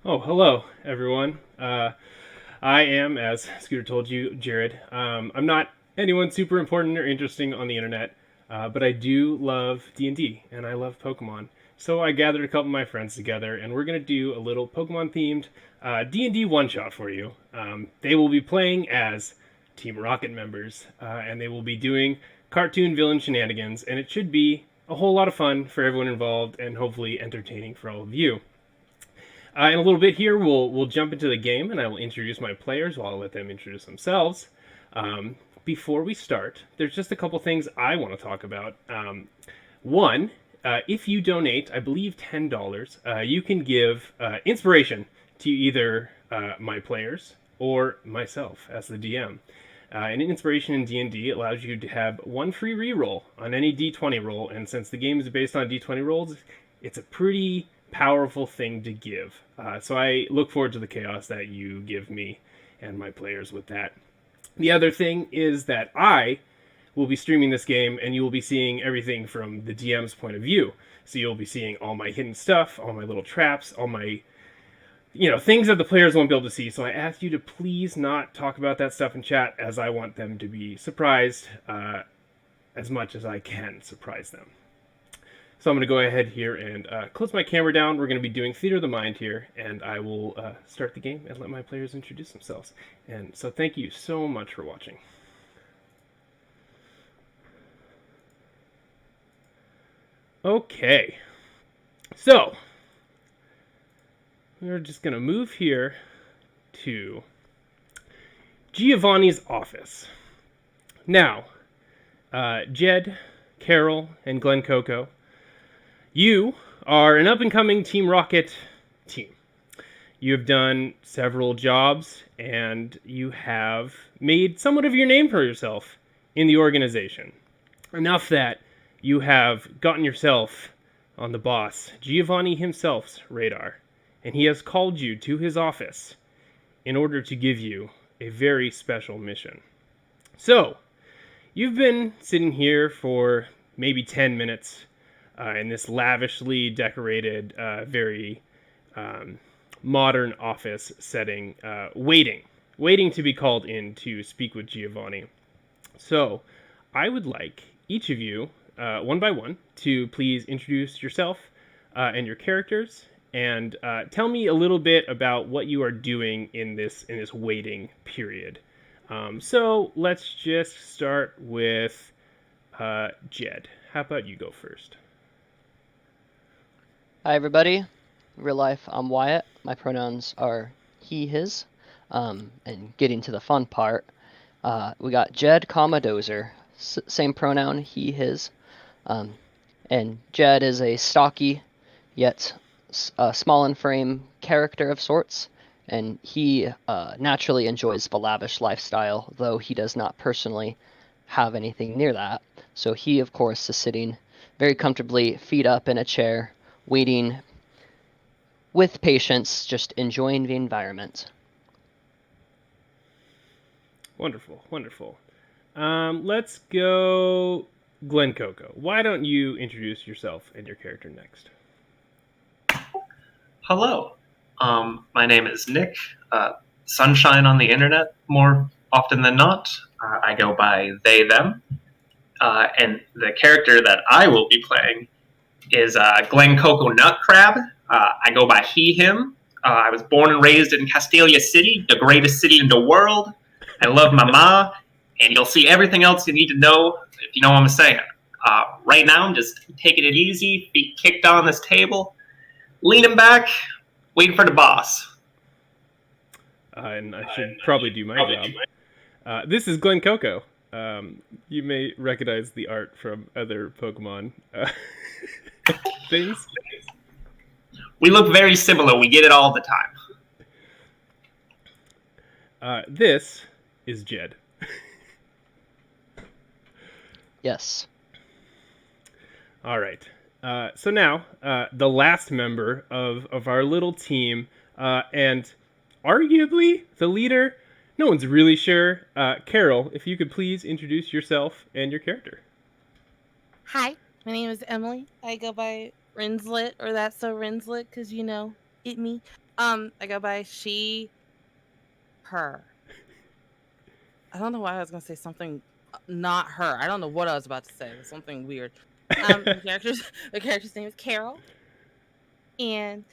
Oh, hello, everyone. I am, as Scooter told you, Jared. I'm not anyone super important or interesting on the internet, but I do love D&D, and I love Pokemon. So I gathered a couple of my friends together, and we're going to do a little Pokemon-themed D&D one-shot for you. They will be playing as Team Rocket members, and they will be doing cartoon villain shenanigans, and it should be a whole lot of fun for everyone involved, and hopefully entertaining for all of you. In a little bit here, we'll jump into the game, and I will introduce my players while I'll let them introduce themselves. Before we start, there's just a couple things I want to talk about. One, if you donate, I believe $10, you can give inspiration to either my players or myself as the DM. And inspiration in D&D allows you to have one free reroll on any D20 roll, and since the game is based on D20 rolls, it's a pretty powerful thing to give. So I look forward to the chaos that you give me and my players with that. The other thing is that I will be streaming this game, and you will be seeing everything from the DM's point of view. So you'll be seeing all my hidden stuff, all my little traps, all my things that the players won't be able to see. So I ask you to please not talk about that stuff in chat, as I want them to be surprised as much as I can surprise them. So I'm going to go ahead here and close my camera down. We're going to be doing Theater of the Mind here, and I will start the game and let my players introduce themselves. And so thank you so much for watching. Okay, so we're just going to move here to Giovanni's office. Now, Jed, Carol, and Glen Coco, you are an up-and-coming Team Rocket team. You have done several jobs, and you have made somewhat of your name for yourself in the organization. Enough that you have gotten yourself on the boss, Giovanni himself's radar, and he has called you to his office in order to give you a very special mission. So, you've been sitting here for maybe 10 minutes in this lavishly decorated, very modern office setting, waiting to be called in to speak with Giovanni. So, I would like each of you, one by one, to please introduce yourself and your characters, and tell me a little bit about what you are doing in this waiting period. So let's just start with Jed. How about you go first? Hi, everybody. Real life, I'm Wyatt. My pronouns are he, his. And getting to the fun part, we got Jed, Dozer. Same pronoun, he, his. And Jed is a stocky, yet small in frame character of sorts, and he naturally enjoys the lavish lifestyle, though he does not personally have anything near that. So he, of course, is sitting very comfortably, feet up in a chair, waiting with patience, just enjoying the environment. Wonderful, wonderful. Let's go Glen Coco. Why don't you introduce yourself and your character next? Hello. My name is Nick. Sunshine on the internet more often than not. I go by they, them. And the character that I will be playing is Glen Coco Nut Crab. I go by he, him. I was born and raised in Castalia City, the greatest city in the world. I love my ma, and you'll see everything else you need to know if you know what I'm saying. Right now, I'm just taking it easy, feet kicked on this table, leaning back, waiting for the boss. And I should probably do my job. This is Glen Coco. You may recognize the art from other Pokemon things. We look very similar. We get it all the time. This is Jed. Yes. All right. So now, the last member of our little team, and arguably the leader, no one's really sure. Carol, if you could please introduce yourself and your character. Hi, my name is Emily. I go by Rinslet, or That's So Rinslet, because, it me. I go by she, her. I don't know why I was gonna say something not her. I don't know what I was about to say. It was something weird. The character's name is Carol, and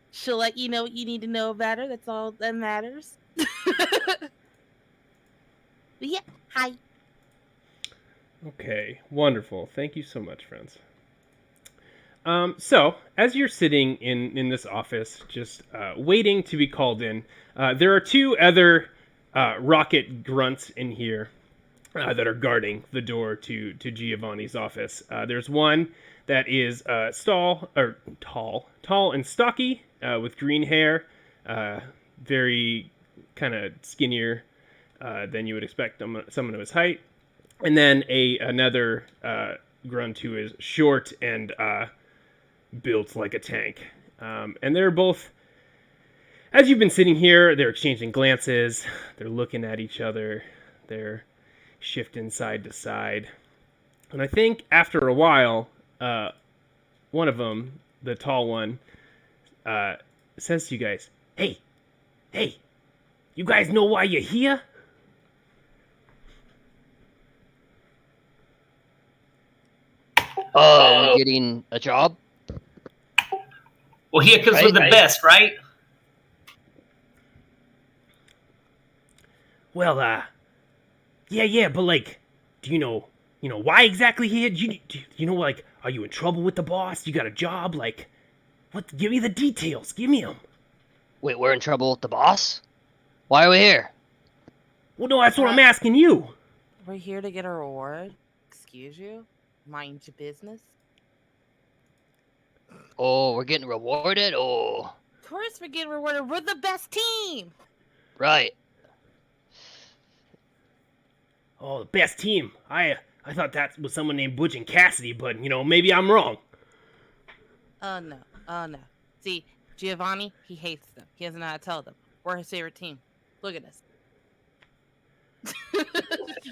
she'll let you know what you need to know about her. That's all that matters. But yeah, hi. Okay, wonderful. Thank you so much, friends. So, as you're sitting in this office, just waiting to be called in, there are two other rocket grunts in here that are guarding the door to Giovanni's office. There's one that is tall and stocky, with green hair, very kind of skinnier than you would expect someone of his height, and then another grunt who is short and built like a tank. And they're both, as you've been sitting here, they're exchanging glances, they're looking at each other, they're shifting side to side. And I think after a while, one of them, the tall one, says to you guys, hey, you guys know why you're here? Oh, we getting a job? Well, here because Right, we're the right. best, right? Well, yeah, but like, do you know why exactly here? Do you know, like, are you in trouble with the boss? You got a job? Like, what? Give me the details. Give me them. Wait, we're in trouble with the boss? Why are we here? Well, no, that's what I'm asking you. We're here to get a reward. Excuse you. Mind your business. Oh, we're getting rewarded? Oh, Of course, we're getting rewarded. We're the best team. right. Oh, the best team. I thought that was someone named Butch and Cassidy, but maybe I'm wrong. Oh no. See, Giovanni, he hates them. He doesn't know how to tell them. We're his favorite team. Look at us.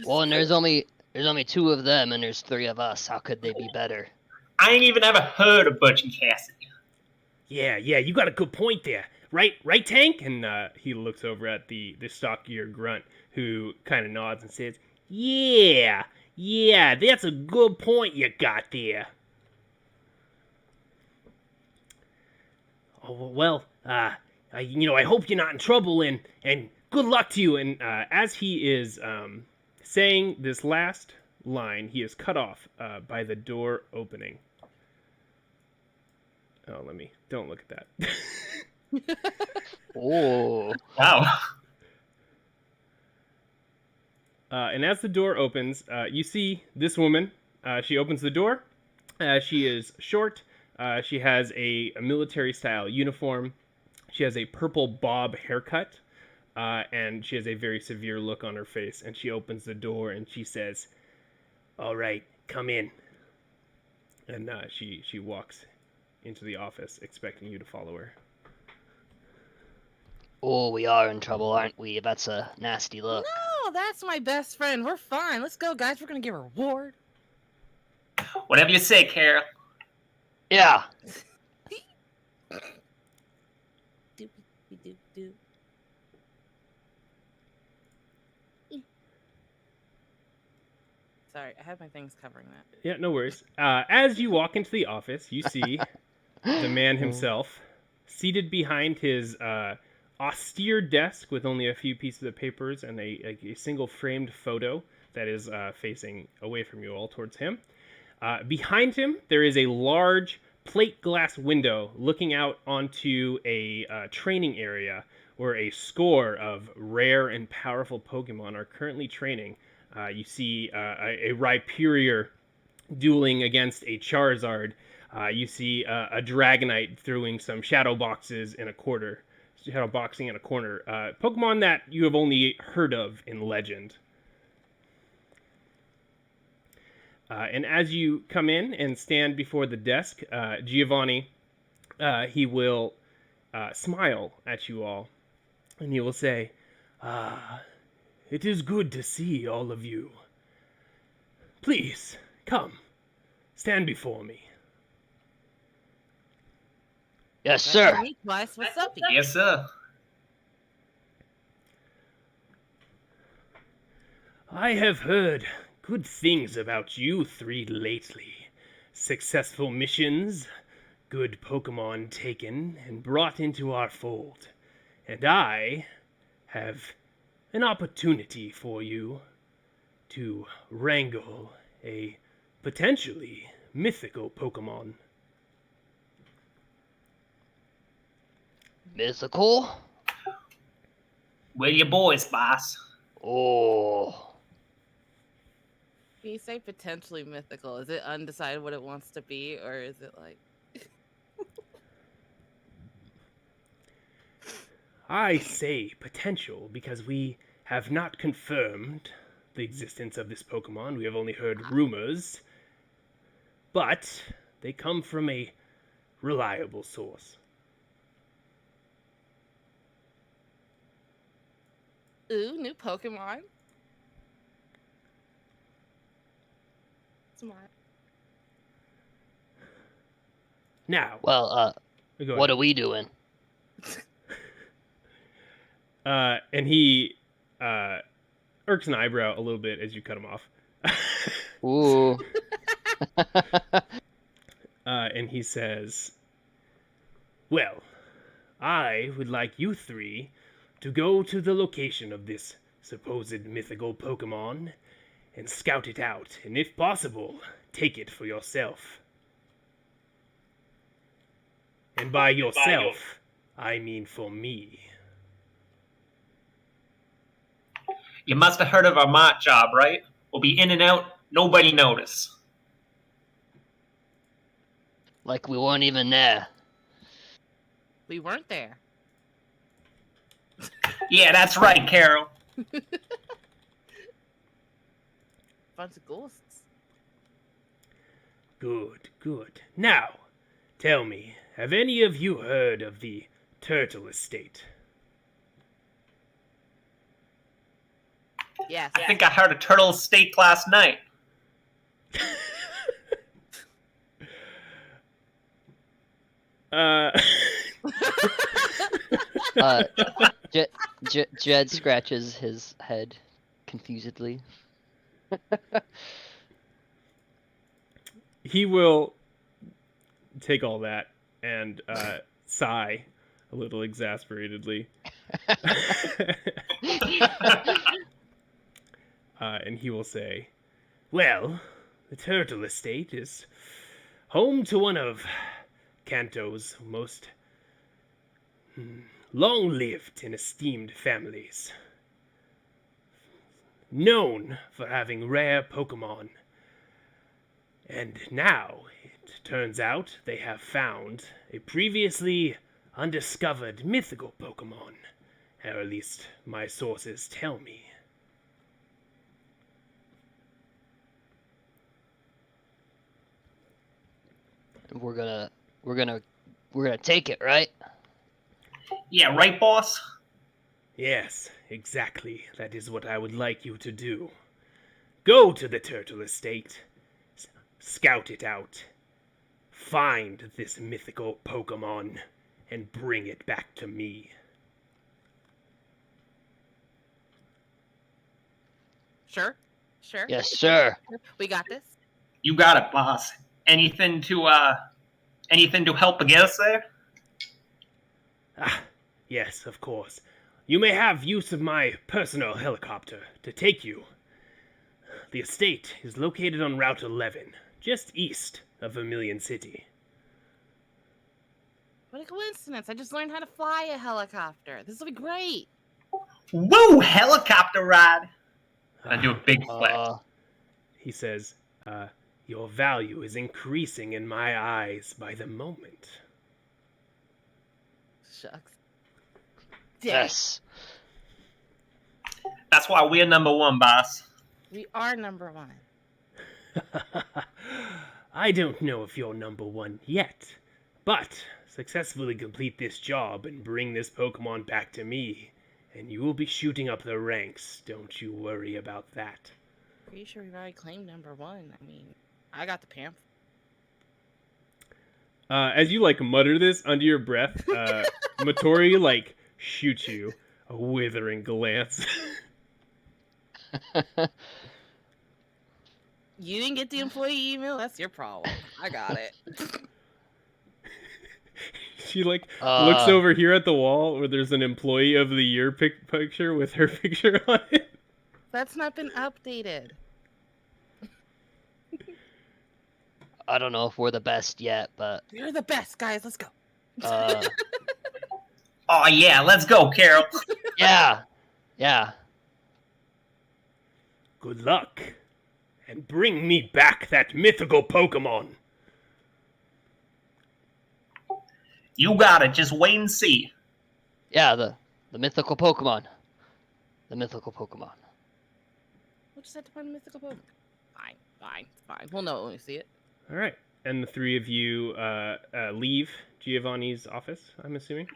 Well, and there's only two of them, and there's three of us. How could they be better? I ain't even ever heard of Butch and Cassidy. Yeah, you got a good point there. Right, Tank? And he looks over at the stockier grunt, who kind of nods and says, yeah, that's a good point you got there. Oh, well, I hope you're not in trouble, and good luck to you. And as he is saying this last line, he is cut off by the door opening. Oh, don't look at that. Oh. Wow. And as the door opens, you see this woman. She opens the door. She is short. She has a military-style uniform. She has a purple bob haircut. And she has a very severe look on her face. And she opens the door and she says, all right, come in. And she walks into the office, expecting you to follow her. Oh, we are in trouble, aren't we? That's a nasty look. No, that's my best friend. We're fine. Let's go, guys. We're gonna give a reward. Whatever you say, Carol. Yeah. Do. Sorry, I had my things covering that. Yeah, no worries. As you walk into the office, you see the man himself seated behind his austere desk with only a few pieces of papers and a single framed photo that is facing away from you all towards him. Behind him, there is a large plate glass window looking out onto a training area where a score of rare and powerful Pokemon are currently training. You see a Rhyperior dueling against a Charizard. You see a Dragonite throwing some shadow boxing in a corner. Pokemon that you have only heard of in legend. And as you come in and stand before the desk, Giovanni, he will smile at you all, and he will say, it is good to see all of you. Please, come, stand before me. Yes, That's sir. me twice. What's up? Yes, sir. I have heard good things about you three lately. Successful missions, good Pokemon taken and brought into our fold. And I have an opportunity for you to wrangle a potentially mythical Pokemon. Mythical? Where your boys, boss? Oh. Can you say potentially mythical? Is it undecided what it wants to be, or is it like I say potential because we have not confirmed the existence of this Pokemon. We have only heard rumors, but they come from a reliable source. ooh, new Pokemon? Smart. Now, Well, go what ahead. are we doing? And he irks an eyebrow a little bit as you cut him off. Ooh. And he says, well, I would like you three to go to the location of this supposed mythical Pokemon and scout it out, and if possible, take it for yourself. And by yourself, I mean for me. You must have heard of our mock job, right? We'll be in and out, nobody notice. Like we weren't even there. We weren't there. Yeah, that's right, Carol. Bunch of ghosts. Good, good. Now, tell me, have any of you heard of the Turtle Estate? Yes. I think I heard a turtle steak last night. Uh, Jed scratches his head confusedly. he will take all that and sigh a little exasperatedly. And he will say, well, the Turtle Estate is home to one of Kanto's most long-lived and esteemed families, known for having rare Pokemon. And now, it turns out they have found a previously undiscovered mythical Pokemon, or at least my sources tell me. We're gonna take it, right? Yeah, right, boss? Yes, exactly. That is what I would like you to do. Go to the Turtle Estate, scout it out, find this mythical Pokemon, and bring it back to me. Sure. Sure. Yes, sir. We got this. You got it, boss. Anything to help get us there? Ah, yes, of course. You may have use of my personal helicopter to take you. The estate is located on Route 11, just east of Vermilion City. What a coincidence. I just learned how to fly a helicopter. This will be great. Woo! Helicopter ride! I do a big flip. He says, your value is increasing in my eyes by the moment. Shucks. Yes. That's why we're number one, boss. We are number one. I don't know if you're number one yet, but successfully complete this job and bring this Pokemon back to me, and you will be shooting up the ranks. Don't you worry about that. Pretty sure we've already claimed number one. I mean, I got the pamphlet. As you like mutter this under your breath, Matori like shoots you a withering glance. You didn't get the employee email. That's your problem. I got it. She like looks over here at the wall where there's an employee of the year picture with her picture on it. That's not been updated. I don't know if we're the best yet, but You're the best, guys. Let's go. Oh yeah, let's go, Carol. yeah. Good luck, and bring me back that mythical Pokemon. You got it. Just wait and see. Yeah, the mythical Pokemon. The mythical Pokemon. We'll just have to find a mythical Pokemon. Fine. We'll know when we see it. All right, and the three of you leave Giovanni's office, I'm assuming,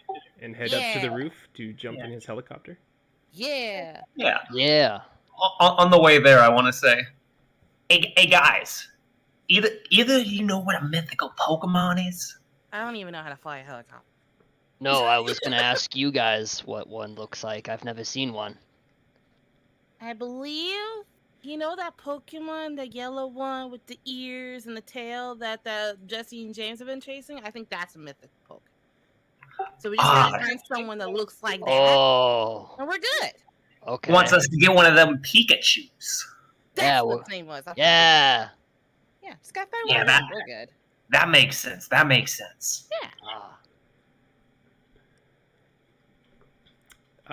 and head up to the roof to jump in his helicopter. Yeah. Yeah. On the way there, I want to say, hey guys, either you know what a mythical Pokemon is? I don't even know how to fly a helicopter. No, I was gonna ask you guys what one looks like. I've never seen one. I believe, you know that Pokemon, the yellow one with the ears and the tail that Jesse and James have been chasing? I think that's a mythical Pokemon. So we just gotta find someone that looks like that. Oh. And we're good. Okay. Wants us to get one of them Pikachus. That's what his name was. Yeah. Yeah, just gotta find Yeah, one. We're good. That makes sense.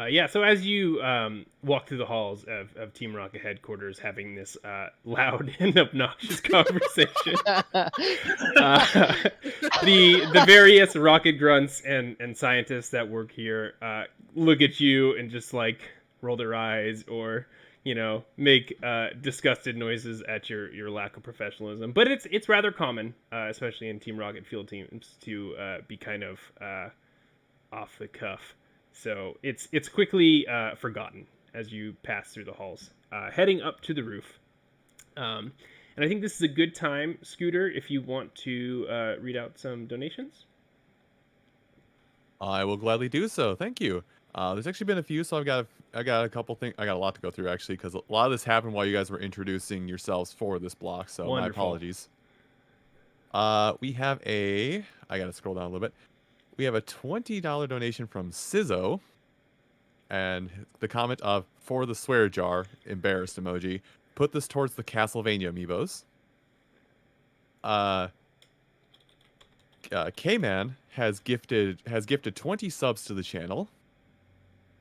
Yeah. So as you walk through the halls of Team Rocket headquarters, having this loud and obnoxious conversation, the various rocket grunts and scientists that work here look at you and just like roll their eyes or make disgusted noises at your lack of professionalism. But it's rather common, especially in Team Rocket field teams, to be kind of off the cuff. So it's quickly forgotten as you pass through the halls, heading up to the roof. And I think this is a good time, Scooter, if you want to read out some donations. I will gladly do so. Thank you. There's actually been a few, so I got a couple things. I got a lot to go through actually, because a lot of this happened while you guys were introducing yourselves for this block. So Wonderful. My apologies. We have I gotta scroll down a little bit. We have a $20 donation from Sizzo, and the comment of "for the swear jar" embarrassed emoji. Put this towards the Castlevania amiibos. K-Man has gifted 20 subs to the channel.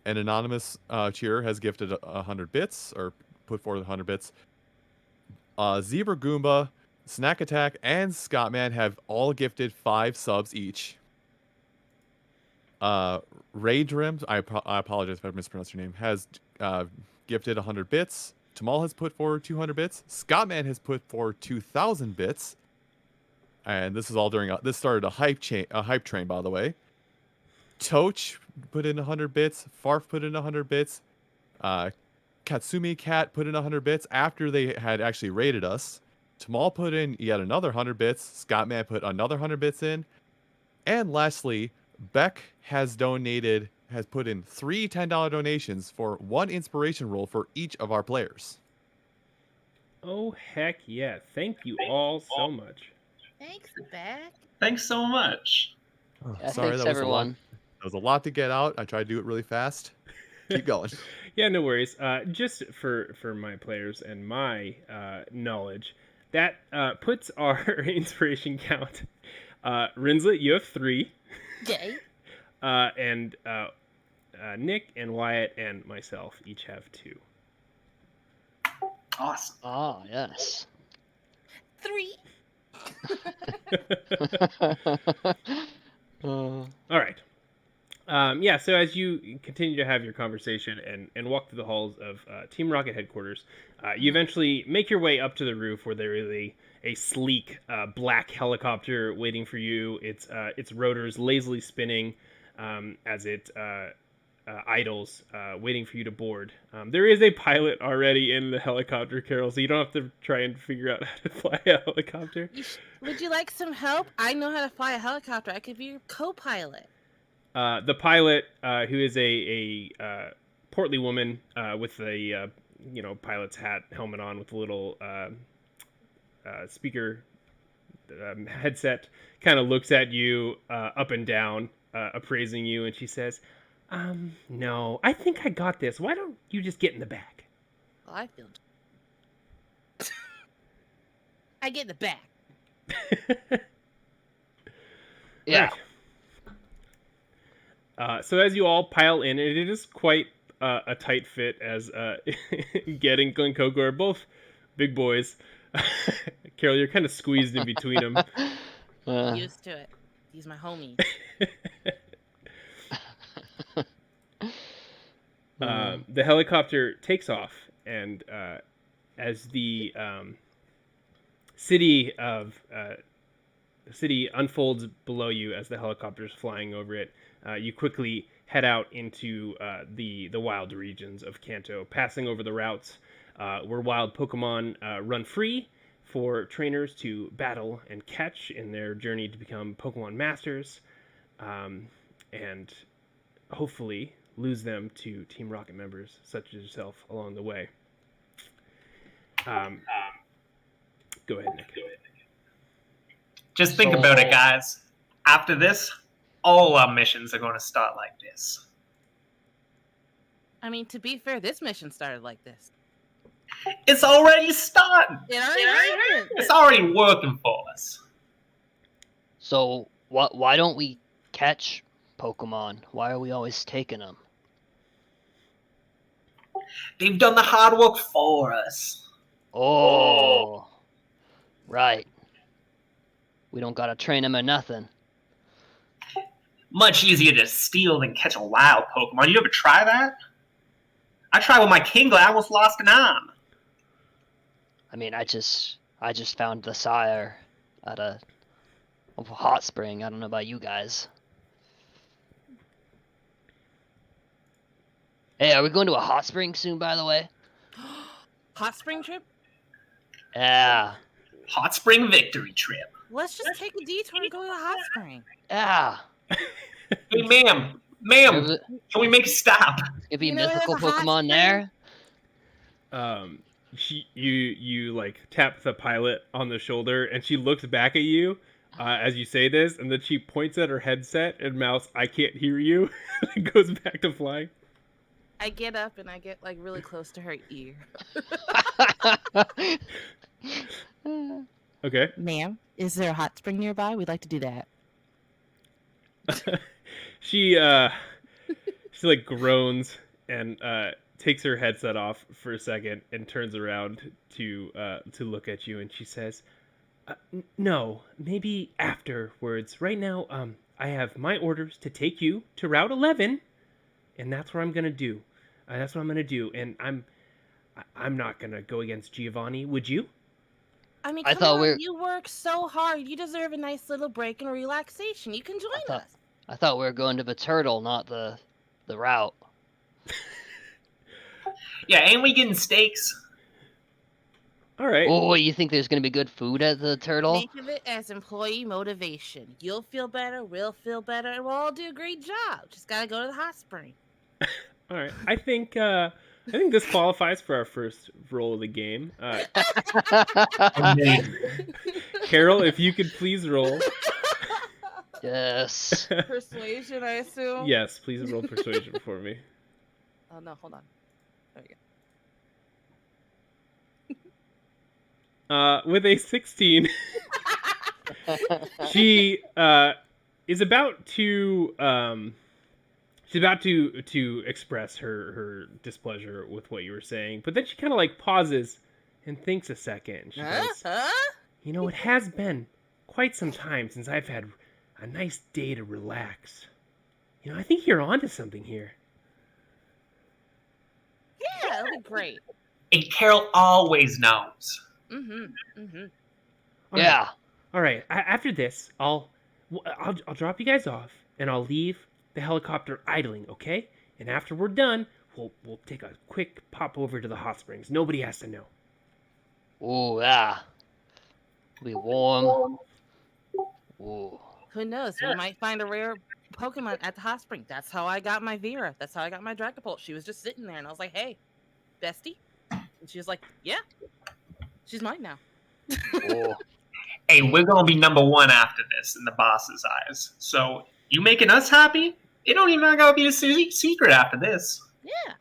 An anonymous cheerer has gifted 100 bits, or put forward 100 bits. Zebra Goomba, Snack Attack, and Scottman have all gifted 5 subs each. Ray Drims, I apologize if I mispronounced your name, has gifted 100 bits. Tamal has put forward 200 bits. Scottman has put forward 2,000 bits. And this is all during this started a hype train, by the way. Toch put in 100 bits. Farf put in 100 bits. Katsumi Cat put in 100 bits after they had actually raided us. Tamal put in yet another 100 bits. Scottman put another 100 bits in. And lastly, Beck has put in 3 $10 donations for 1 inspiration roll for each of our players. Oh, heck yeah. Thank you all so much. Thanks, Beck. Thanks so much. Oh, Yeah, sorry, thanks that was everyone. That was a lot to get out. I tried to do it really fast. Keep going. Yeah, no worries. Just for my players and my knowledge, that puts our inspiration count. Rinslet, you have 3. Yay. And Nick and Wyatt and myself each have 2. Awesome. Oh, yes. 3. All right. So as you continue to have your conversation and walk through the halls of Team Rocket headquarters, you eventually make your way up to the roof where there is a sleek black helicopter waiting for you. Its rotors lazily spinning as it idles, waiting for you to board. There is a pilot already in the helicopter, Carol, so you don't have to try and figure out how to fly a helicopter. Would you like some help? I know how to fly a helicopter. I could be your co-pilot. The pilot, who is a portly woman with a pilot's hat, helmet on, with a little speaker headset, kind of looks at you up and down, appraising you, and she says, no, I think I got this. Why don't you just get in the back? Well, I feel. I get in the back. Yeah. Right. So as you all pile in, it is quite a tight fit, as Ged and Glencoco are both big boys. Carol, you're kind of squeezed in between them. Used to it. He's my homie. The helicopter takes off, and as the city unfolds below you as the helicopter is flying over it, you quickly head out into the wild regions of Kanto, passing over the routes where wild Pokemon run free for trainers to battle and catch in their journey to become Pokemon Masters, and hopefully lose them to Team Rocket members such as yourself along the way. Go ahead, Nick. Just think about it, guys. After this, all our missions are going to start like this. I mean, to be fair, this mission started like this. It's already starting. It already happened. It's already working for us. So why don't we catch Pokemon? Why are we always taking them? They've done the hard work for us. Oh, right. We don't gotta train them or nothing. Much easier to steal than catch a wild Pokemon. You ever try that? I tried with my Kingler. I almost lost an arm. I mean, I just found the sire at a hot spring. I don't know about you guys. Hey, are we going to a hot spring soon, by the way? Hot spring trip? Yeah. Hot spring victory trip. Let's just take a detour and go to the hot spring. Yeah. Hey, ma'am, can we make a stop? Could be You know mythical there's a hot Pokemon spring? there. You like tap the pilot on the shoulder, and she looks back at you as you say this, and then she points at her headset and mouths, "I can't hear you," and goes back to flying. I get up and I get like really close to her ear. Okay. Ma'am, is there a hot spring nearby? We'd like to do that. She like groans and takes her headset off for a second and turns around to look at you, and she says, "No, maybe afterwards. Right now, I have my orders to take you to Route 11, and that's what I'm gonna do. That's what I'm gonna do. And I'm not gonna go against Giovanni. Would you?" I mean, I come thought on, we're- you work so hard. You deserve a nice little break and relaxation. You can join us. I thought we were going to the turtle, not the route. Yeah, ain't we getting steaks? All right. Oh, you think there's gonna be good food at the turtle? Think of it as employee motivation. You'll feel better, we'll feel better, and we'll all do a great job. Just gotta go to the hot spring. All right. I think this qualifies for our first roll of the game. Carol, if you could please roll. Yes. Persuasion, I assume? Yes, please roll persuasion for me. Oh, no, hold on. There we go. With a 16, she is about to express her displeasure with what you were saying, but then she kind of like pauses and thinks a second. She goes, "You know, it has been quite some time since I've had a nice day to relax. You know, I think you're onto something here." Yeah, that'll be great. And Carol always knows. Mm-hmm. Mm-hmm. All Yeah. right. All right. After this, I'll drop you guys off, and I'll leave the helicopter idling, okay? and after we're done, we'll take a quick pop over to the hot springs. Nobody has to know. Ooh, yeah. Be warm. Ooh. Who knows? We might find a rare Pokemon at the hot spring. That's how I got my Vera. That's how I got my Dragapult. She was just sitting there, and I was like, "Hey, bestie," and she was like, "Yeah, she's mine now." Ooh. Hey, we're gonna be number one after this in the boss's eyes. So you making us happy? It don't even gotta be a secret after this. Yeah.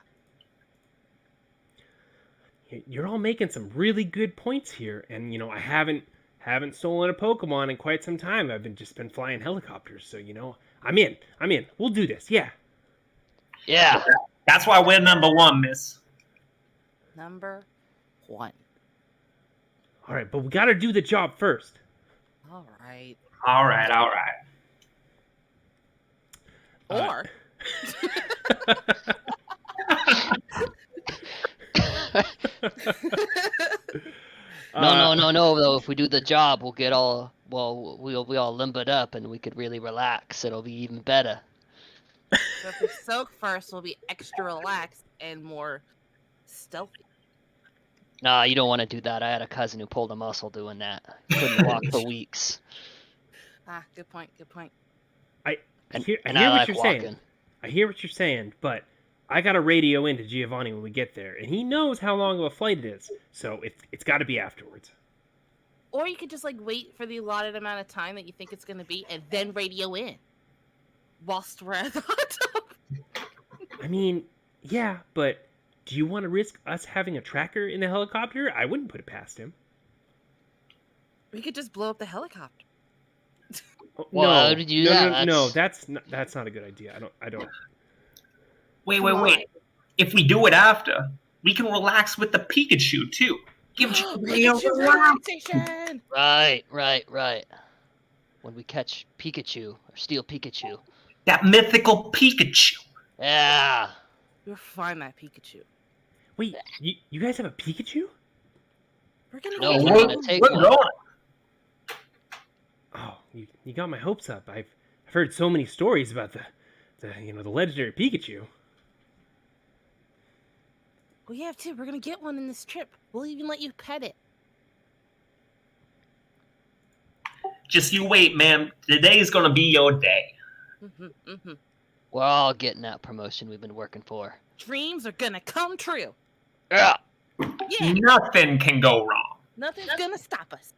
You're all making some really good points here, and I haven't stolen a Pokemon in quite some time. I've just been flying helicopters, so I'm in. We'll do this. Yeah. Yeah. That's why we're number one, miss. Number 1. All right, but we got to do the job first. All right. All right. Or No. Though, if we do the job, we'll get all we'll be all limbered up, and we could really relax. It'll be even better. So if we soak first, we'll be extra relaxed and more stealthy. Nah, you don't want to do that. I had a cousin who pulled a muscle doing that. Couldn't walk for weeks. Ah, good point. Good point. I hear I what like you're walking. saying. I hear what you're saying, but I got to radio into Giovanni when we get there, and he knows how long of a flight it is, so it's got to be afterwards. Or you could just wait for the allotted amount of time that you think it's going to be, and then radio in whilst we're at the hot tub. I mean, yeah, but do you want to risk us having a tracker in the helicopter? I wouldn't put it past him. We could just blow up the helicopter. Well, how did you do that? No, that's not a good idea. I don't. Wait. If we do it after, we can relax with the Pikachu too. Give Pikachu relaxation! Right. When we catch Pikachu or steal Pikachu. that mythical Pikachu. Yeah. We'll find that Pikachu. Wait, you guys have a Pikachu? We're gonna No, go we're get gonna it. take We're one. going. Oh, you got my hopes up. I've heard so many stories about the legendary Pikachu. We have to. We're gonna get one in this trip. We'll even let you pet it. Just you wait, man. Today's gonna be your day. We're all getting that promotion we've been working for. Dreams are gonna come true. Yeah. Yeah, Nothing can go wrong. nothing's gonna stop us.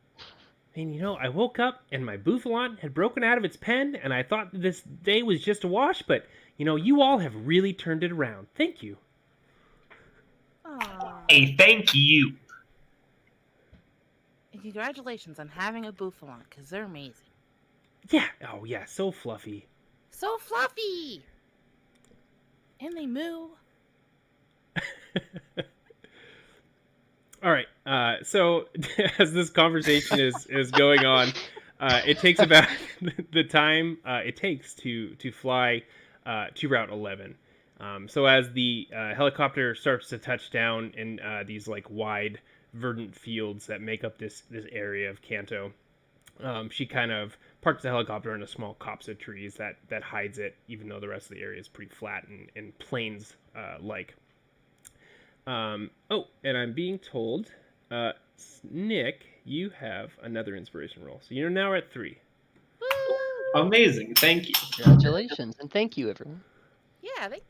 And I woke up and my Bouffalant had broken out of its pen, and I thought this day was just a wash, but you all have really turned it around. Thank you. Aww. Hey, thank you. And congratulations on having a Bouffalant, because they're amazing. Yeah. Oh yeah, so fluffy. So fluffy! And they moo. All right. So as this conversation is going on, it takes about the time it takes to fly to Route 11. So as the helicopter starts to touch down in these wide, verdant fields that make up this area of Kanto, she kind of parks the helicopter in a small copse of trees that hides it, even though the rest of the area is pretty flat and plains like. Oh, and I'm being told, Nick, you have another inspiration roll. So you're now at 3. Amazing. Thank you. Congratulations, and thank you, everyone. Yeah, they.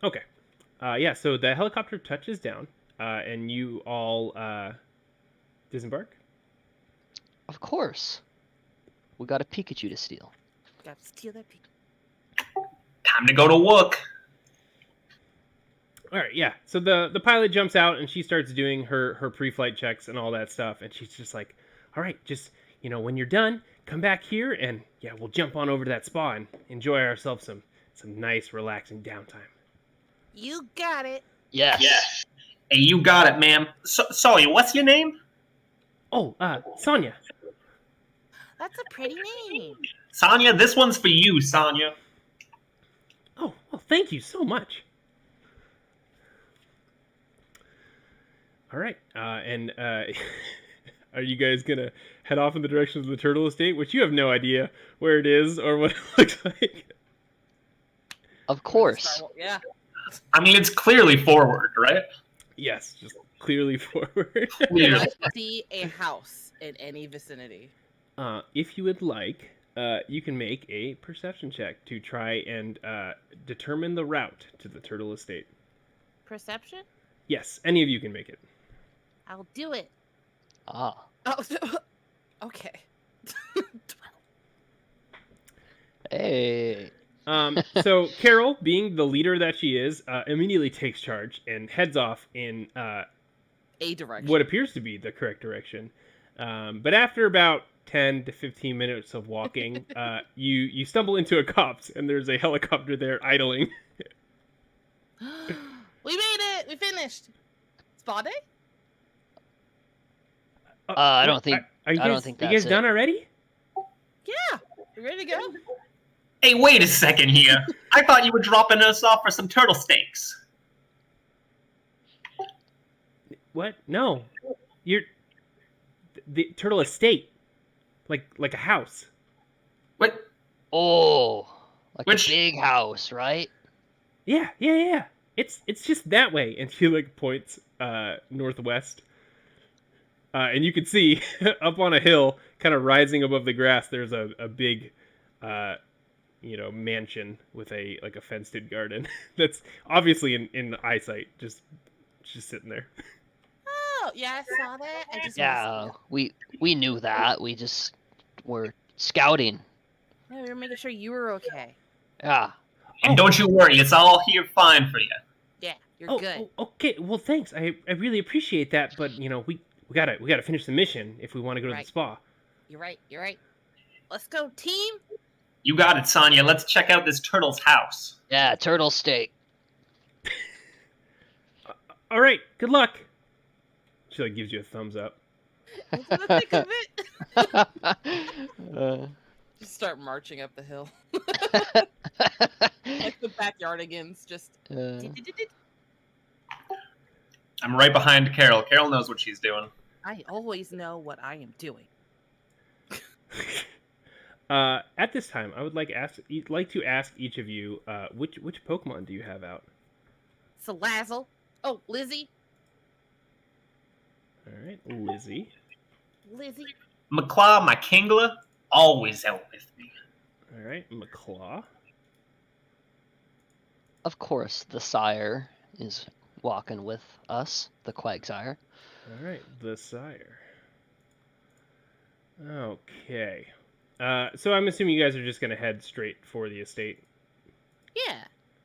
Okay. Yeah, so the helicopter touches down, and you all disembark. Of course. We got a Pikachu to steal. Gotta steal that Pikachu. Time to go to work. All right, yeah. So the pilot jumps out, and she starts doing her pre-flight checks and all that stuff, and she's just like, all right, just, when you're done, come back here, and, yeah, we'll jump on over to that spa and enjoy ourselves some nice, relaxing downtime. You got it. Yes. Hey, you got it, ma'am. Sorry, what's your name? Oh, Sonia. That's a pretty name. Sonia, this one's for you, Sonia. Oh, well, thank you so much. All right, and are you guys gonna head off in the direction of the Turtle Estate, which you have no idea where it is or what it looks like? Of course. Yeah. I mean, it's clearly forward, right? Yes, just clearly forward. Can Clearly. I see a house in any vicinity? If you would like, you can make a perception check to try and determine the route to the turtle estate. Perception? Yes, any of you can make it. I'll do it. Ah. Oh, okay. Hey. So Carol, being the leader that she is, immediately takes charge and heads off in A direction. what appears to be the correct direction. But after about 10 to 15 minutes of walking, you stumble into a copse, and there's a helicopter there idling. We made it! We finished! Spa day? I don't think- Are you I don't guys, think are you guys that's done it. already? Yeah! You ready to go? Hey, wait a second here. I thought you were dropping us off for some turtle steaks. What? No, you're the turtle estate, like a house. What? Oh, like Which- a big house, right? Yeah. It's just that way, and she like points northwest, and you can see up on a hill, kind of rising above the grass. There's a big, mansion with a fenced-in garden that's obviously in eyesight, just sitting there. Oh, yeah, I saw that. I just Yeah, we knew that. We just were scouting. Yeah, we were making sure you were okay. Yeah. And don't you worry, it's all here fine for you. Yeah, you're good. Okay. Well, thanks. I really appreciate that, but we gotta finish the mission if we want to go to the Right. spa. You're right. Let's go, team! You got it, Sonya. Let's check out this turtle's house. Yeah, turtle steak. All right. Good luck. She like gives you a thumbs up. What's in the thick of it? Uh, Just start marching up the hill. Like the backyardigans, just... I'm right behind Carol. Carol knows what she's doing. I always know what I am doing. At this time, I would like to ask each of you, which Pokemon do you have out? Salazzle. Oh, Lizzie. All right, Lizzie. McClaw, my Kingler, always out with me. All right, McClaw. Of course, the sire is walking with us, the Quagsire. All right, the sire. Okay. So I'm assuming you guys are just gonna head straight for the estate. Yeah.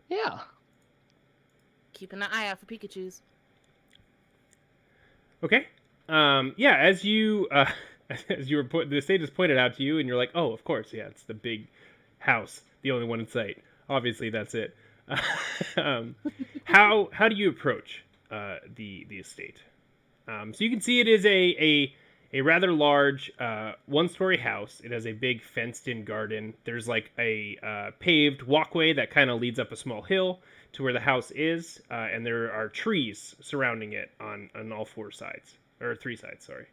Yeah. Keeping an eye out for Pikachus. Okay. Yeah, as you the estate is pointed out to you, and you're like, oh, of course, yeah, it's the big house, the only one in sight. Obviously, that's it. How do you approach the estate? So you can see it is a rather large one-story house. It has a big fenced-in garden. There's like a paved walkway that kind of leads up a small hill to where the house is, and there are trees surrounding it on all four sides, or three sides, sorry.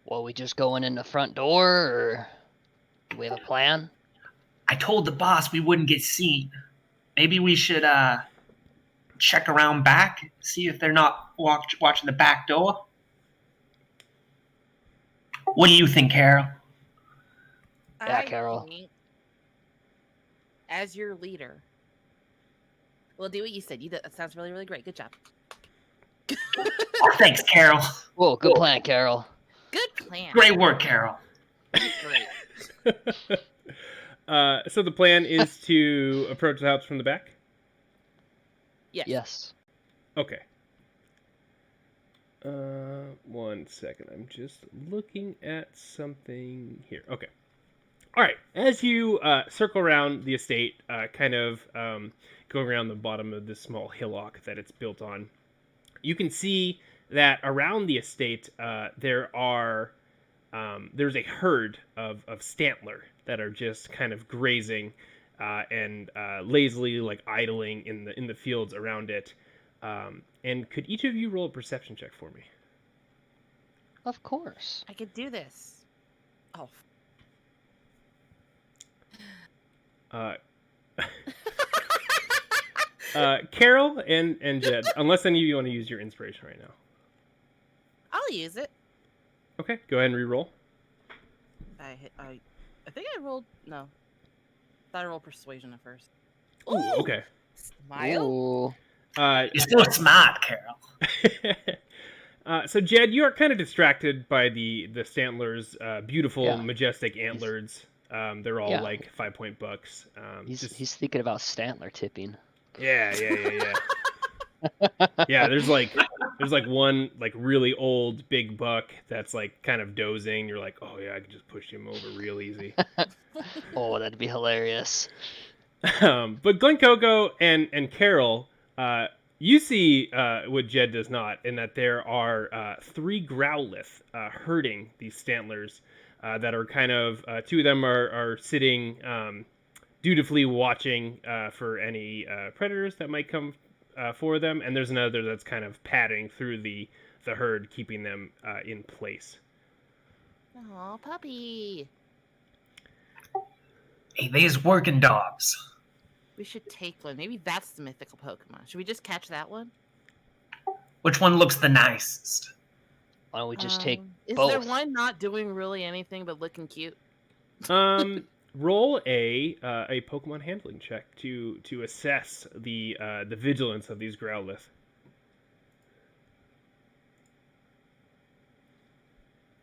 Well, we just going in the front door, or do we have a plan? I told the boss we wouldn't get seen. Maybe we should check around back, see if they're not watching the back door. What do you think, Carol? Yeah, I Carol. think, as your leader, we'll do what you said. That sounds really, really great. Good job. Oh, thanks, Carol. Whoa, good plan, Carol. Good plan. Great work, Carol. Great. So the plan is to approach the house from the back? Yes. Yes. Okay. 1 second. I'm just looking at something here. Okay. All right. As you circle around the estate, kind of going around the bottom of this small hillock that it's built on, you can see that around the estate there's a herd of Stantler that are just kind of grazing and lazily like idling in the fields around it. And could each of you roll a perception check for me? Of course. I could do this. Oh. Uh, Carol and Jed, unless any of you want to use your inspiration right now. I'll use it. Okay, go ahead and re-roll. I think I rolled no. Thought I rolled persuasion at first. Ooh, okay. Smile. Ooh. You're still smart, Carol. So Jed, you are kind of distracted by the Stantlers' beautiful, Yeah. majestic antlers. They're all Yeah. like 5-point bucks. He's thinking about Stantler tipping. Yeah. Yeah, there's like one like really old big buck that's like kind of dozing. You're like, oh yeah, I can just push him over real easy. Oh, that'd be hilarious. But Glen Coco and Carol, you see what Jed does not, in that there are 3 Growlith herding these Stantlers that are kind of, 2 of them are sitting dutifully watching for any predators that might come for them, and there's another that's kind of padding through the herd, keeping them in place. Aw, puppy. Hey, these working dogs. We should take one. Maybe that's the mythical Pokemon. Should we just catch that one? Which one looks the nicest? Why don't we just take Is both? there one not doing really anything but looking cute? Roll a Pokemon handling check to assess the vigilance of these Growlith.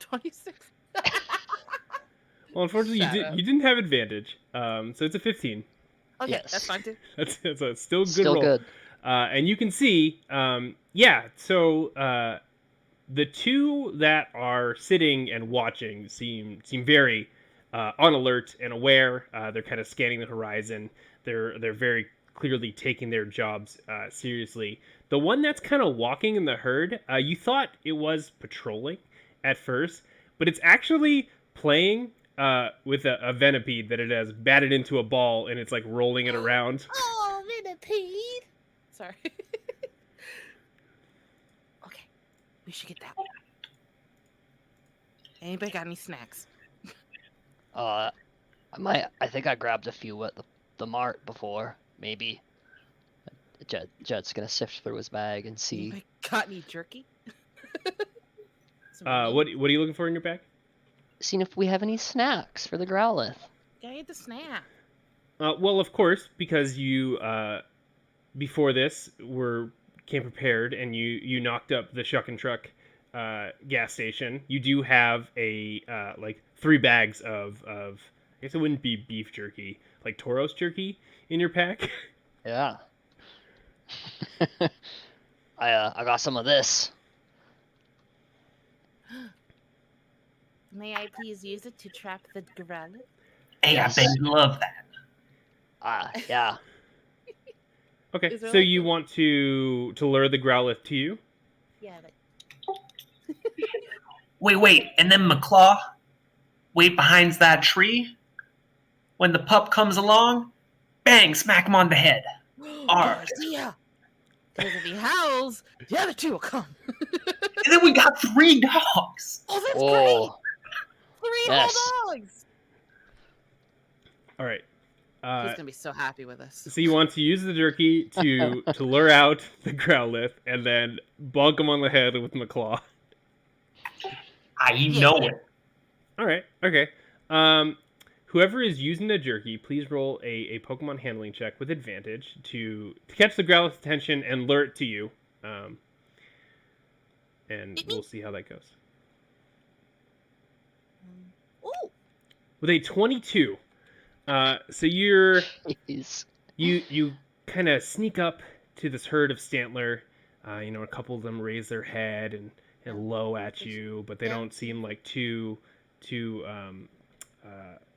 26. Well, unfortunately, Shut up. you didn't have advantage, so it's a 15. Okay, Yes. that's fine too. That's a still good Still roll. good. And you can see, so the 2 that are sitting and watching seem very on alert and aware. They're kind of scanning the horizon. They're very clearly taking their jobs seriously. The one that's kind of walking in the herd, you thought it was patrolling at first, but it's actually playing with a Venipede that it has batted into a ball, and it's like rolling it around. Oh, Venipede. Sorry. Okay, we should get that one. Anybody got any snacks? I think I grabbed a few at the mart before. Maybe. Jed's gonna sift through his bag and see. Anybody got any jerky? What are you looking for in your bag? Seeing if we have any snacks for the Growlith. Yeah, eat the snack. Well, of course, because you before this came prepared, and you knocked up the Shuck and Truck gas station. You do have a like 3 bags of I guess it wouldn't be beef jerky, like Tauros jerky in your pack. Yeah. I got some of this. May I please use it to trap the Growlith? Hey, Yes. I bet you love that. Yeah. Okay, Is there so like you want to lure the Growlith to you? Yeah, but Wait, and then McClaw, wait behind that tree. When the pup comes along, bang, smack him on the head. Ours. Yeah. Because if he howls, the other 2 will come. And then we got 3 dogs. Oh, that's Oh. great! 3 Yes. whole dogs. All right. He's gonna be so happy with us. So you want to use the jerky to lure out the Growlith, and then bonk him on the head with McClaw. You know it. All right. Okay. Whoever is using the jerky, please roll a Pokemon handling check with advantage to catch the Growlith's attention and lure it to you. And we'll see how that goes. Ooh. With a 22, so you kind of sneak up to this herd of Stantler. A couple of them raise their head and low at you, but they don't seem like too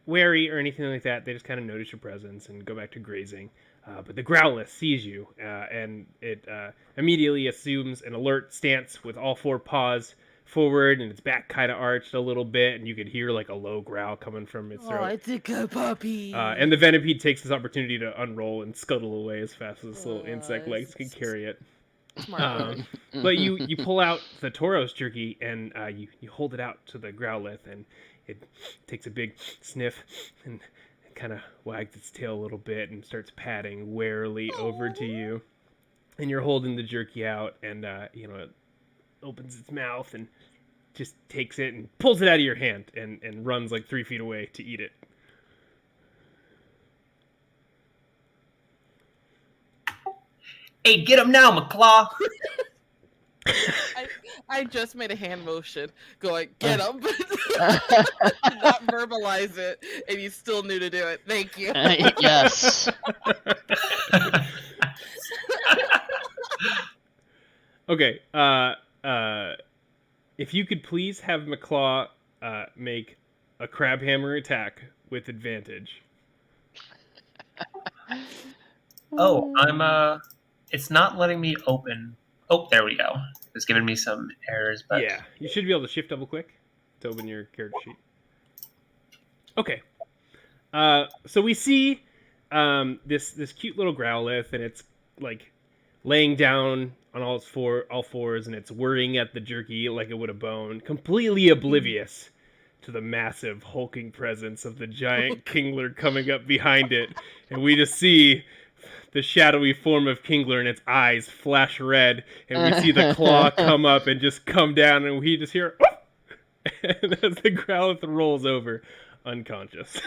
wary or anything like that. They just kind of notice your presence and go back to grazing. But the Growlith sees you, and it immediately assumes an alert stance with all 4 paws forward and its back kind of arched a little bit, and you could hear like a low growl coming from its throat. Oh, it's a good puppy. And the Venipede takes this opportunity to unroll and scuttle away as fast as its little insect legs can carry it. Smart. But you pull out the Tauros jerky and you hold it out to the Growlith, and it takes a big sniff and kind of wags its tail a little bit and starts padding warily over to you. And you're holding the jerky out, and it opens its mouth and just takes it and pulls it out of your hand and runs like 3 feet away to eat it. Hey, get him now, McClaw! I just made a hand motion going, get him, but did not verbalize it, and you still knew to do it. Thank you. Yes. Okay, if you could please have McClaw make a crab hammer attack with advantage. Oh, I'm it's not letting me open. Oh, there we go. It's giving me some errors, but Yeah, you should be able to shift double click to open your character sheet. Okay. So we see this cute little growlithe, and it's like laying down on all fours, and it's whirring at the jerky like it would a bone, completely oblivious to the massive hulking presence of the giant Kingler coming up behind it. And we just see the shadowy form of Kingler, and its eyes flash red, and we see the claw come up and just come down, and we just hear, oh! And as the growlithe rolls over, unconscious.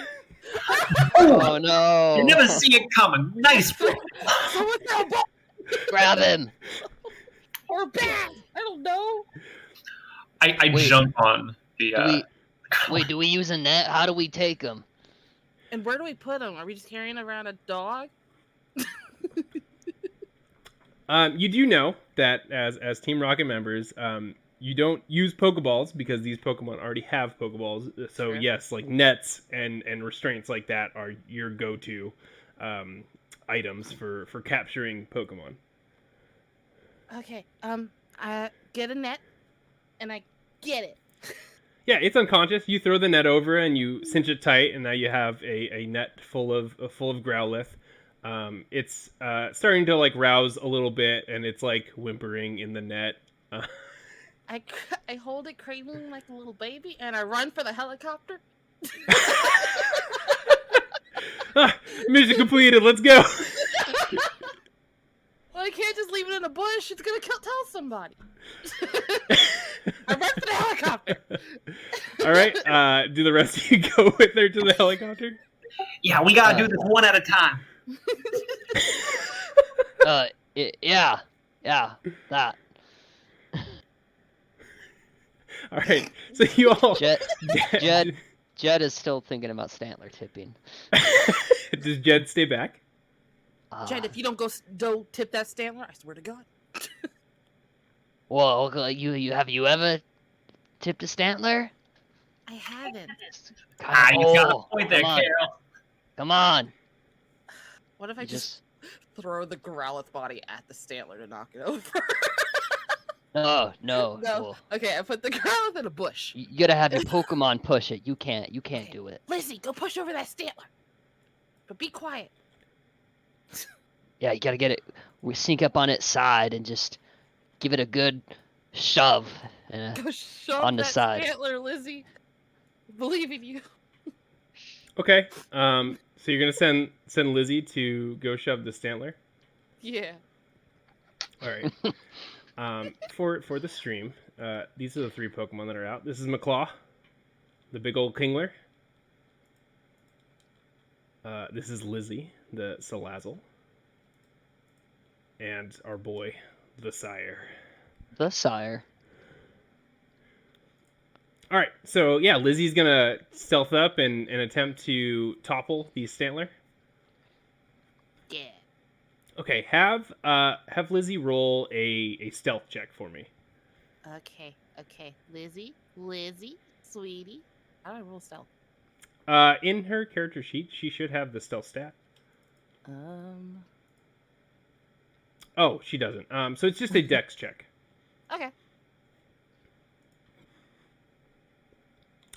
Oh no! you never see it coming. Nice one. Someone throw a ball Grab him! or bat. I don't know. I Wait. jump on the. Do we use a net? How do we take him? And where do we put him? Are we just carrying around a dog? You do know that as Team Rocket members, you don't use Pokeballs because these Pokemon already have Pokeballs. So Sure. yes, like nets and restraints like that are your go-to items for capturing Pokemon. Okay. I get a net, and I get it. Yeah, it's unconscious. You throw the net over and you cinch it tight, and now you have a net full of Growlithe. It's starting to like rouse a little bit, and it's like whimpering in the net. I hold it cradling like a little baby, and I run for the helicopter. Mission completed. Let's go. Well, I can't just leave it in a bush. It's gonna tell somebody. I run for the helicopter. All right. Do the rest of you go with her to the helicopter? Yeah, we gotta do this one at a time. Yeah, that. All right. So you all. Jed is still thinking about Stantler tipping. Does Jed stay back? Jed, if you don't go tip that Stantler, I swear to God. Well, have you ever tipped a Stantler? I haven't. You got a point there, come on. Carol. Come on. What if I You just throw the Growlithe body at the Stantler to knock it over? No. No. Well, Okay, I put the Growlithe in a bush. you gotta have your Pokemon push it. You can't Okay. do it. Lizzie, go push over that Stantler. But be quiet. Yeah, you gotta get it. We sneak up on its side and just give it a good shove. Go shove On the that side. Stantler, Lizzie. I believe in you. Okay. So you're gonna send Lizzie to go shove the Stantler. Yeah. All right. For the stream, these are the 3 Pokemon that are out. This is McClaw, the big old Kingler. This is Lizzie, the Salazzle. And our boy, the Sire. The sire. All right, so yeah, Lizzie's gonna stealth up and attempt to topple the Stantler. Yeah. Okay, have Lizzie roll a stealth check for me. Okay. Lizzie, sweetie. How do I roll stealth? In her character sheet, she should have the stealth stat. Oh, she doesn't. So it's just a dex check. Okay.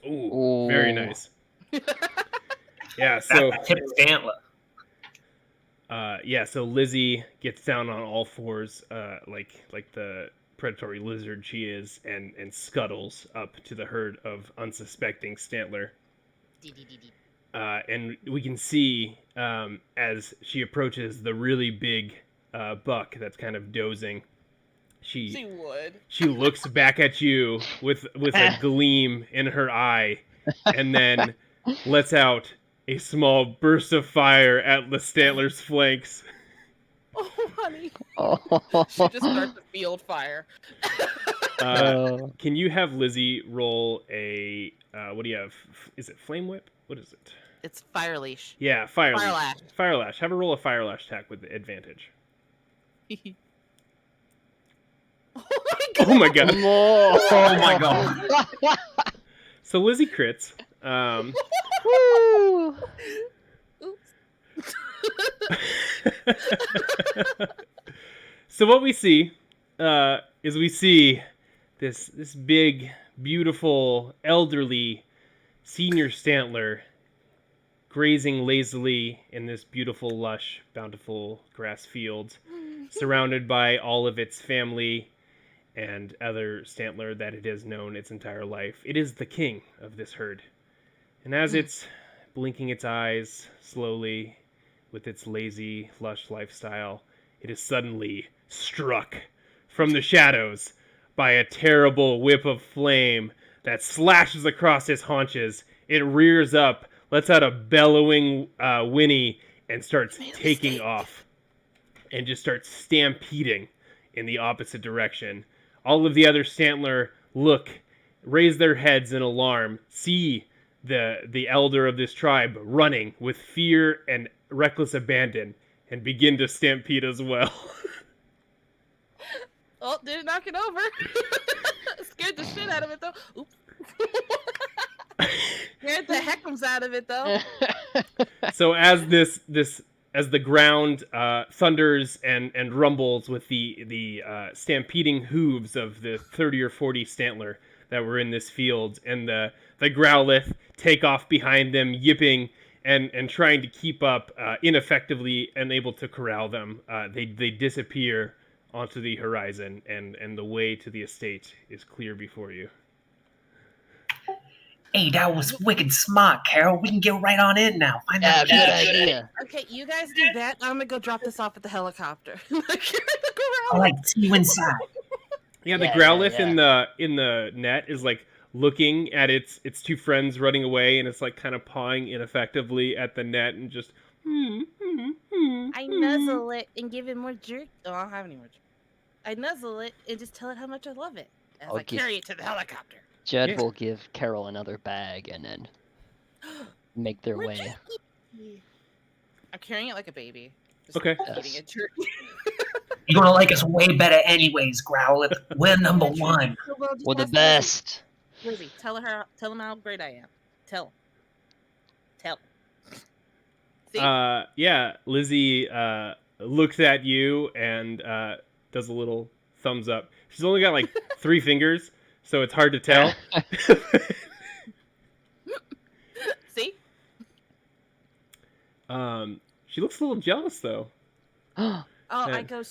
Ooh, very Ooh. nice. Yeah, so That's a tip Stantler. so Lizzie gets down on all fours, like the predatory lizard she is, and scuttles up to the herd of unsuspecting Stantler. and we can see as she approaches the really big buck that's kind of dozing. She would. She looks back at you with a gleam in her eye, and then lets out a small burst of fire at the Stantler's flanks. Oh, honey. Oh. She just starts a field fire. Can you have Lizzie roll a what do you have? Is it flame whip? What is it? It's fire leash. Yeah, fire Fire leash. lash. Fire lash. Have her roll a fire lash attack with advantage. Oh my god. Oh my god. Oh my god. So Lizzie crits. Woo! So what we see is we see this big, beautiful, elderly senior Stantler grazing lazily in this beautiful, lush, bountiful grass field, surrounded by all of its family and other Stantler that it has known its entire life. It is the king of this herd. And as it's blinking its eyes slowly with its lazy, lush lifestyle, it is suddenly struck from the shadows by a terrible whip of flame that slashes across its haunches. It rears up, lets out a bellowing whinny, and starts taking off and just starts stampeding in the opposite direction. All of the other Stantler look, raise their heads in alarm, see the elder of this tribe running with fear and reckless abandon, and begin to stampede as well. Oh, didn't knock it over. Scared the shit out of it though. Oops. Scared the heckums out of it though. So as as the ground thunders and rumbles with the stampeding hooves of the 30 or 40 Stantler that were in this field, and the Growlith take off behind them, yipping and trying to keep up, ineffectively unable to corral them, they disappear onto the horizon, and the way to the estate is clear before you. Hey, that was wicked smart, Carol. We can get right on in now. Find Yeah, that good idea. Okay, you guys do that. I'm gonna go drop this off at the helicopter. I like to see you inside. Yeah, the Yeah, Growlith yeah. in the net is like looking at its two friends running away, and it's like kind of pawing ineffectively at the net and just. I nuzzle it and give it more jerk. Oh, I don't have any more jerk. I nuzzle it and just tell it how much I love it as I Okay. carry it to the helicopter. Jed Yeah. will give Carol another bag and then make their We're way. just- I'm carrying it like a baby. Just Okay. eating Yes. a jerk. You're gonna like us way better anyways, Growlith. We're number one. So we'll just We're the ask best. Lizzie, tell him how great I am. Tell. See? Yeah, Lizzie looks at you and does a little thumbs up. She's only got like 3 fingers, so it's hard to tell. See? She looks a little jealous though. Oh, Yeah. I go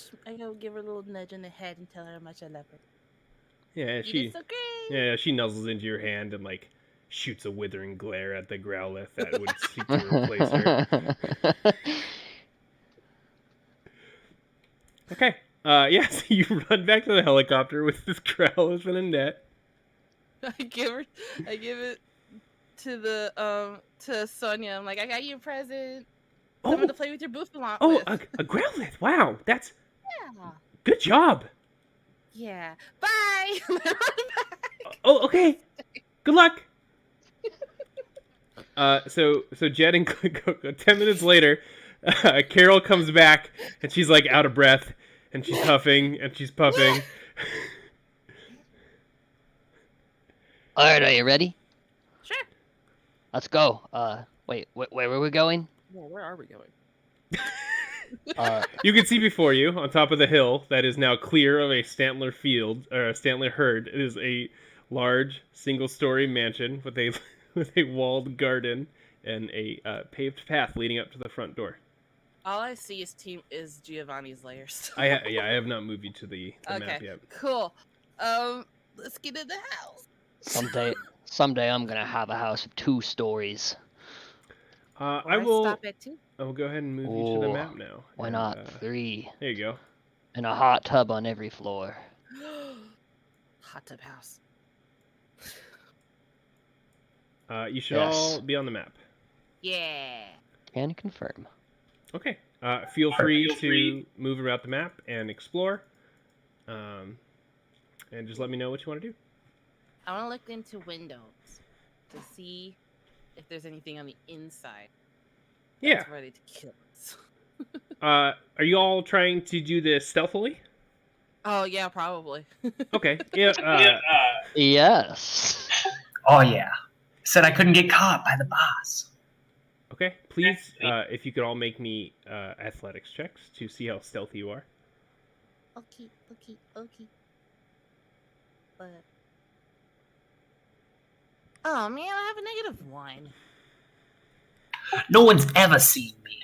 give her a little nudge in the head and tell her how much I love her. Yeah, You she did so great. yeah she nuzzles into your hand and like shoots a withering glare at the Growlith that would seek to replace her. Okay. Yeah, so you run back to the helicopter with this Growlith in a net. I give it to the to Sonia. I'm like, I got you a present. Someone to play with your Bouffalon Oh, with. a Growlith! Wow, that's Yeah. good job. Yeah. Bye. Oh, okay. Good luck. So Jed and 10 minutes later, Carol comes back and she's like out of breath and she's huffing and she's puffing. All right, are you ready? Sure. Let's go. Wait, where were we going? Yeah, where are we going? You can see before you, on top of the hill that is now clear of a Stantler field or a Stantler herd, it is a large single-story mansion with a walled garden and a paved path leading up to the front door. All I see is Giovanni's lair. So. I have not moved you to the map yet. Cool. Let's get in the house. Someday I'm gonna have a house of 2 stories. I I will. stop at 2. I will go ahead and move you to the Ooh, map now. Why and, not 3? There you go. And a hot tub on every floor. Hot tub house. You should Yes. all be on the map. Yeah. Can confirm. Okay. Feel free to move around the map and explore. And just let me know what you want to do. I want to look into windows to see if there's anything on the inside Yeah. that's ready to kill us. Are you all trying to do this stealthily? Oh yeah, probably. Okay. Yeah. Yes. Oh yeah. Said I couldn't get caught by the boss. Okay. Please, if you could all make me athletics checks to see how stealthy you are. Okay. But oh man, I have a -1. No one's ever seen me.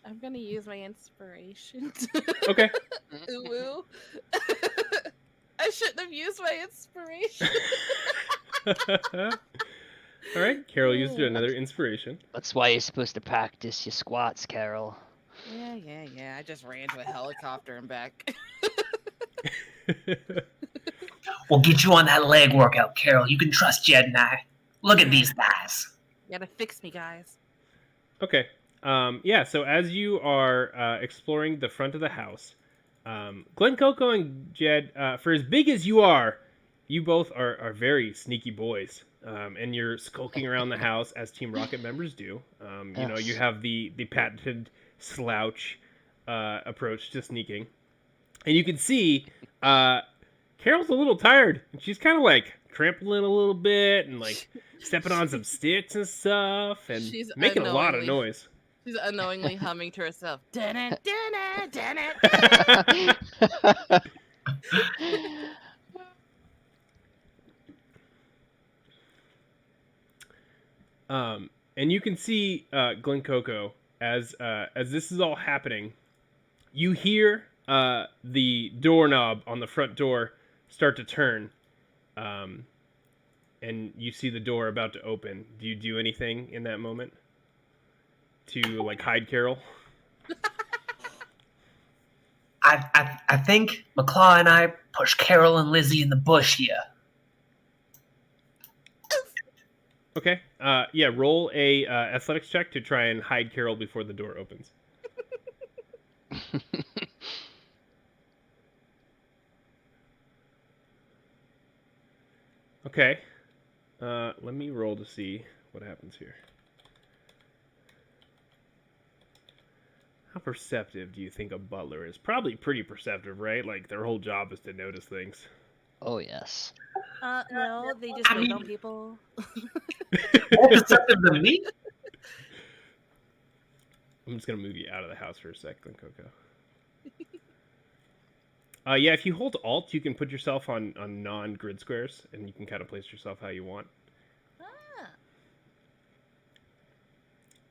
I'm gonna use my inspiration. Okay. Ooh. I shouldn't have used my inspiration. All right. Carol used another inspiration. That's why you're supposed to practice your squats, Carol. Yeah. I just ran to a helicopter and back. We'll get you on that leg workout, Carol. You can trust Jed and I. Look at these guys. You gotta fix me, guys. Okay. Yeah, so as you are exploring the front of the house, Glen Coco and Jed, for as big as you are, you both are very sneaky boys. And you're skulking around the house as Team Rocket members do. You know, you Yes. have the patented slouch approach to sneaking. And you can see Carol's a little tired. And she's kind of like trampling a little bit and like stepping on some sticks and stuff and She's making a lot of unknowingly- noise. She's unknowingly humming to herself. Dun it. And you can see Glen Coco as this is all happening. You hear the doorknob on the front door start to turn, and you see the door about to open. Do you do anything in that moment to like hide Carol? I think McClaw and I push Carol and Lizzie in the bush here. Okay. Yeah. Roll a athletics check to try and hide Carol before the door opens. Okay. Let me roll to see what happens here. How perceptive do you think a butler is? Probably pretty perceptive, right? Like their whole job is to notice things. Oh, yes. No, they just I wait mean- on people. More perceptive than me? I'm just gonna move you out of the house for a second, Coco. Yeah, if you hold Alt, you can put yourself on non-grid squares, and you can kind of place yourself how you want. Ah.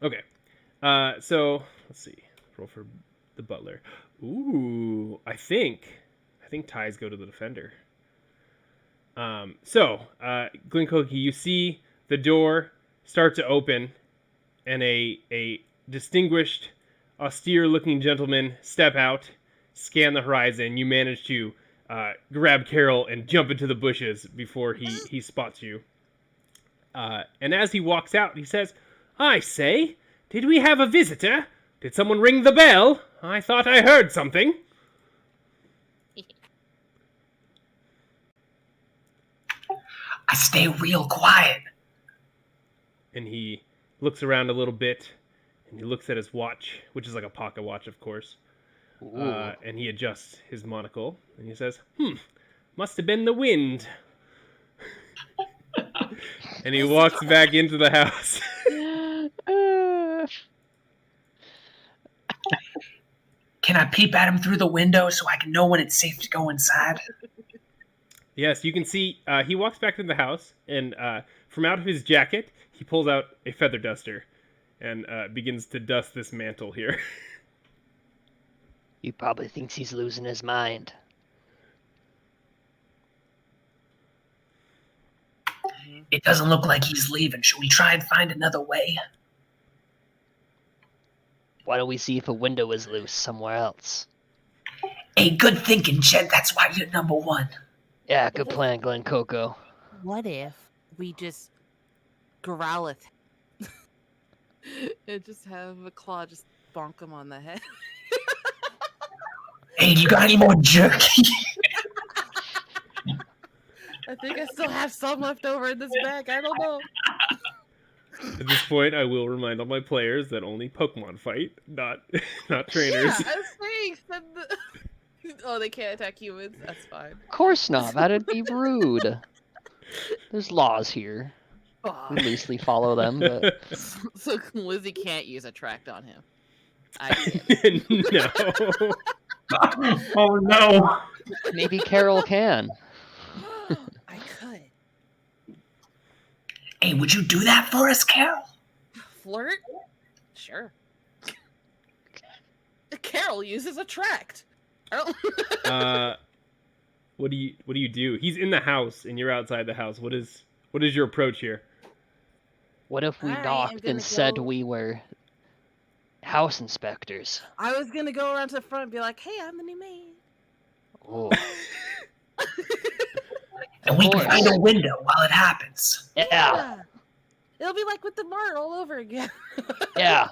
Okay. So let's see. Roll for the butler. Ooh, I think ties go to the defender. So Glen Coco, you see the door start to open, and a distinguished, austere-looking gentleman step out, scan the horizon. You manage to grab Carol and jump into the bushes before he spots you. And as he walks out, he says, "I say, did we have a visitor? Did someone ring the bell? I thought I heard something." I stay real quiet. And he looks around a little bit, and he looks at his watch, which is like a pocket watch, of course. Ooh. And he adjusts his monocle, and he says, must have been the wind." And he walks back into the house. Can I peep at him through the window so I can know when it's safe to go inside? Yes, you can see he walks back into the house, and from out of his jacket, he pulls out a feather duster and begins to dust this mantle here. He probably thinks he's losing his mind. It doesn't look like he's leaving. Should we try and find another way? Why don't we see if a window is loose somewhere else? Hey, good thinking, Jed. That's why you're number one. Yeah, good plan, Glen Coco. What if we just growl at him and just have a claw just bonk him on the head? Hey, do you got any more jerky? I think I still have some left over in this bag. I don't know. At this point, I will remind all my players that only Pokemon fight, not trainers. Yeah, I was saying. Oh, they can't attack humans. That's fine. Of course not. That'd be rude. There's laws here. Aw. We loosely follow them, but So Lizzie can't use Attract on him. I can. No. Oh no! maybe Carol can. I could. Hey, would you do that for us, Carol? Flirt? Sure. Carol uses Attract. I don't. What do you do? He's in the house and you're outside the house. What is your approach here? What if we Alright, I'm knocked gonna and said go- we were house inspectors? I was gonna go around to the front and be like, "Hey, I'm the new maid." Oh, And we can course. find a window while it happens. yeah, It'll be like with the Mart all over again. yeah.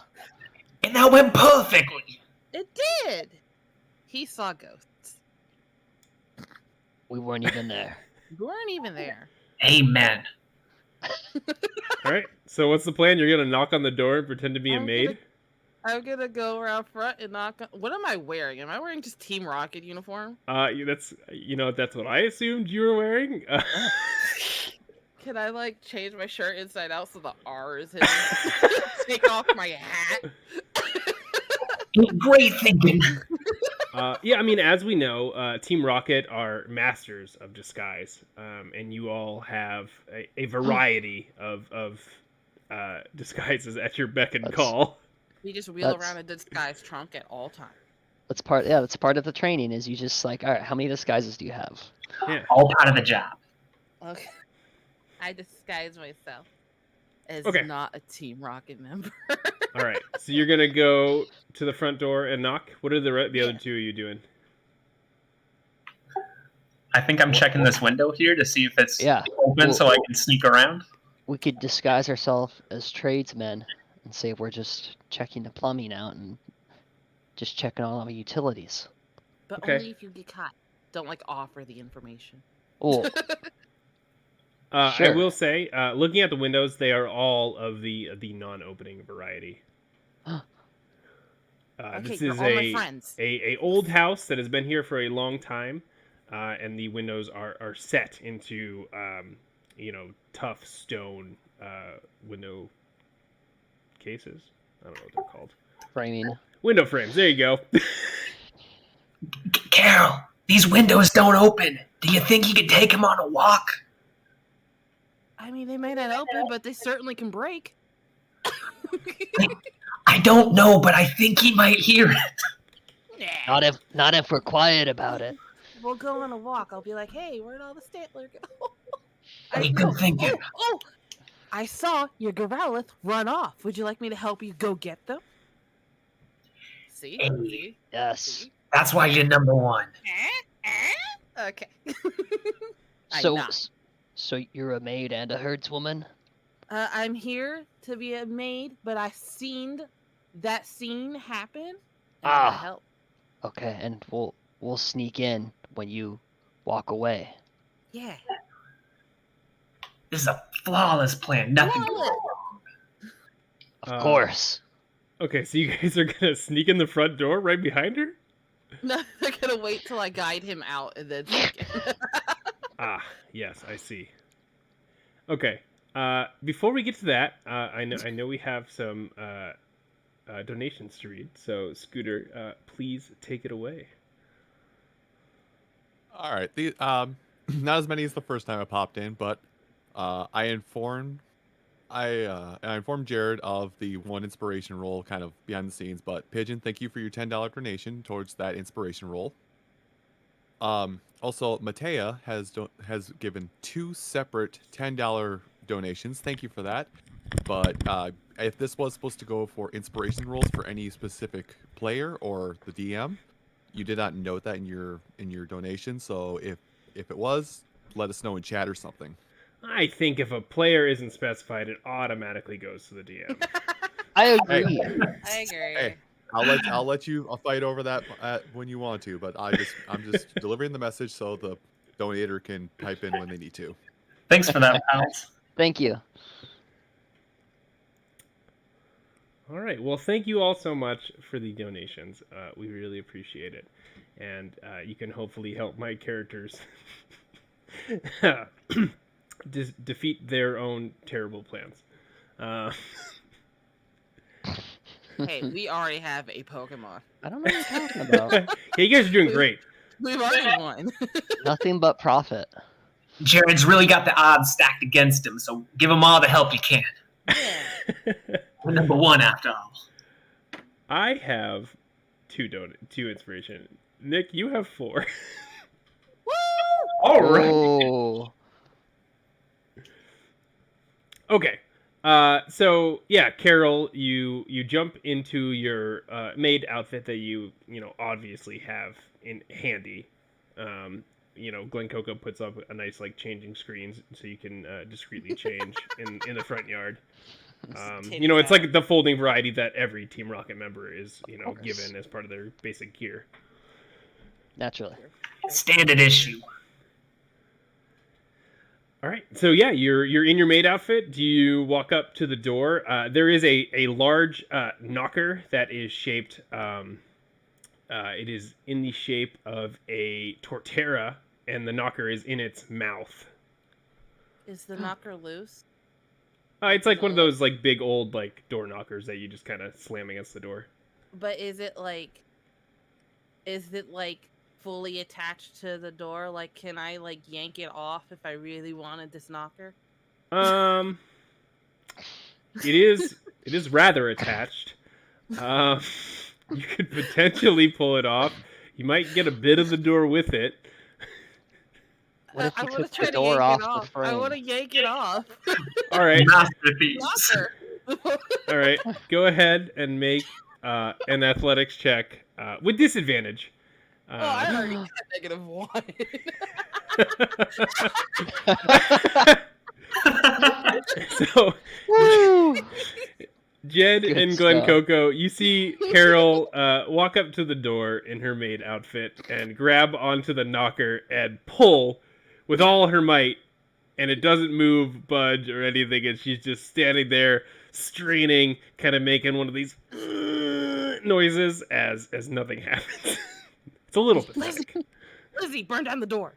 And that went perfectly. It did. He saw ghosts. We weren't even there. We weren't even there. Amen. All right. So what's the plan? You're gonna knock on the door and pretend to be a I'm maid? I'm gonna go around front and knock on... What am I wearing? Am I wearing just Team Rocket uniform? That's what I assumed you were wearing. Can I, like, change my shirt inside out so the R is hidden? Take off my hat? Great thinking. Yeah, I mean, as we know, Team Rocket are masters of disguise, and you all have a variety of disguises at your beck and That's- call. We just wheel That's- around a disguise trunk at all times. That's part. Yeah, that's part of the training. Is you just like, all right, how many disguises do you have? Yeah. All part of the job. Okay. I disguise myself as Okay. not a Team Rocket member. All right. So you're gonna go to the front door and knock. What are the other two of you doing? I think I'm checking this window here to see if it's Yeah. open so I can sneak around. We could disguise ourselves as tradesmen and say we're just checking the plumbing out and just checking all our utilities. But Okay. only if you get caught. Don't, like, offer the information. Oh, I Sure. will say, looking at the windows, they are all of the non-opening variety. Okay, This you're is all my friends. a old house that has been here for a long time, and the windows are set into tough stone window cases. I don't know what they're called. framing. Window frames. There you go. Carol, these windows don't open. Do you think you could take him on a walk? I mean, they may not open, but they certainly can break. I don't know, but I think he might hear it. Nah. Not if we're quiet about it. We'll go on a walk. I'll be like, hey, where'd all the Stantler go? Hey, good thinking. Oh, I saw your Growlithe run off. Would you like me to help you go get them? See? Hey. See? Yes. See? That's why you're number one. Okay. I So, knock. so you're a maid and a herdswoman? I'm here to be a maid, but I seen that scene happen. And I gotta Ah. help. Okay, and we'll sneak in when you walk away. Yeah. This is a flawless plan. Nothing could Flawless. go wrong. Of course. Okay, so you guys are gonna sneak in the front door right behind her? No, they're gonna wait till I guide him out and then. Ah, yes, I see. Okay. Before we get to that, I know we have some donations to read. So, Scooter, please take it away. All right. Not as many as the first time I popped in, but I informed Jared of the one inspiration roll kind of behind the scenes. But Pigeon, thank you for your $10 donation towards that inspiration roll. Also, Matea has given two separate $10 donations. Thank you for that. But if this was supposed to go for inspiration rolls for any specific player or the DM, you did not note that in your donation. So if it was, let us know in chat or something. I think if a player isn't specified, it automatically goes to the DM. I agree. I agree. Hey, I'll let you fight over that when you want to, but I'm just delivering the message so the donator can type in when they need to. Thanks for that, pals. Thank you. All right. Well, thank you all so much for the donations. We really appreciate it, and you can hopefully help my characters defeat their own terrible plans. Hey, we already have a Pokemon. I don't know what you're talking about. Yeah, you guys are doing great. We've already won. Nothing but profit. Jared's really got the odds stacked against him, so give him all the help you can. Yeah. We're number one after all. I have two inspiration. Nick, you have 4. All right. Oh. Okay. So yeah, Carol, you jump into your maid outfit that you obviously have in handy. Glen Coco puts up a nice changing screens so you can discreetly change in the front yard. It's like the folding variety that every Team Rocket member is course. given as part of their basic gear. Naturally. Standard issue. All right, so yeah, you're in your maid outfit. Do you walk up to the door? There is a large knocker that is shaped. It is in the shape of a tortera, and the knocker is in its mouth. Is the knocker loose? It's like one of those big old door knockers that you just kind of slam against the door. But is it fully attached to the door? Like, can I yank it off if I really wanted this knocker? It is rather attached. You could potentially pull it off. You might get a bit of the door with it. What if I you wanna took try the to door yank off it the frame? I want to yank it off. All right. Masterpiece. Knocker. All right, go ahead and make an athletics check with disadvantage. I already got -1. So, Woo! Jed Good and Glen stuff. Coco, you see Carol walk up to the door in her maid outfit and grab onto the knocker and pull with all her might, and it doesn't move, budge, or anything, and she's just standing there straining, kind of making one of these noises as nothing happens. It's a little pathetic. Lizzie, burn down the door.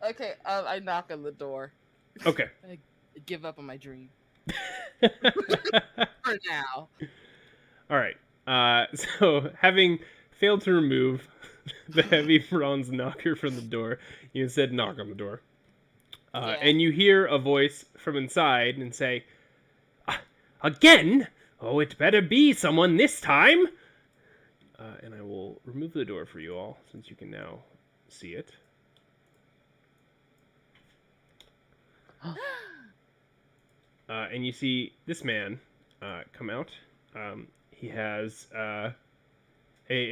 Okay, I knock on the door. Okay. I give up on my dream for now. All right. So having failed to remove the heavy bronze knocker from the door, you instead knock on the door. Yeah. And you hear a voice from inside and say, "Again? Oh, it better be someone this time." And I will remove the door for you all, since you can now see it. And you see this man come out. He has a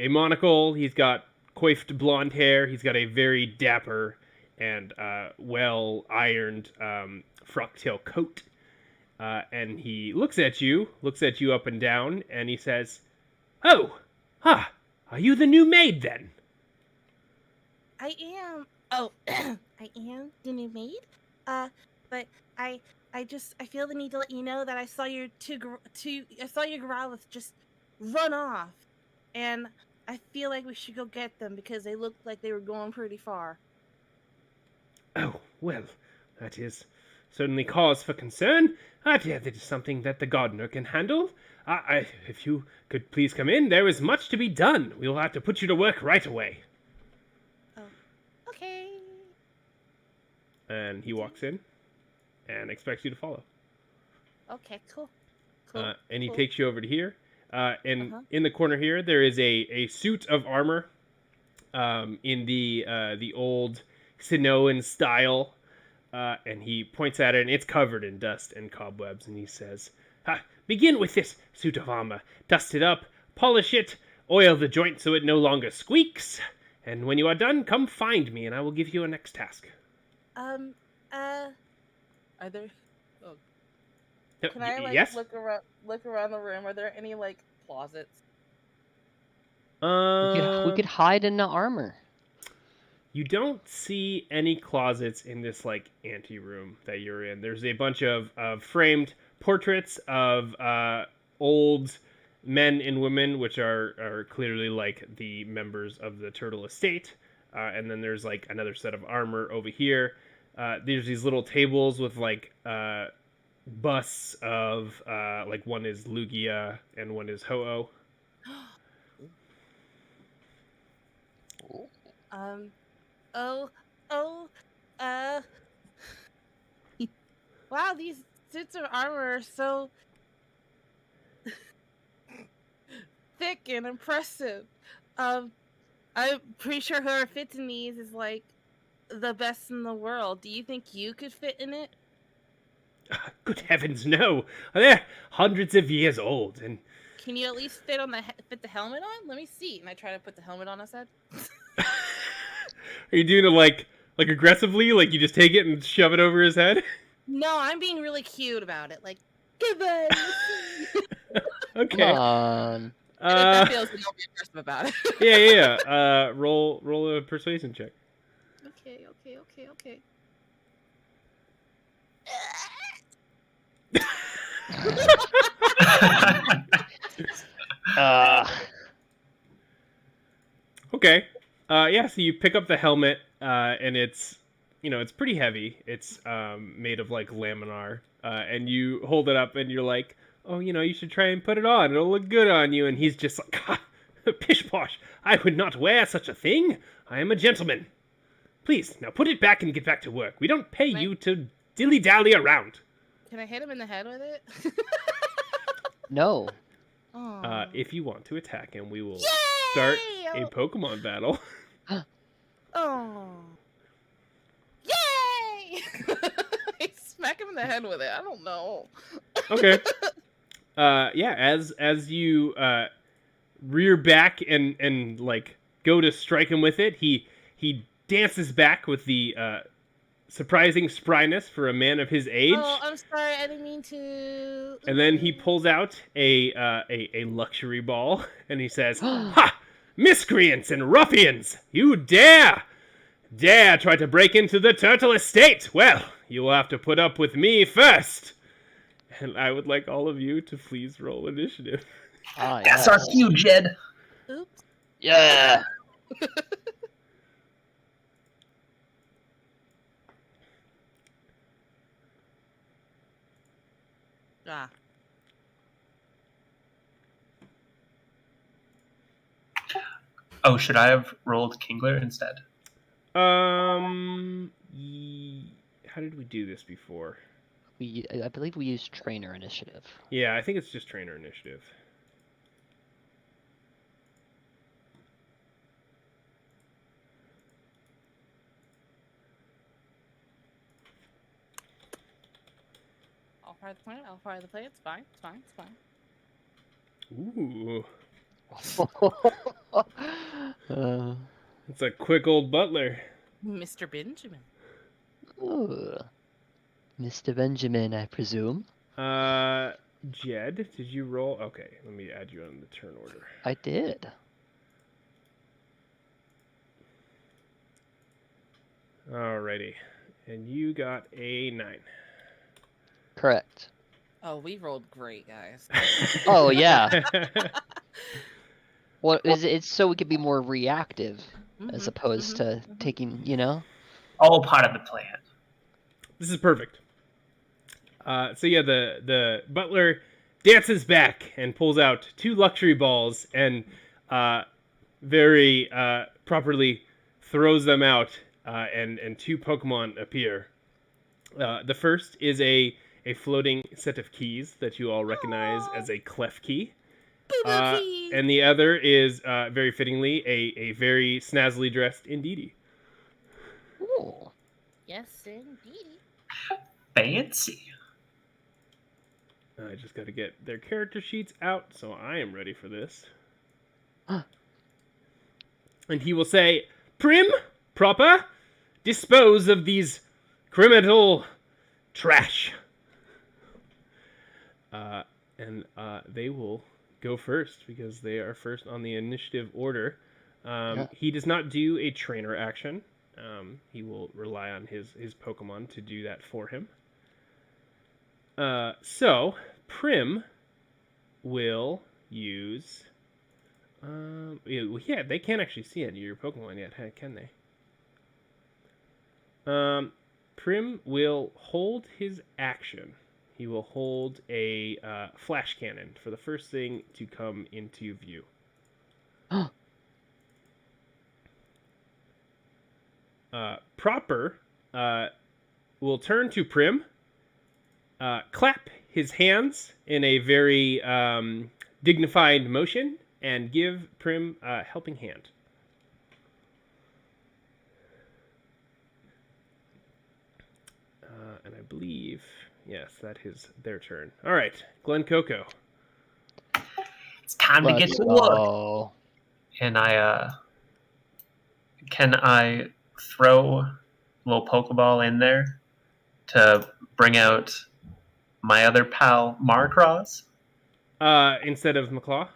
monocle. He's got coiffed blonde hair. He's got a very dapper and well-ironed frock-tail coat. And he looks at you up and down, and he says, "Oh, are you the new maid then?" I am. Oh, I am the new maid. But I feel the need to let you know that I saw your I saw your Growlithe just run off, and I feel like we should go get them because they looked like they were going pretty far. Oh, well, that is certainly cause for concern. I fear that is something that the gardener can handle. If you could please come in, there is much to be done. We'll have to put you to work right away. Oh, okay. And he walks in and expects you to follow. Okay, cool. Cool. And he cool. takes you over to here. And in the corner here, there is a suit of armor in the old Sinoan style. And he points at it, and it's covered in dust and cobwebs, and he says, begin with this suit of armor. Dust it up, polish it, oil the joint so it no longer squeaks, and when you are done, come find me, and I will give you a next task. Are there... Oh, No, can I, like, yes? look around the room? Are there any, like, closets? We could hide in the armor. You don't see any closets in this like anteroom that you're in. There's a bunch of framed portraits of old men and women, which are clearly like the members of the turtle estate. And then there's like another set of armor over here. There's these little tables with like busts of like one is Lugia and one is Ho-Oh. Wow, these suits of armor are so thick and impressive. I'm pretty sure whoever fits in these is like the best in the world. Do you think you could fit in it? Good heavens, no! They're hundreds of years old, and Can you at least fit the helmet on? Let me see. And I try to put the helmet on his head. are you doing it like aggressively? Like you just take it and shove it over his head? No, I'm being really cute about it. Like, goodbye. Okay. Come on. If that feels, then I'll be aggressive about it. Yeah. Roll a persuasion check. Okay. Okay. Yeah. So you pick up the helmet, and it's pretty heavy. It's made of like laminar, and you hold it up, and you're like, oh, you should try and put it on. It'll look good on you. And he's just like, pish posh. I would not wear such a thing. I am a gentleman. Please, now put it back and get back to work. We don't pay you to dilly-dally around. Can I hit him in the head with it? No. If you want to attack him, we will Yay! start a Pokemon battle. Oh. Yay! I smack him in the head with it. I don't know. Okay. Yeah, as you rear back and like go to strike him with it, he dances back with the surprising spryness for a man of his age. Oh, I'm sorry. I didn't mean to. And then he pulls out a luxury ball and he says, "Ha! Miscreants and ruffians! You dare try to break into the turtle estate? Well, you will have to put up with me first." And I would like all of you to please roll initiative. That's our cue, Jed. Oops. Yeah. Ah. Oh, should I have rolled Kingler instead? How did we do this before? I believe we used trainer initiative. Yeah, I think it's just trainer initiative. I'll fire the plan. I'll fire the play. It's fine. It's fine. It's fine. Ooh, uh, it's a quick old butler. Mr. Benjamin. ooh. Mr. Benjamin, I presume. Jed, did you roll? Okay, let me add you on the turn order. I did. Alrighty, and you got a 9. Correct. Oh, we rolled great, guys. Oh yeah. Well, it's so we could be more reactive as opposed to taking, All part of the plan. This is perfect. So yeah, the butler dances back and pulls out 2 luxury balls and very properly throws them out, and 2 Pokemon appear. The first is a floating set of keys that you all recognize as a clef key. And the other is, very fittingly, a very snazzily dressed Indeedee. Oh. Yes, indeed. Fancy. I just got to get their character sheets out, so I am ready for this. And he will say, Prim, proper, dispose of these criminal trash. And they will go first because they are first on the initiative order. He does not do a trainer action. He will rely on his Pokemon to do that for him. So, Prim will use... yeah, they can't actually see it in your Pokemon yet, can they? Prim will hold his action. He will hold a flash cannon for the first thing to come into view. Proper will turn to Prim, clap his hands in a very dignified motion, and give Prim a helping hand. And I believe, yes, that is their turn. All right, Glen Coco. It's time to get Let's to work. go. And can I throw a little Pokeball in there to bring out my other pal, Marcross? Instead of McClaw?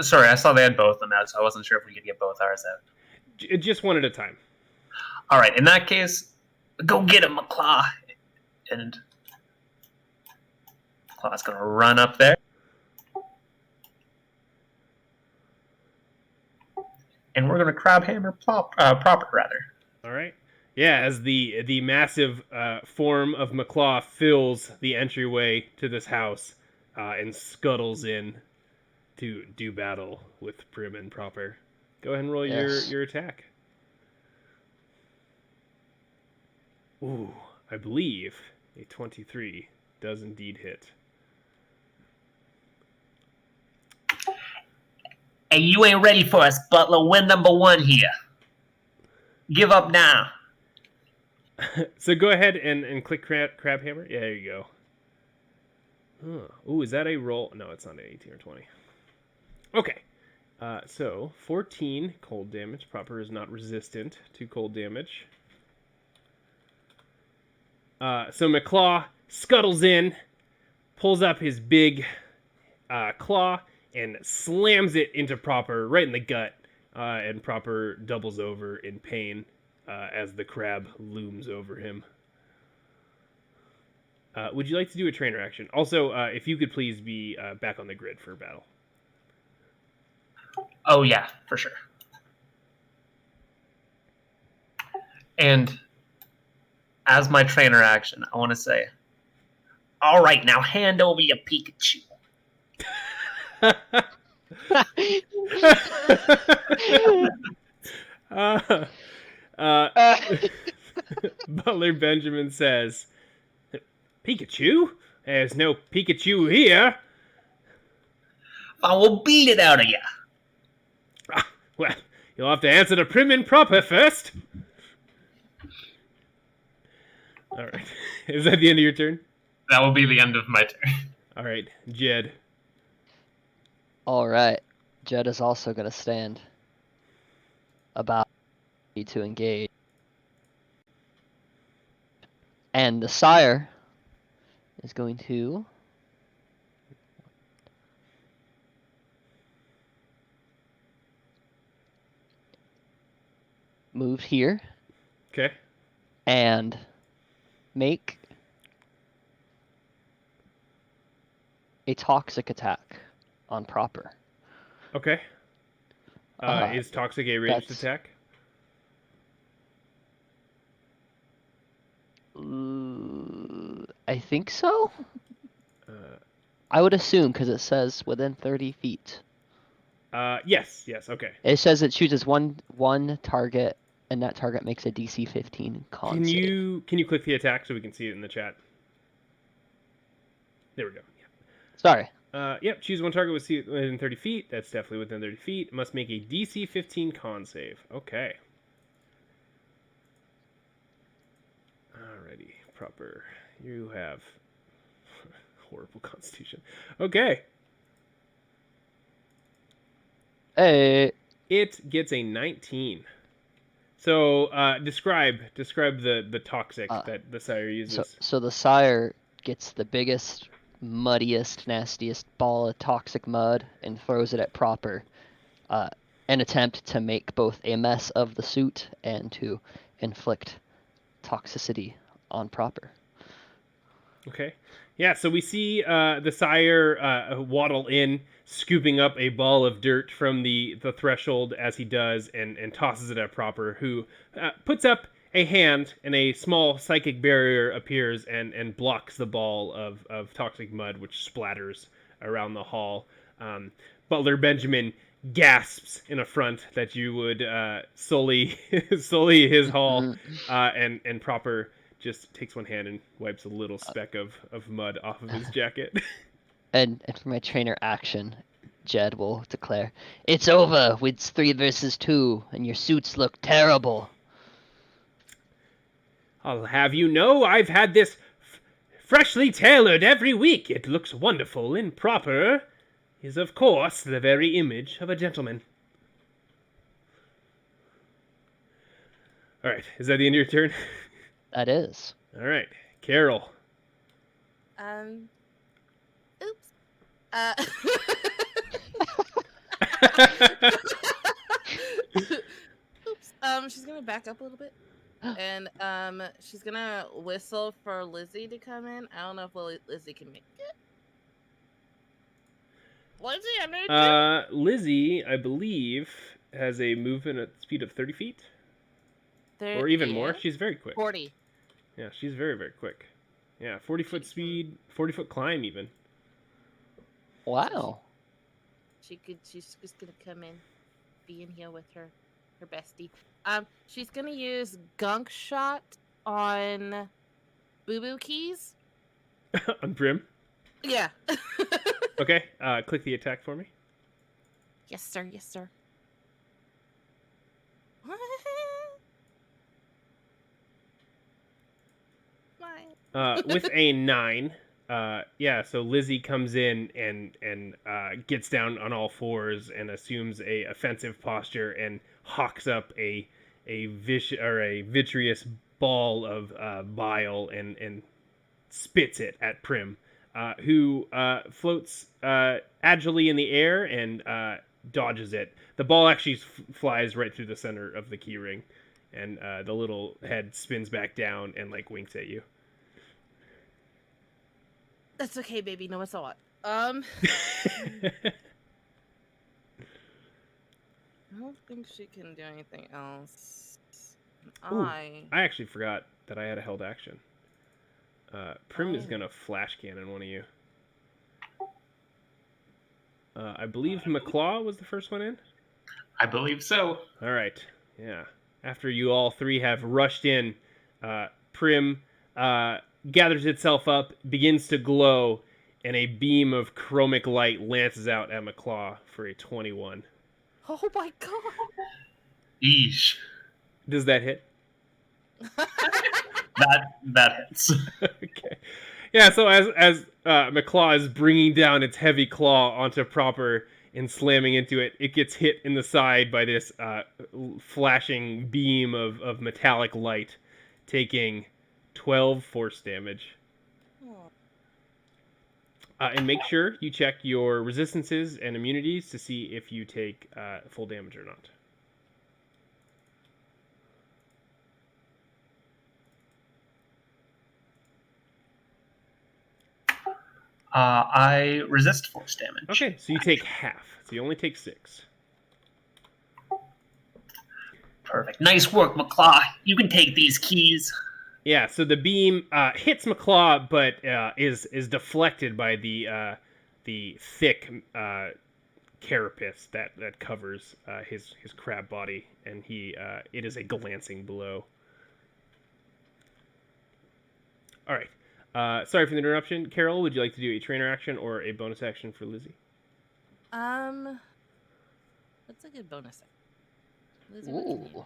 Sorry, I saw they had both of them out, so I wasn't sure if we could get both ours out. Just one at a time. All right, in that case, go get him, McClaw. And McClaw's going to run up there. And we're going to Crab Hammer proper, rather. All right. Yeah, as the massive form of McClaw fills the entryway to this house and scuttles in to do battle with Prim and Proper. Go ahead and roll your attack. Ooh, I believe a 23 does indeed hit. Hey, you ain't ready for us, Butler. We're number one here. Give up now. So go ahead and click crab hammer. Yeah, there you go. Ooh, is that a roll? No, it's not an 18 or 20. Okay. So 14 cold damage. Proper is not resistant to cold damage. So McClaw scuttles in, pulls up his big claw, and slams it into Proper right in the gut. And Proper doubles over in pain as the crab looms over him. Would you like to do a trainer action? Also, if you could please be back on the grid for battle. Oh, yeah, for sure. And as my trainer action, I want to say, all right, now hand over your Pikachu. Butler Benjamin says, Pikachu? There's no Pikachu here. I will beat it out of you. Well, you'll have to answer to Prim and Proper first. All right. Is that the end of your turn? That will be the end of my turn. All right, Jed. All right. Jed is also going to stand about to engage. And the sire is going to move here Okay. and make a toxic attack on Proper. Okay. Is Toxic a ranged attack? I think so. I would assume because it says within 30 feet. Yes, okay. It says it chooses one target, and that target makes a DC 15 con Can save. you click the attack so we can see it in the chat? There we go. Sorry. Yep, choose one target within 30 feet. That's definitely within 30 feet. Must make a DC 15 con save. Okay. proper. You have horrible constitution. Okay. Hey, It gets a 19. So describe the toxic that the sire uses. so the sire gets the biggest, muddiest, nastiest ball of toxic mud and throws it at Proper. An attempt to make both a mess of the suit and to inflict toxicity on Proper. Okay. Yeah, so we see the sire waddle in, scooping up a ball of dirt from the threshold as he does, and tosses it at Proper, who puts up a hand, and a small psychic barrier appears and blocks the ball of toxic mud, which splatters around the hall. Butler Benjamin gasps in affront that you would sully his hall, and Proper just takes one hand and wipes a little speck of mud off of his jacket. And for my trainer action, Jed will declare, "It's over. It's 3 versus 2, and your suits look terrible." I'll have you know I've had this freshly tailored every week. It looks wonderful, and Proper is, of course, the very image of a gentleman. All right, is that the end of your turn? That is. All right, Carol. Oops. Oops. She's gonna back up a little bit, and she's gonna whistle for Lizzie to come in. I don't know if Lizzie can make it. Lizzie, I need you. Lizzie, I believe, has a movement at speed of 30 feet, or even more. She's very quick. 40. Yeah, she's very, very quick. Yeah, 40-foot speed, 40-foot climb even. Wow. She's just gonna come in, be in here with her bestie. She's gonna use Gunk Shot on Boo Boo Keys. On Prim? Yeah. Okay, click the attack for me. Yes, sir. Yes, sir. With a 9, yeah, so Lizzie comes in and gets down on all fours and assumes a offensive posture and hawks up a vitreous ball of bile and spits it at Prim, who floats agilely in the air and dodges it. The ball actually flies right through the center of the key ring, and the little head spins back down and like winks at you. That's okay, baby. No, it's not. I don't think she can do anything else. Ooh, I actually forgot that I had a held action. Prim is gonna flash cannon one of you. I believe McClaw was the first one in. I believe so. All right, yeah. After you all three have rushed in, Prim gathers itself up, begins to glow, and a beam of chromic light lances out at McClaw for a 21. Oh my god! Eesh. Does that hit? That hits. Okay. Yeah, so as McClaw is bringing down its heavy claw onto Proper and slamming into it, it gets hit in the side by this flashing beam of metallic light, taking 12 force damage. And make sure you check your resistances and immunities to see if you take full damage or not. I resist force damage. Okay, so you take half. So you only take 6. Perfect. Nice work, McClaw. You can take these keys. Yeah, so the beam hits McClaw, but is deflected by the thick carapace that covers his crab body, and it is a glancing blow. All right. Sorry for the interruption. Carol, would you like to do a trainer action or a bonus action for Lizzie? That's a good bonus. Lizzie, Ooh.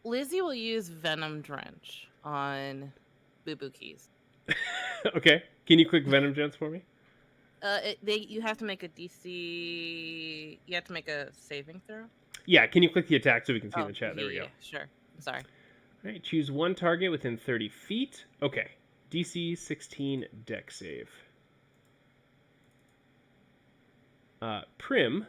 Lizzie will use Venom Drench on Boo Boo Keys. Okay. Can you click Venom Gents for me? You have to make a DC. You have to make a saving throw. Yeah. Can you click the attack so we can see in the chat? There we yeah, go. Sure. I'm sorry. All right. Choose one target within 30 feet. Okay. DC 16 Dex save. Prim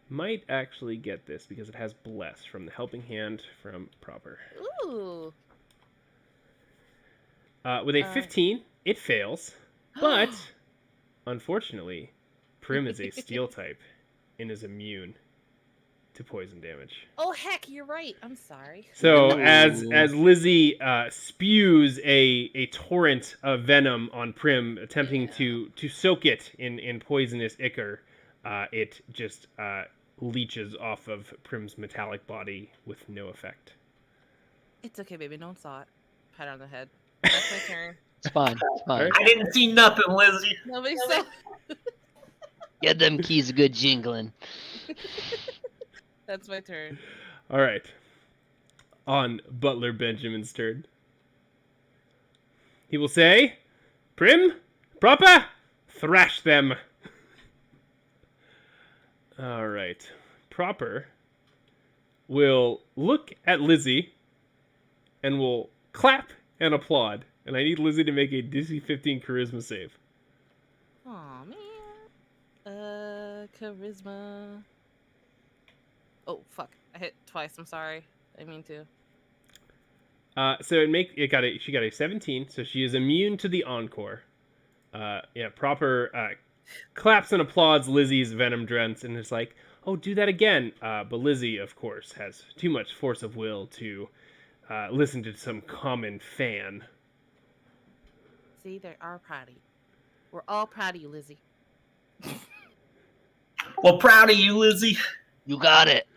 might actually get this because it has Bless from the Helping Hand from Proper. Ooh. With a 15, it fails, but unfortunately, Prim is a Steel type and is immune to poison damage. Oh heck, you're right. I'm sorry. So Ooh. as Lizzie spews a torrent of venom on Prim, attempting to soak it in poisonous ichor, it just leeches off of Prim's metallic body with no effect. It's okay, baby. No one saw it. Pat her on the head. That's my turn. It's fine. It's fine. Alright. I didn't see nothing, Lizzie. Nobody saw. Get them keys a good jingling. That's my turn. All right. On Butler Benjamin's turn. He will say, Prim, Proper, thrash them. All right. Proper will look at Lizzie and will clap and applaud. And I need Lizzie to make a DC 15 charisma save. Aw, man. Charisma. Oh, fuck. I hit twice. I'm sorry. I mean to. So she got a 17, so she is immune to the encore. Proper claps and applauds Lizzie's Venom Drench and is like, oh, do that again. But Lizzie, of course, has too much force of will to listen to some common fan. See, they are proud of you. We're all proud of you, Lizzie. Well, proud of you, Lizzie. You got it.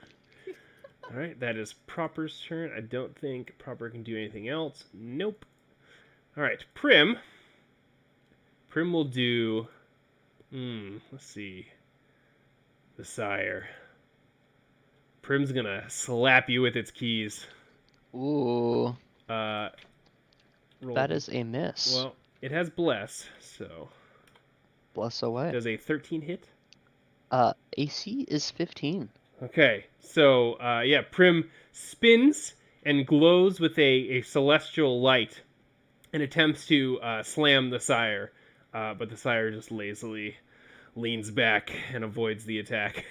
All right, that is Proper's turn. I don't think Proper can do anything else. Nope. All right, Prim. Prim will do... let's see. The Sire. Prim's gonna slap you with its keys. Ooh, Roll. that is a miss. Well, it has Bless, so... Bless away. Does a 13 hit? AC is 15. Okay, so Prim spins and glows with a celestial light and attempts to slam the Sire, but the Sire just lazily leans back and avoids the attack.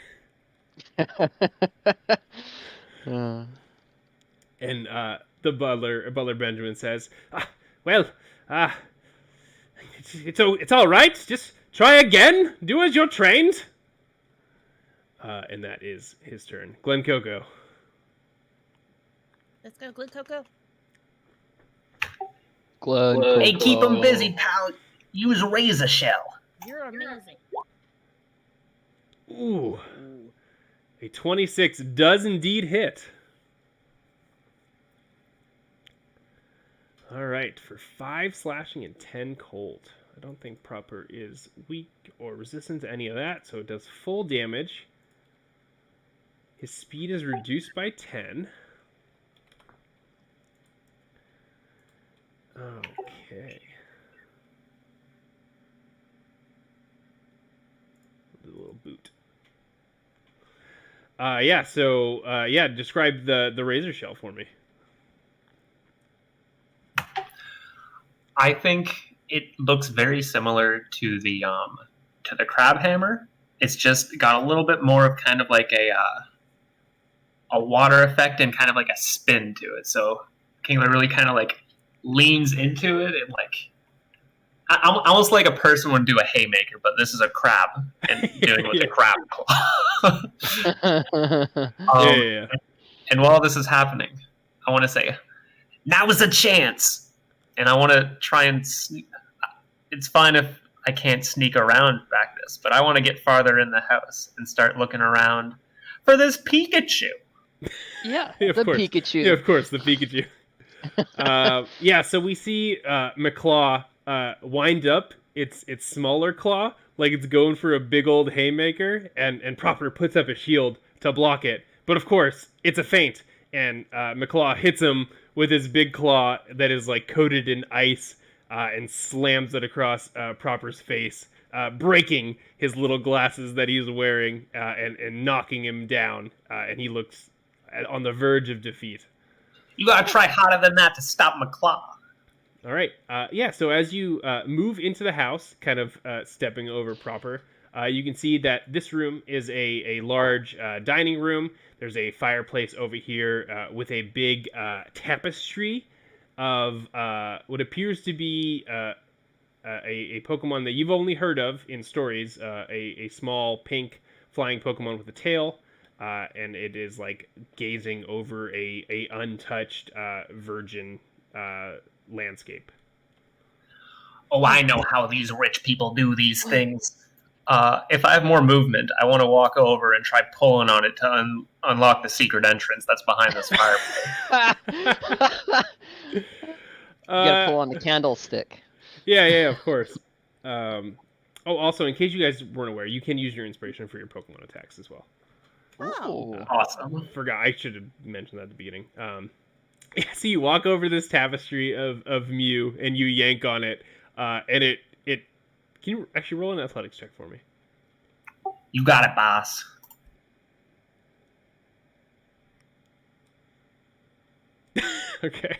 And the Butler Benjamin says, it's all right. Just try again. Do as you're trained. And that is his turn. Glen Coco. Let's go, Glen Coco. Glen Hey, keep Coco. him busy, pal. Use razor shell. You're amazing. Ooh. A 26 does indeed hit. All right, for 5 slashing and 10 cold. I don't think Proper is weak or resistant to any of that, so it does full damage. His speed is reduced by 10. Okay. Do a little boot. Describe the razor shell for me. I think it looks very similar to the crab hammer. It's just got a little bit more of kind of like a water effect and kind of like a spin to it. So Kingler really kind of like leans into it and like almost like a person would do a haymaker, but this is a crab and doing it with a crab claw. Yeah. And while this is happening, I want to say, now is a chance. And I want to try and sneak. It's fine if I can't sneak around back this, but I want to get farther in the house and start looking around for this Pikachu. Yeah, Of the course. Pikachu. Yeah, of course, the Pikachu. So we see McClaw wind up its smaller claw, like it's going for a big old haymaker, and Proper puts up a shield to block it. But of course, it's a feint, and McClaw hits him with his big claw that is like coated in ice and slams it across Proper's face, breaking his little glasses that he's wearing and knocking him down. And he looks on the verge of defeat. You gotta try harder than that to stop McClaw. All right. Yeah, so as you move into the house, kind of stepping over Proper, you can see that this room is a large dining room. There's a fireplace over here with a big tapestry of what appears to be a Pokemon that you've only heard of in stories, a small pink flying Pokemon with a tail, and it is like gazing over a untouched virgin landscape. Oh, I know how these rich people do these things. If I have more movement, I want to walk over and try pulling on it to unlock the secret entrance that's behind this fireplace. You gotta pull on the candlestick. Yeah, of course. Also, in case you guys weren't aware, you can use your inspiration for your Pokemon attacks as well. Oh. Ooh. Awesome. Forgot, I should have mentioned that at the beginning. Yeah, so you walk over this tapestry of Mew and you yank on it, and it. Can you actually roll an athletics check for me? You got it, boss. Okay.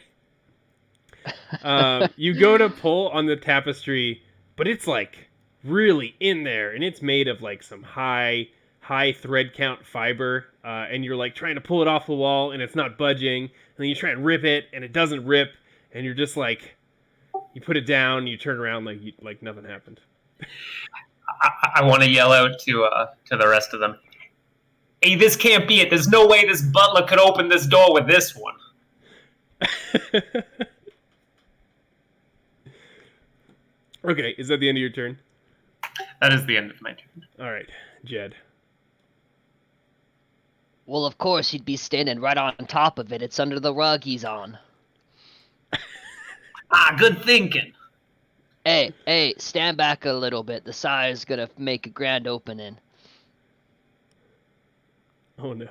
You go to pull on the tapestry, but it's like really in there, and it's made of like some high thread count fiber, and you're like trying to pull it off the wall, and it's not budging. And then you try and rip it, and it doesn't rip, and you're just like, you put it down, you turn around like nothing happened. I want to yell out to the rest of them. Hey, this can't be it. There's no way this butler could open this door with this one. Okay, is that the end of your turn? That is the end of my turn. All right, Jed. Well, of course he'd be standing right on top of it. It's under the rug he's on. Good thinking. Hey, stand back a little bit. The sire's gonna make a grand opening. Oh no.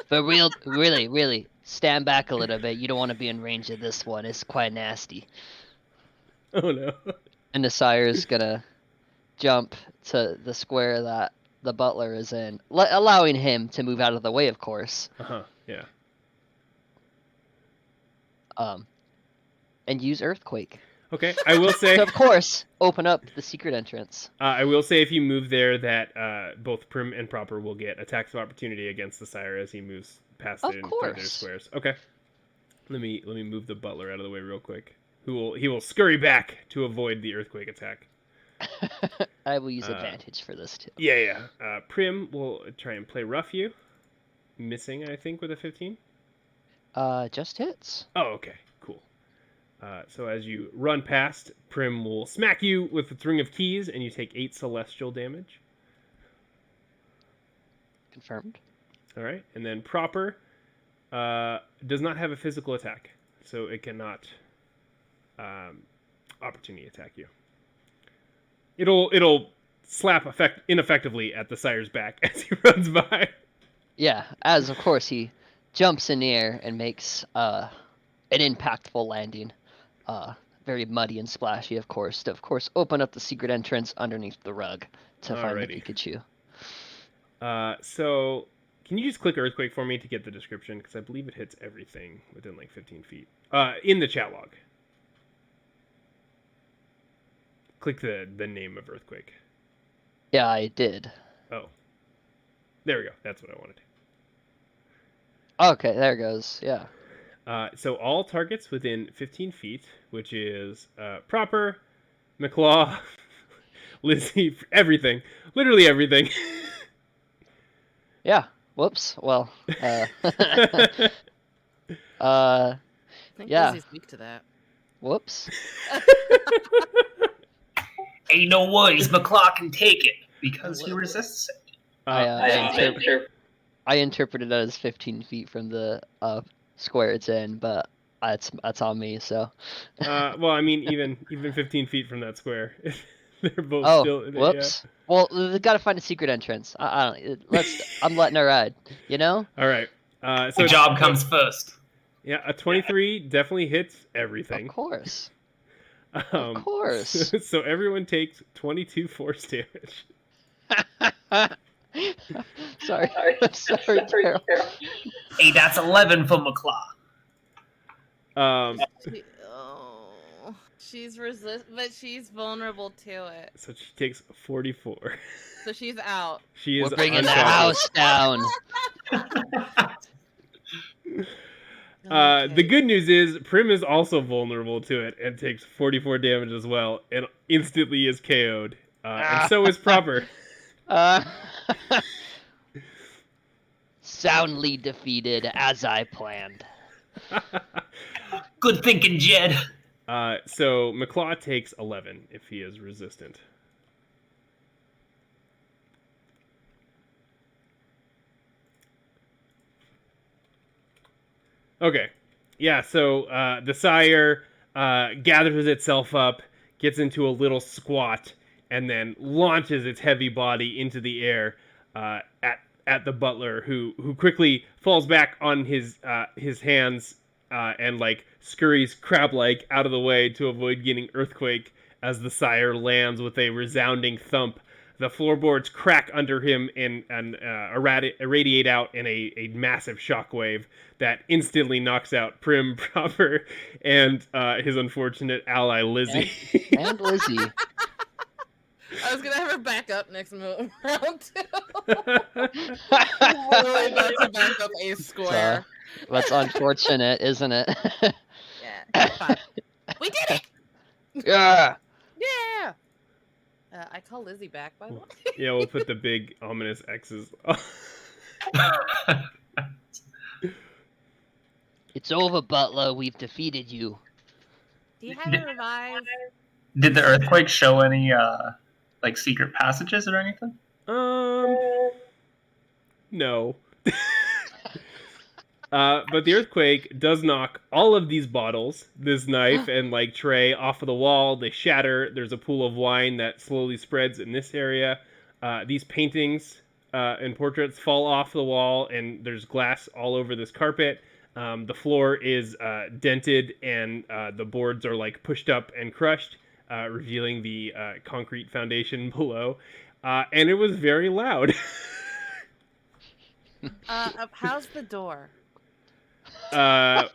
But really, stand back a little bit. You don't want to be in range of this one. It's quite nasty. Oh no. And the sire's gonna jump to the square that the butler is in, allowing him to move out of the way, of course. Yeah. And use Earthquake. Okay, I will say. So of course, open up the secret entrance. I will say if you move there, that both Prim and Proper will get attacks of opportunity against the sire as he moves past it and through their squares. Okay. Let me move the butler out of the way real quick. He will scurry back to avoid the earthquake attack. I will use advantage for this too. Yeah. Prim will try and play rough you. Missing, I think, with a 15. Just hits. Oh, okay. Cool. So as you run past, Prim will smack you with the ring of keys, and you take 8 celestial damage. Confirmed. All right, and then Proper does not have a physical attack, so it cannot opportunity attack you. It'll slap ineffectively at the sire's back as he runs by. Yeah, as of course he jumps in the air and makes an impactful landing. Very muddy and splashy, of course. To, of course, open up the secret entrance underneath the rug to find the Pikachu. So, can you just click Earthquake for me to get the description? Because I believe it hits everything within like 15 feet. In the chat log. Click the name of Earthquake. Yeah, I did. Oh. There we go. That's what I wanted. Okay, there it goes. Yeah. So all targets within 15 feet, which is Proper, McClaw, Lizzie, everything. Literally everything. Yeah. Whoops. Well. I think Yeah. Lizzie's weak to that. Whoops. Ain't no worries, McClaw can take it because he resists it. I interpreted that as 15 feet from the square it's in, but that's on me. So. Well, I mean, even 15 feet from that square, they're both still. Whoops. Yeah. Well, we got to find a secret entrance. I'm letting her ride. You know. All right. So The job comes first. Yeah, a 23 definitely hits Of everything. course. Of course. So everyone takes 22 force damage. Sorry. I'm sorry, Carol. Hey, that's 11 for McClaw. She's but she's vulnerable to it. So she takes 44. So she's out. She is We're bringing the unconscious. house down. The good news is Prim is also vulnerable to it and takes 44 damage as well, and instantly is KO'd. And so is Proper. Soundly defeated, as I planned. Good thinking, Jed. So McClaw takes 11 if he is resistant. Okay. Yeah, so the sire gathers itself up, gets into a little squat, and then launches its heavy body into the air at the butler, who quickly falls back on his hands and like scurries crab-like out of the way to avoid getting earthquake as the sire lands with a resounding thump. The floorboards crack under him and irradiate out in a massive shockwave that instantly knocks out Prim, Proper, and his unfortunate ally, Lizzie. And Lizzie. I was gonna have her back up next round too. Literally about to back up a square. That's unfortunate, isn't it? Yeah, fine. We did it! Yeah. Yeah! I call Lizzie back, by the way. Yeah, we'll put the big ominous X's. It's over, Butler. We've defeated you. Do you have a revive? Did the earthquake show any like secret passages or anything? No. But the earthquake does knock all of these bottles, this knife and like tray, off of the wall. They shatter. There's a pool of wine that slowly spreads in this area. These paintings and portraits fall off the wall, and there's glass all over this carpet. The floor is dented, and the boards are like pushed up and crushed, revealing the concrete foundation below. And it was very loud. How's the door? The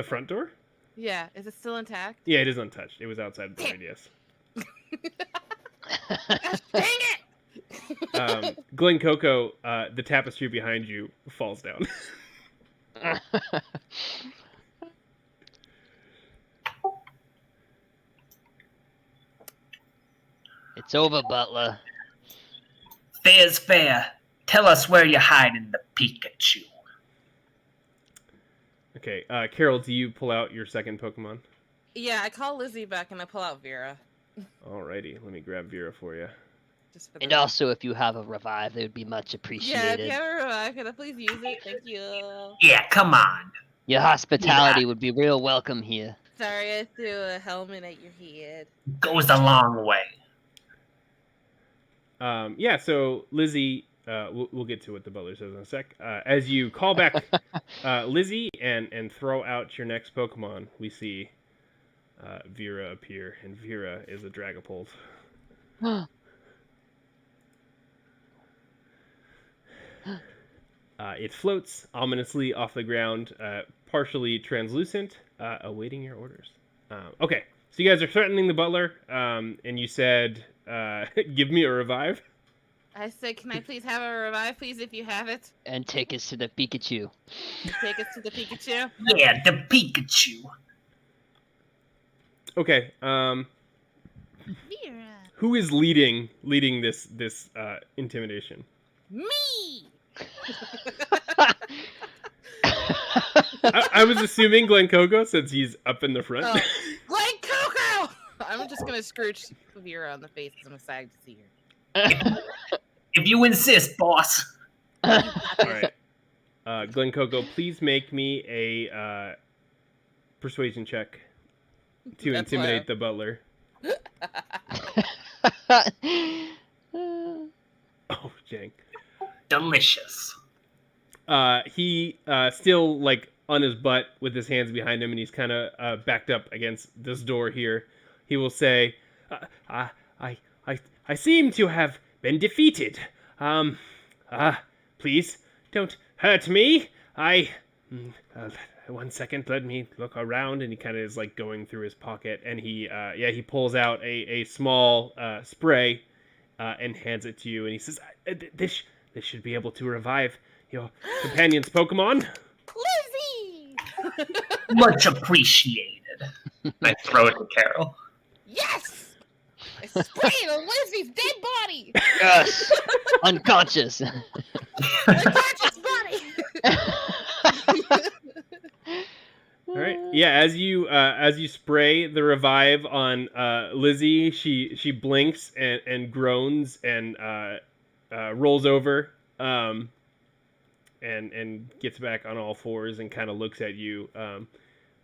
front door? Yeah, is it still intact? Yeah, it is untouched. It was outside the radius. Dang it! Glen Coco, the tapestry behind you falls down. It's over, Butler. Fair's fair. Tell us where you're hiding the Pikachu. Okay, Carol, do you pull out your second Pokemon? Yeah, I call Lizzie back and I pull out Vera. Alrighty, let me grab Vera for you. Just for And also, if you have a revive, it would be much yeah, appreciated. if you have a revive, can I please use it? Thank you. Yeah, come on. Your hospitality would be real welcome here. Sorry, I threw a helmet at your head. Goes a long way. Yeah, so Lizzie, we'll get to what the butler says in a sec. As you call back Lizzie and throw out your next Pokemon, we see Vera appear, and Vera is a Dragapult. It floats ominously off the ground, partially translucent, awaiting your orders. Okay, so you guys are threatening the butler, and you said, give me a revive. I said, can I please have a revive, please, if you have it? And take us to the Pikachu. Take us to the Pikachu. Yeah, the Pikachu. Okay, Vera. who is leading this intimidation? Me! I was assuming Glen Coco, since he's up in the front. Oh, Glen Coco! I'm just gonna scrooge Vera on the face because I'm excited to see her. If you insist, boss. All right. Glen Coco, please make me a persuasion check to That's intimidate the butler. Oh, Jank. Delicious. he still like on his butt with his hands behind him, and he's kind of backed up against this door here. He will say, I, I seem to have been defeated. Please don't hurt me. One second, let me look around. And he kind of is like going through his pocket, and he pulls out a small spray and hands it to you, and he says, this should be able to revive your companion's Pokemon. Lizzie! Much appreciated. I throw it to Carol. Yes! I sprayed on Lizzie's dead body! Yes. Unconscious. Unconscious body! All right. Yeah, as you spray the revive on Lizzie, she blinks and groans and rolls over and gets back on all fours and kind of looks at you.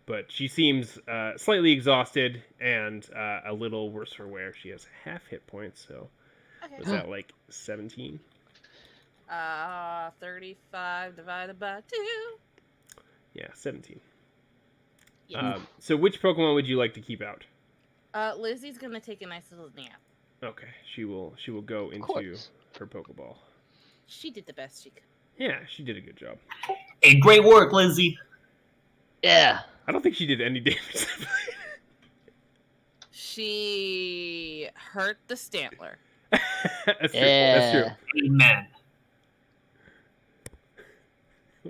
But she seems slightly exhausted and a little worse for wear. She has half hit points, so was that like 17? 35 divided by 2. Yeah, 17. Yeah. So which Pokemon would you like to keep out? Lizzie's gonna take a nice little nap. Okay, she will go into course. her Pokeball. She did the best she could. Yeah, she did a good job. Hey, great work, Lizzie. Yeah. I don't think she did any damage. She hurt the Stantler. That's true. That's true. Amen.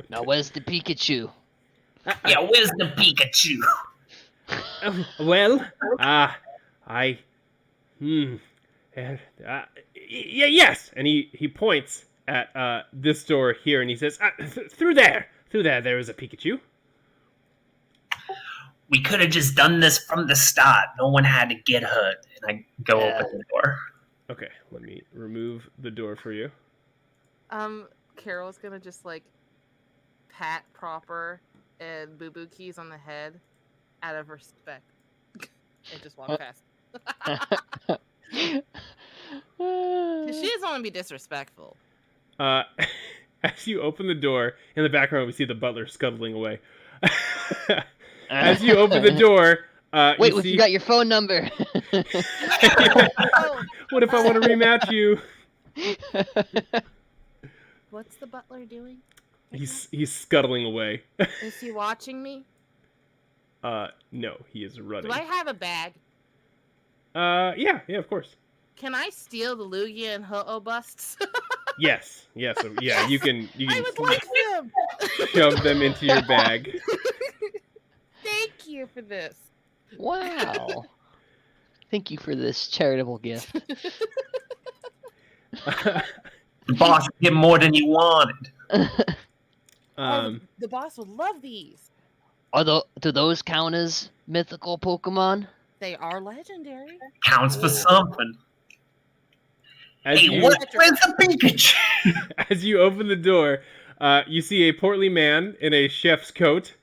Now where's the Pikachu? Yeah, where's the Pikachu? Well, yes. And he points at this door here, and he says, through there, there is a Pikachu. We could have just done this from the start. No one had to get hurt. And I go open the door. Okay, let me remove the door for you. Carol's gonna just like pat Proper and Boo Boo Keys on the head out of respect and just walk past. 'Cause she doesn't want to be disrespectful. As you open the door, in the background we see the butler scuttling away. As you open the door, Wait, you see... you got your phone number. What if I want to rematch you? What's the butler doing? He's scuttling away. Is he watching me? No, he is running. Do I have a bag? Yeah, of course. Can I steal the Lugia and Ho-Oh busts? Yes. So, yeah, you can I would like them. shove them into your bag. Thank you for this. Wow. Thank you for this charitable gift. The boss get more than you wanted. The boss would love these. Do those count as mythical Pokemon? They are legendary. Counts for something. Where's the Pikachu? As you open the door, you see a portly man in a chef's coat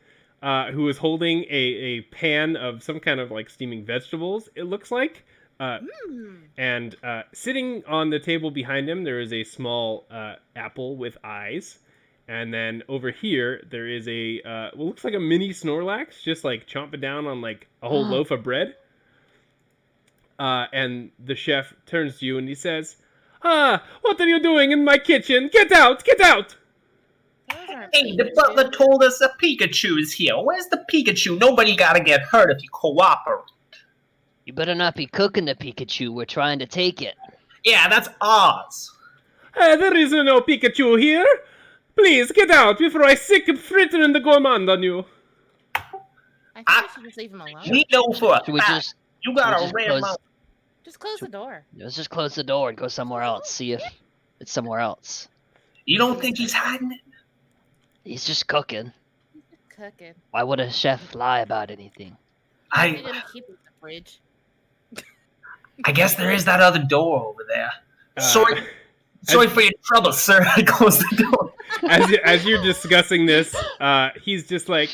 who is holding a pan of some kind of like steaming vegetables, it looks like. And sitting on the table behind him, there is a small apple with eyes. And then over here, there is a what looks like a mini Snorlax, just like chomping down on like a whole loaf of bread. And the chef turns to you and he says, what are you doing in my kitchen? Get out! Get out! Hey, the butler told us a Pikachu is here. Where's the Pikachu? Nobody gotta get hurt if you cooperate. You better not be cooking the Pikachu. We're trying to take it. Yeah, that's ours. There is no Pikachu here. Please, get out before I sick fritter in the gourmand on you. I think we should just leave him alone. We know for a Should we fact you got a rare mouth. Just close the door. Let's just close the door and go somewhere else. See if it's somewhere else. You don't think he's hiding it? He's just cooking. He's just cooking. Why would a chef lie about anything? He didn't keep it in the fridge. I guess there is that other door over there. Sorry for your trouble, sir. I closed the door. As you're discussing this, he's just like,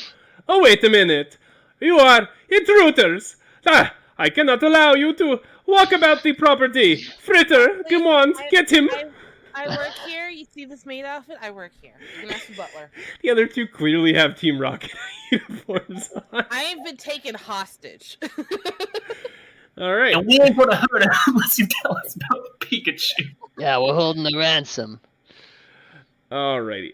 oh, wait a minute. You are intruders. I cannot allow you to walk about the property. Fritter, come on, get him. I work here. You see this maid outfit? I work here. You can ask the butler. The other two clearly have Team Rocket uniforms on. I ain't been taken hostage. All right. And we ain't gonna hurt him unless you tell us about Pikachu. Yeah, we're holding the ransom. Alrighty.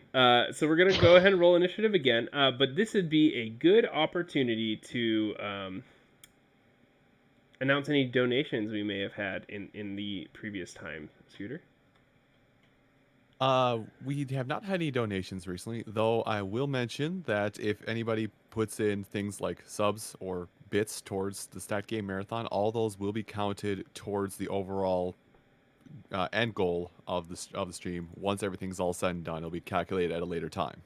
So we're gonna go ahead and roll initiative again. But this would be a good opportunity to announce any donations we may have had in the previous time. Scooter. We have not had any donations recently, though I will mention that if anybody puts in things like subs or bits towards the Stat Game Marathon, all those will be counted towards the overall end goal of the stream. Once everything's all said and done, it'll be calculated at a later time.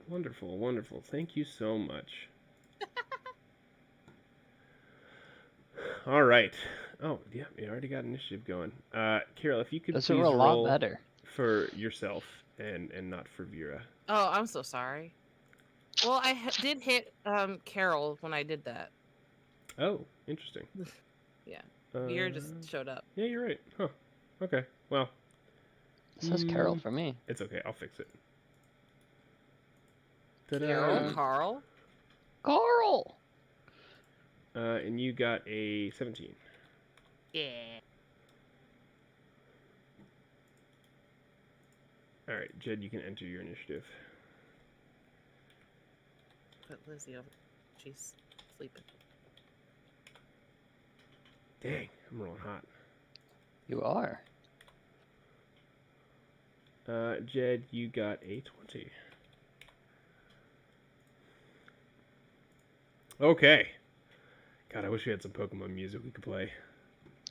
Wonderful, wonderful. Thank you so much. All right. Oh, yeah, you already got initiative going. Carol, if you could Those please are a lot roll better. for yourself and not for Vera. Oh, I'm so sorry. Well, I did hit Carol when I did that. Oh, interesting. Yeah. Vera just showed up. Yeah, you're right. Huh. Okay. Well. It says Carol for me. It's okay. I'll fix it. Carol? Carl? Carl! And you got a 17. Yeah. All right, Jed, you can enter your initiative. Put Lizzie over. She's sleeping. Dang, I'm rolling hot. You are. Jed, you got a 20. Okay. God, I wish we had some Pokemon music we could play.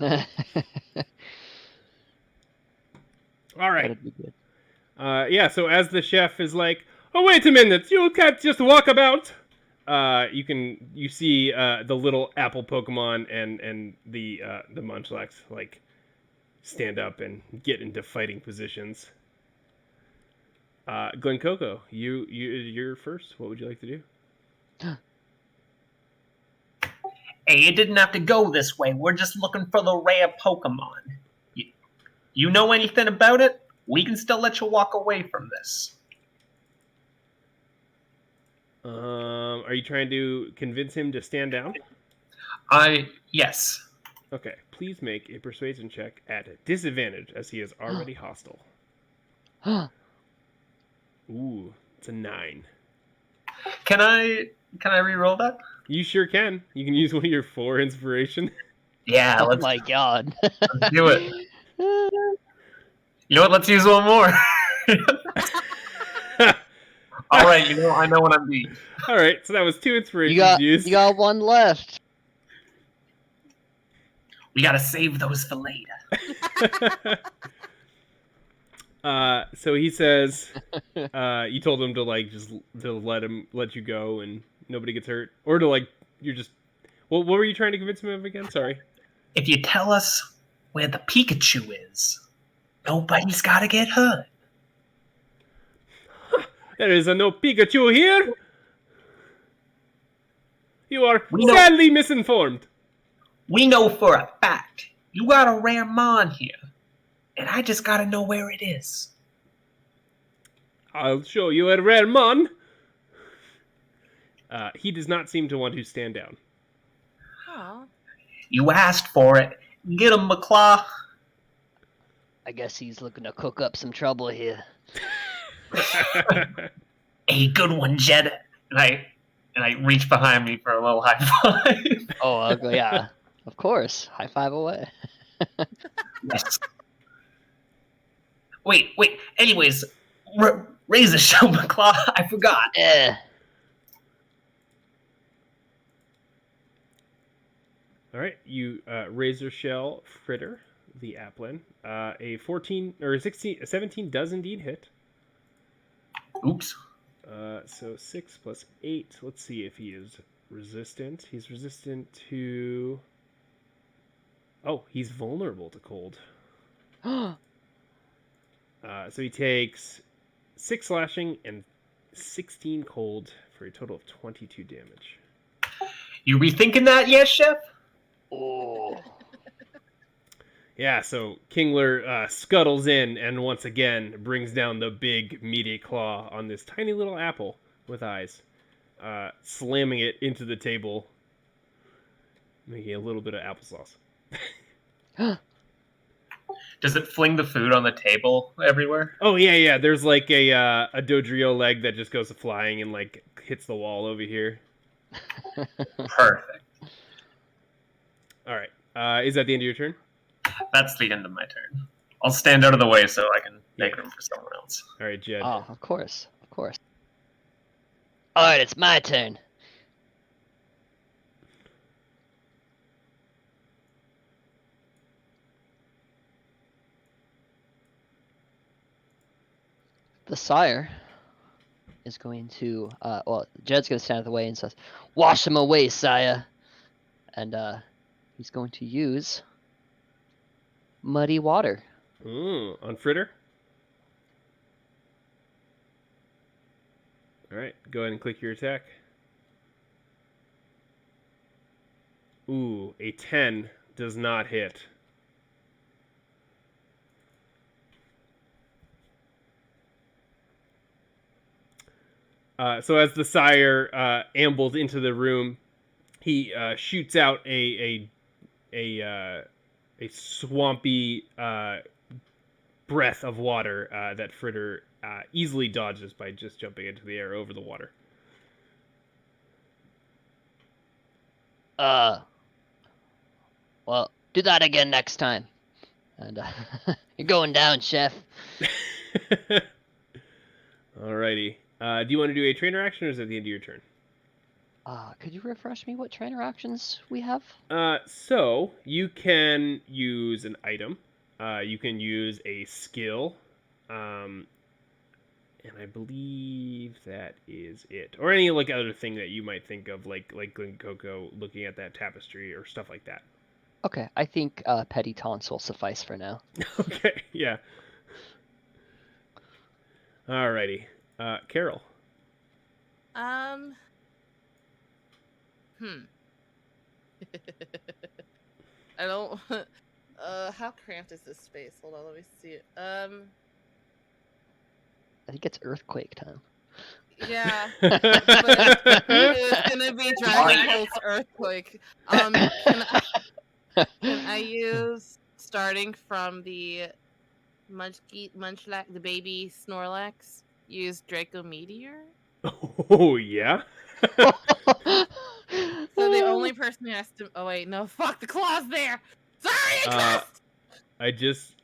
All right. That'd be good. Yeah, so as the chef is like, oh, wait a minute, you can't just walk about. You see the little apple Pokemon and the Munchlax like stand up and get into fighting positions. Glen Coco, you're first. What would you like to do? Hey, it didn't have to go this way. We're just looking for the rare Pokemon. You know anything about it? We can still let you walk away from this. Are you trying to convince him to stand down? Yes. Okay, please make a persuasion check at disadvantage as he is already hostile. Ooh, it's a 9. Can I re-roll that? You sure can. You can use one of your 4 inspiration. Yeah, Oh let's my god. do it. You know what? Let's use one more. All right, I know what I'm doing. All right, so that was 2 inspirations used. You got one left. We gotta save those for later. So he says, you told him to just let you go and nobody gets hurt, or to you're just. Well, what were you trying to convince him of again? Sorry. If you tell us where the Pikachu is, nobody's gotta get hurt. There is no Pikachu here. You are We know- sadly misinformed. We know for a fact you got a rare mon here, and I just gotta know where it is. I'll show you a rare mon. He does not seem to want to stand down. Aw. You asked for it. Get him, McClaw. I guess he's looking to cook up some trouble here. A good one, Jed. And I reach behind me for a little high five. Oh, I'll go, yeah. Of course. High five away. Yes. Wait. Anyways, raise the show, McClaw. I forgot. Eh. All right, you Razor Shell Fritter, the Applin. A 14 or a 17 does indeed hit. Oops. So 6 plus 8. Let's see if he is resistant. He's resistant to. Oh, he's vulnerable to cold. So he takes 6 slashing and 16 cold for a total of 22 damage. You rethinking that yet, Chef? Oh. Yeah, so Kingler scuttles in and once again brings down the big meaty claw on this tiny little apple with eyes, slamming it into the table, making a little bit of applesauce. Does it fling the food on the table everywhere? Oh yeah. There's like a Dodrio leg that just goes flying and like hits the wall over here. Perfect. All right. Is that the end of your turn? That's the end of my turn. I'll stand out of the way so I can make room for someone else. All right, Jed. Oh, of course. All right, it's my turn. The sire is going to, Jed's going to stand out of the way and says, "Wash him away, sire." And he's going to use muddy water. On Fritter. All right, go ahead and click your attack. Ooh, a 10 does not hit. So as the sire ambles into the room, he shoots out a swampy breath of water that Fritter easily dodges by just jumping into the air over the water. Well, do that again next time. And you're going down, chef. Alrighty. Do you want to do a trainer action, or is it the end of your turn? Could you refresh me what trainer actions we have? So you can use an item. You can use a skill. And I believe that is it. Or any like other thing that you might think of, like Glen Coco looking at that tapestry or stuff like that. Okay, I think petty taunts will suffice for now. Okay, yeah. Alrighty. Carol. I don't. How cramped is this space? Hold on, let me see it. I think it's earthquake time. Yeah, but it's gonna be Dragon Pulse Earthquake. Can I use starting from the Munchlax, the baby Snorlax? Use Draco Meteor. Oh yeah. So the only person who has to. Oh wait, no, fuck, the claw's there. Sorry, I just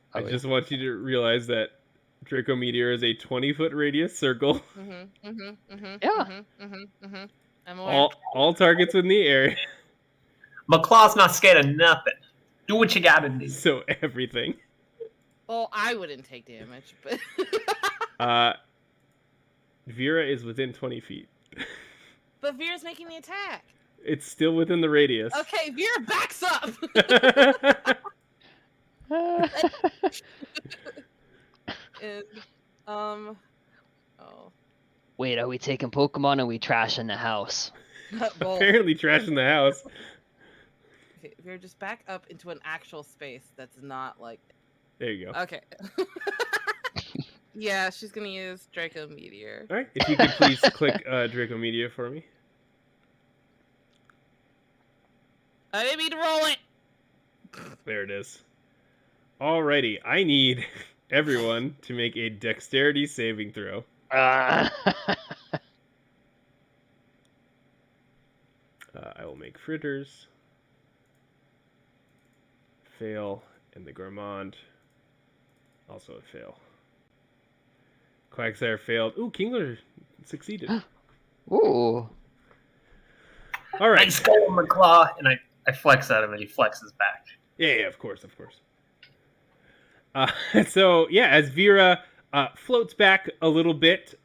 want you to realize that Draco Meteor is a 20-foot radius circle. Yeah. I'm aware. All targets in the air. McClaw's not scared of nothing. Do what you gotta do. So everything. Well, I wouldn't take damage, but. Vera is within 20 feet. But Vera's making the attack. It's still within the radius. Okay, Vera backs up. And, oh. Wait, are we taking Pokemon or are we trashing the house? Well, Apparently trashing the house. okay, Vera, just back up into an actual space that's not like. There you go. Okay. Yeah, she's gonna use Draco Meteor. All right, if you could please click Draco Meteor for me. I didn't mean to roll it. There it is. Alrighty, I need everyone to make a dexterity saving throw. I will make Fritters fail, and the Gourmand also a fail. Quagsire failed. Ooh, Kingler succeeded. Ooh. All right. Nice goal, McClaw. And I flex at him and he flexes back. Yeah, of course. So, yeah, as Vera floats back a little bit,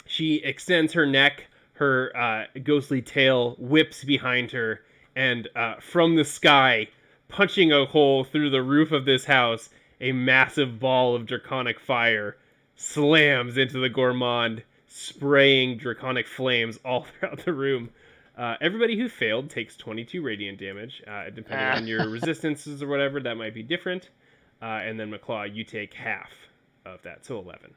she extends her neck, her ghostly tail whips behind her, and from the sky, punching a hole through the roof of this house, a massive ball of draconic fire slams into the Gourmand, spraying draconic flames all throughout the room. Everybody who failed takes 22 radiant damage. Depending on your resistances or whatever, that might be different. And then McClaw, you take half of that, so 11.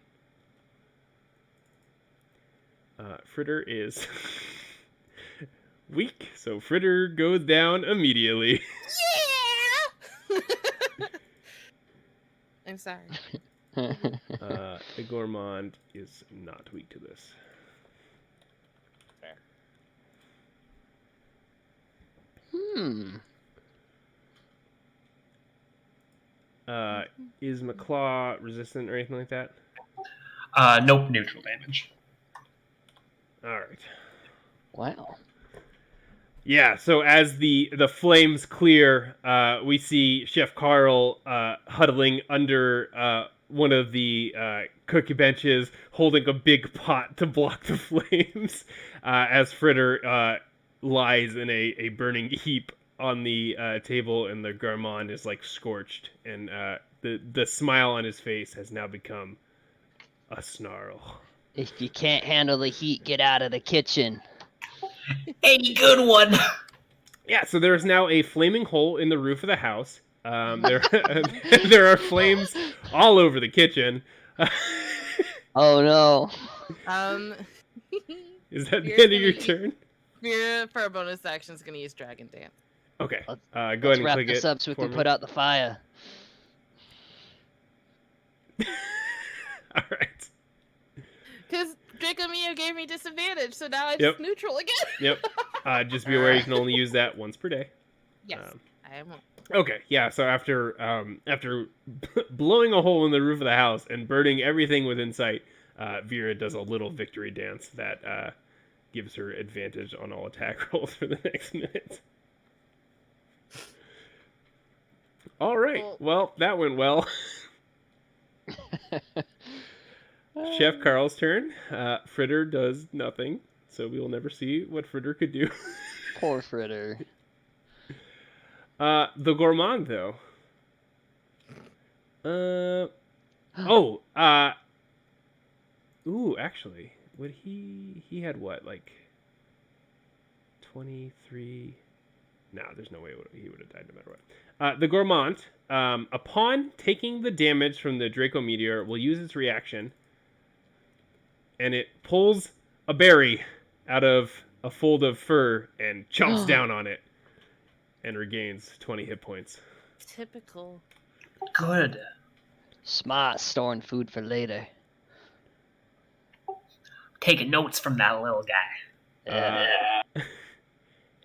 Fritter is weak, so Fritter goes down immediately. Yeah. I'm sorry. The Gourmand is not weak to this. Fair. Is McClaw resistant or anything like that? Nope, neutral damage. All right. Wow. Yeah, so as the flames clear, we see Chef Carl huddling under one of the cookie benches, holding a big pot to block the flames, as Fritter lies in a burning heap on the table, and the gourmand is like scorched, and the smile on his face has now become a snarl. If you can't handle the heat, get out of the kitchen. A good one. Yeah, so there is now a flaming hole in the roof of the house. There there are flames all over the kitchen. Oh no. Is that the You're end of your gonna turn? Mira, for a bonus action, is going to use Dragon Dance. Okay. Let's- Go ahead Let's and wrap click this it up so we for can me. put out the fire. All right. Because Draco Mio gave me disadvantage, so now it's Yep. neutral again. Yep. Just be aware you can only use that once per day. Yes, I won't. Okay. Yeah. So after blowing a hole in the roof of the house and burning everything within sight, Vera does a little victory dance that gives her advantage on all attack rolls for the next minute. All right. Well, that went well. Chef Carl's turn. Fritter does nothing, so we will never see what Fritter could do. Poor Fritter. The gourmand, though. Ooh, actually, would he had what, like 23? No, there's no way he would have died no matter what. The gourmand, upon taking the damage from the Draco meteor, will use its reaction, and it pulls a berry out of a fold of fur and chomps down on it, and regains 20 hit points. Typical. Good. Smart, storing food for later. Taking notes from that little guy.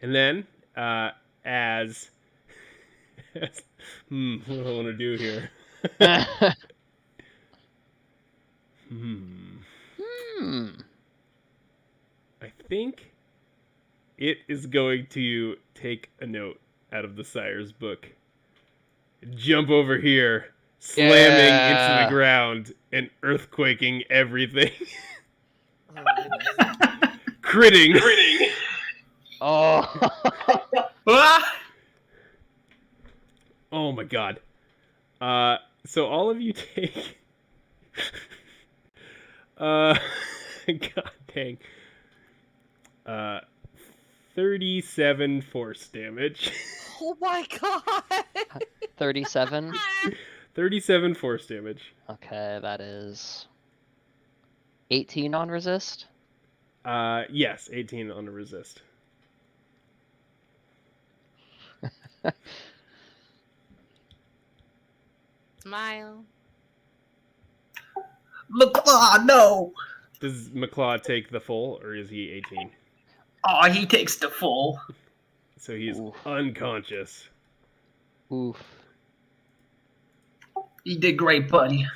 And then, as what do I want to do here? I think it is going to take a note out of the Sire's book, jump over here, slamming into the ground and earthquaking everything. Oh, goodness. Critting. Oh. Ah! Oh my god. So all of you take god dang. 37 force damage. Oh my god. 37. 37 force damage. Okay, that is 18 on resist. Yes, 18 on the resist. Smile. McClaw, no! Does McClaw take the full, or is he 18? Oh, he takes the full. So he's Oof. unconscious. Oof. You did great, buddy.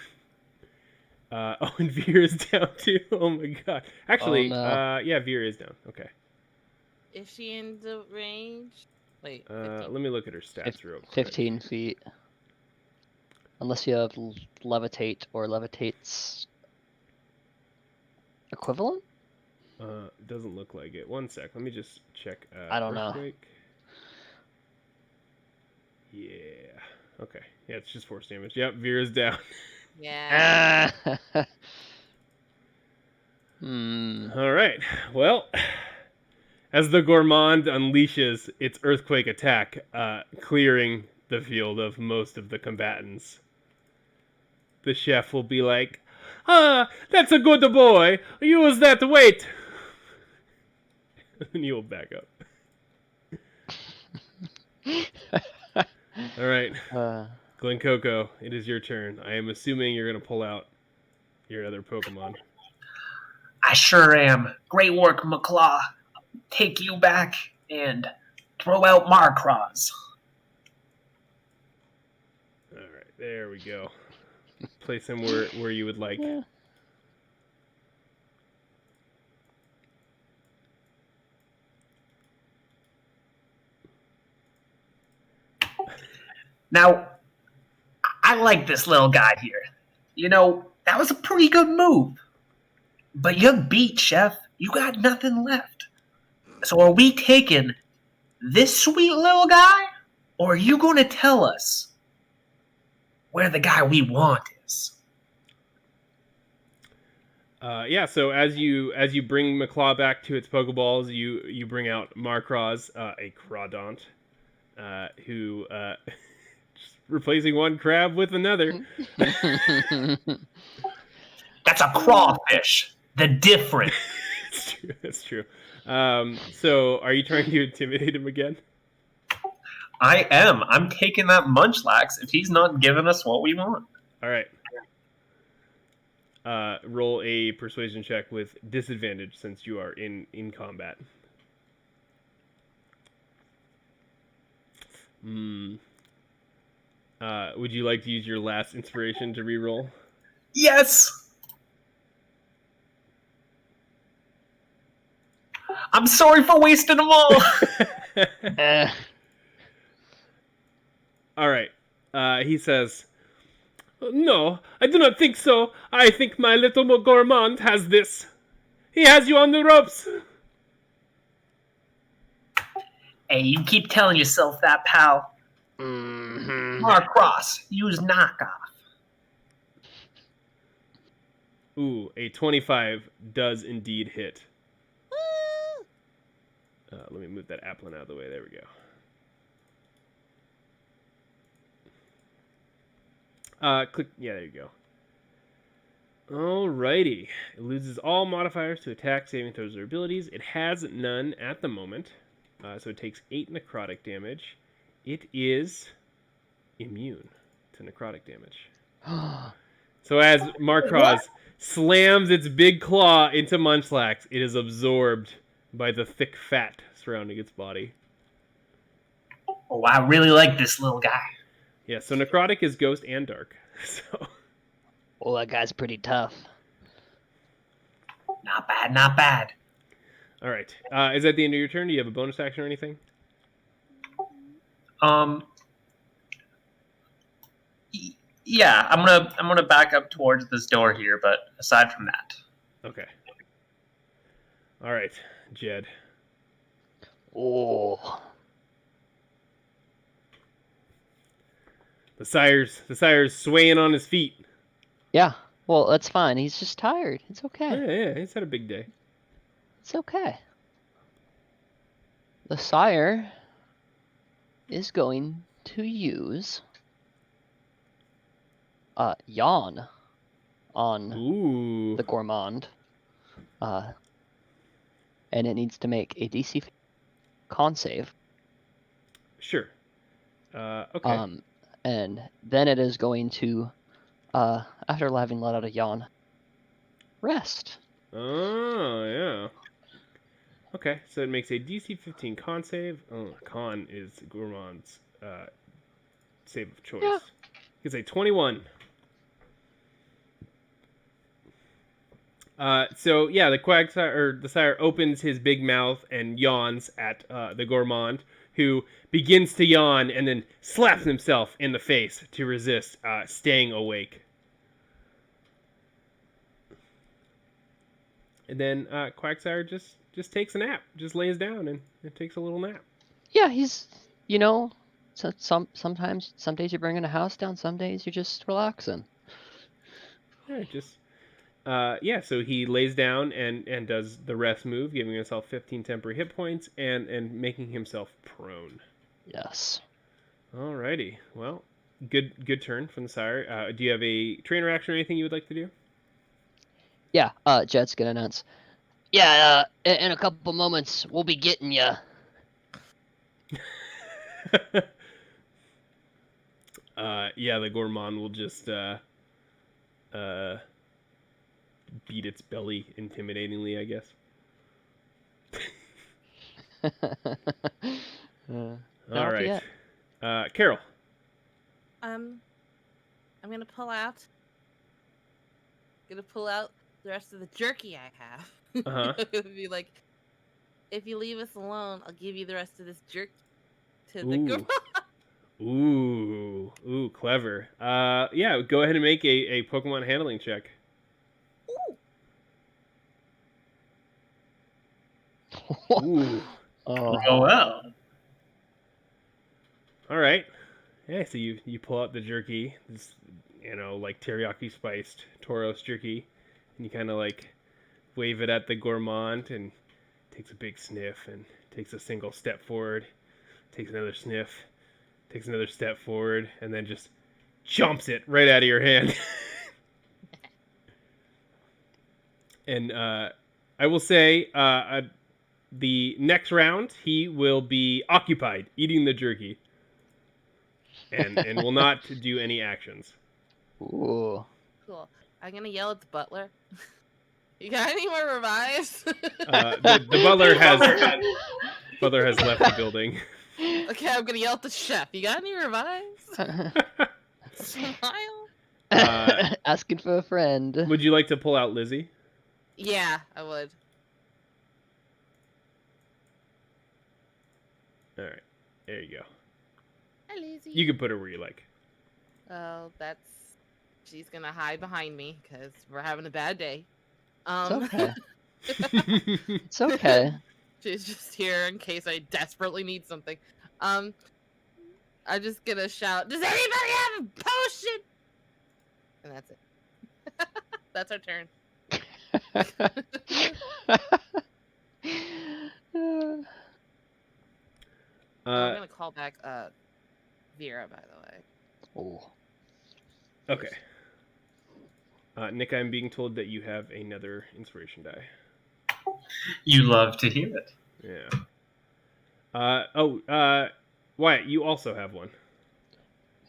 And Veer is down too. Oh my god. Actually, Oh, no. yeah, Veer is down. Okay. Is she in the range? Wait. 15. Let me look at her stats real quick. 15 feet. Unless you have levitate or levitate's equivalent? It doesn't look like it. One sec. Let me just check. I don't know. Earthquake. Yeah. Okay. Yeah, it's just force damage. Yep, Veer is down. Yeah. Hmm. All right. Well, as the gourmand unleashes its earthquake attack, clearing the field of most of the combatants. The chef will be like, that's a good boy. Use that weight. And he will back up. All right. Glen Coco, it is your turn. I am assuming you're going to pull out your other Pokemon. I sure am. Great work, McClaw. Take you back and throw out Marcross. All right, there we go. Place him where you would like. Yeah. Now, I like this little guy here. You know, that was a pretty good move. But you beat, Chef. You got nothing left. So are we taking this sweet little guy? Or are you going to tell us where the guy we want is? Yeah, so as you bring McClaw back to its Pokeballs, you bring out Marcross, a Crawdont, who just replacing one crab with another. That's a crawfish. The different. That's true. That's true. So are you trying to intimidate him again? I am. I'm taking that Munchlax if he's not giving us what we want. All right. Roll a persuasion check with disadvantage since you are in combat. Would you like to use your last inspiration to reroll? Yes! I'm sorry for wasting them all. All right. He says, "No, I do not think so. I think my little gourmand has this. He has you on the ropes." Hey, you keep telling yourself that, pal. Marcross, use knockoff. Ooh, a 25 does indeed hit. Let me move that Applin out of the way. There we go. Click. Yeah, there you go. Alrighty. It loses all modifiers to attack, saving throws, or abilities. It has none at the moment, so it takes 8 necrotic damage. It is immune to necrotic damage. So as Marcross slams its big claw into Munchlax, it is absorbed by the thick fat surrounding its body. Oh, I really like this little guy. Yeah, so necrotic is ghost and dark. So Well, that guy's pretty tough. Not bad, not bad. all right. Is that the end of your turn? Do you have a bonus action or anything? Yeah, I'm gonna back up towards this door here, but aside from that. Okay. All right, Jed. Oh. The sire's swaying on his feet. Yeah. Well, that's fine. He's just tired. It's okay. Yeah, he's had a big day. It's okay. The sire is going to use yawn on Ooh. the gourmand. And it needs to make a DC con save. Sure. Okay. And then it is going to, after having let out a yawn, rest. Oh, yeah. Okay, so it makes a DC 15 con save. Oh, con is Gourmand's save of choice. Yeah. It's a 21. So yeah, the sire opens his big mouth and yawns at the gourmand, who begins to yawn and then slaps himself in the face to resist staying awake. And then Quagsire just takes a nap, just lays down and takes a little nap. Yeah, he's, sometimes, some days you're bringing a house down, some days you're just relaxing. Yeah, Yeah, so he lays down and does the rest move, giving himself 15 temporary hit points and making himself prone. Yes. Alrighty. Well, good turn from the sire. Do you have a trainer action or anything you would like to do? Yeah. Jed's gonna announce. Yeah. In a couple moments, we'll be getting ya. Yeah, the gourmand will just beat its belly intimidatingly, I guess. All Not right. yet. Carol. I'm gonna pull out. Gonna pull out the rest of the jerky I have. Uh-huh. It'll be like, if you leave us alone, I'll give you the rest of this jerky to the Ooh. girl. Ooh, clever. Yeah, go ahead and make a Pokemon handling check. Ooh. Oh. Oh well. All right. Yeah, so you pull out the jerky, this, like teriyaki spiced Tauros jerky, and you kind of like wave it at the gourmand and takes a big sniff and takes a single step forward, takes another sniff, takes another step forward, and then just chomps it right out of your hand. And I will say, the next round he will be occupied eating the jerky, and will not do any actions. Ooh. Cool. I'm gonna yell at the butler. You got any more revives? The butler has left the building. Okay, I'm gonna yell at the chef. You got any revives? Smile. Asking for a friend. Would you like to pull out Lizzie? Yeah, I would. All right, there you go. Hi, Lizzie. You can put her where you like. Oh, she's gonna hide behind me because we're having a bad day. It's okay. It's okay. She's just here in case I desperately need something. I'm just gonna shout, "Does anybody have a potion?" And that's it. That's our turn. I'm gonna call back Vera, by the way. Oh. Okay. Nick, I'm being told that you have another inspiration die. You love to hear it. Yeah. Wyatt, you also have one.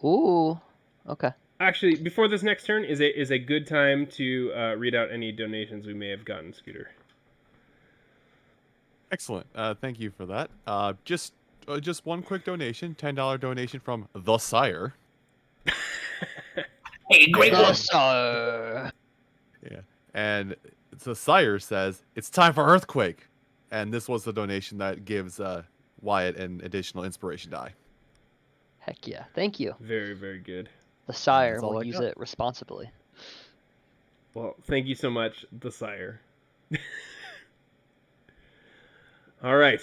Ooh. Okay. Actually, before this next turn is a good time to read out any donations we may have gotten, Scooter. Excellent. Thank you for that. Just one quick donation, $10 donation from the Sire. Hey, great The one. Sire. Yeah, and the Sire says it's time for Earthquake, and this was the donation that gives Wyatt an additional inspiration die. Heck yeah. Thank you. Very, very good. The Sire That's all will I use got. it responsibly. Well, thank you so much, the Sire. All right.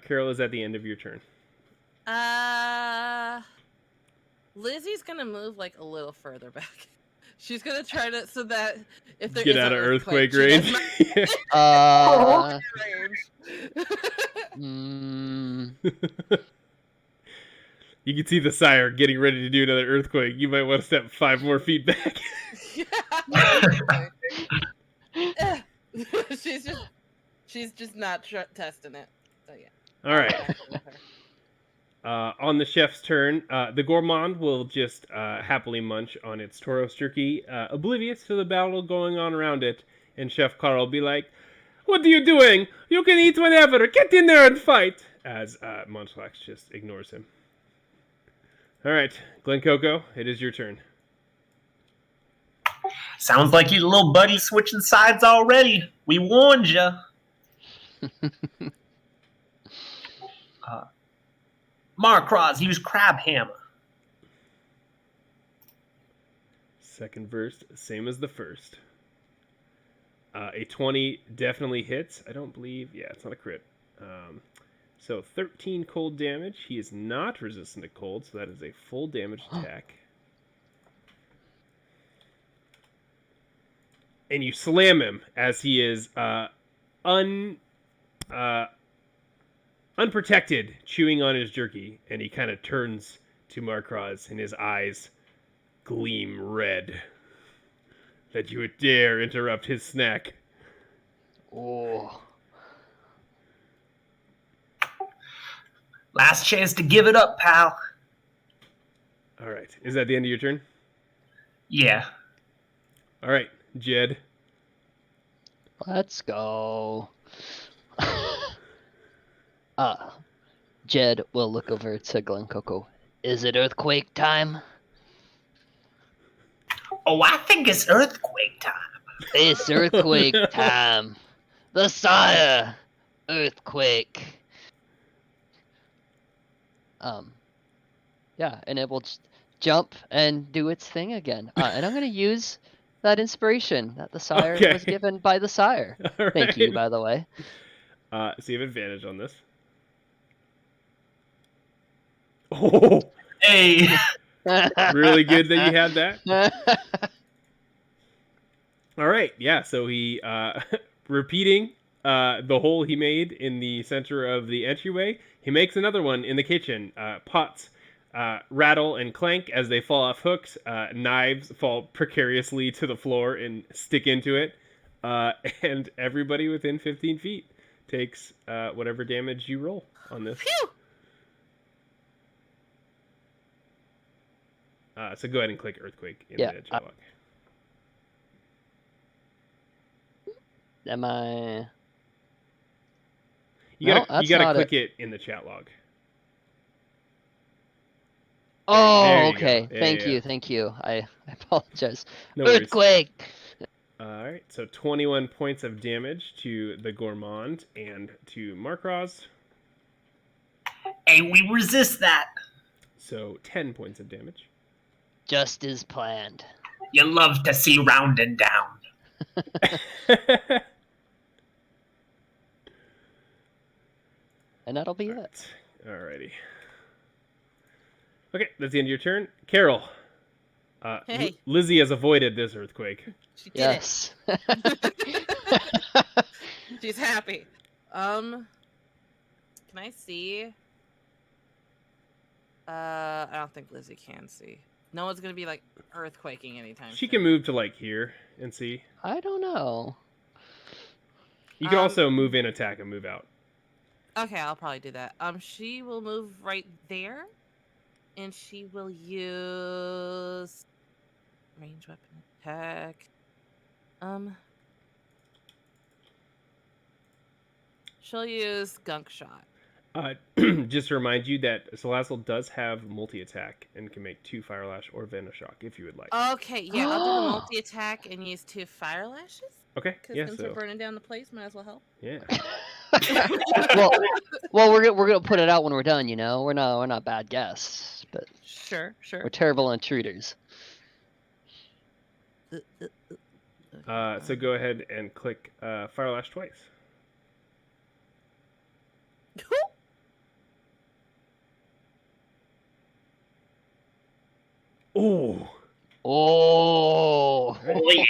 Carol is at the end of your turn. Lizzie's gonna move like a little further back. She's gonna try to so that if there Get is out an of earthquake she range. does Uh. not range. You can see the Sire getting ready to do another earthquake. You might want to step 5 more feet back. she's just not testing it. So yeah. All right. On the chef's turn, the gourmand will just happily munch on its Tauros jerky, oblivious to the battle going on around it. And Chef Carl will be like, "What are you doing? You can eat whatever. Get in there and fight." As Munchlax just ignores him. All right, Glen Coco, it is your turn. Sounds like your little buddy's switching sides already. We warned you. Marcross, use Crab Hammer. Second verse, same as the first. A 20 definitely hits. I don't believe... Yeah, it's not a crit. So 13 cold damage. He is not resistant to cold, so that is a full damage attack. and you slam him as he is unprotected, chewing on his jerky, and he kind of turns to Markraz, and his eyes gleam red. That you would dare interrupt his snack. Oh. Last chance to give it up, pal. All right. Is that the end of your turn? Yeah. All right, Jed. Let's go. Jed will look over to Glen Coco. Is it earthquake time? Oh, I think it's earthquake time. It's earthquake time. The sire. Earthquake. Yeah, and it will just jump and do its thing again. And I'm gonna use that inspiration that the sire Okay. was given by the sire. All Thank you, right. by the way. So you have advantage on this. Oh, Hey. really good that you had that. All right, yeah. So he repeating the hole he made in the center of the entryway. He makes another one in the kitchen. Pots rattle and clank as they fall off hooks. Knives fall precariously to the floor and stick into it. And everybody within 15 feet takes whatever damage you roll on this. Phew! So go ahead and click earthquake in Yeah, the chat log. Am I? You No, gotta that's you gotta not click it in the chat log. Oh, There you go. okay. Yeah, Thank yeah, you, yeah. thank you. I apologize. No worries. Earthquake. All right, so 21 points of damage to the Gourmand and to Markraz. Hey, we resist that. So 10 points of damage. Just as planned. You love to see rounded down. And that'll be it. Alrighty. Okay, that's the end of your turn. Carol. Hey. Lizzie has avoided this earthquake. She did Yes. it. She's happy. Can I see? I don't think Lizzie can see. No one's gonna be like earthquaking anytime She soon. can move to like here and see. I don't know. You can Um, also move in, attack, and move out. Okay, I'll probably do that. She will move right there, and she will use range weapon attack. She'll use gunk shot. Just to remind you that Salazzle does have multi-attack and can make 2 Fire Lash or Venoshock if you would like. Okay, yeah, I'll do the multi attack and use 2 fire lashes. Okay, Because yeah, since so we're burning down the place, might as well help. yeah. well, we're gonna put it out when we're done. You know, we're not bad guests, but Sure. we're terrible intruders. So go ahead and click Fire Lash twice. Oh. Oh. Oh, yeah.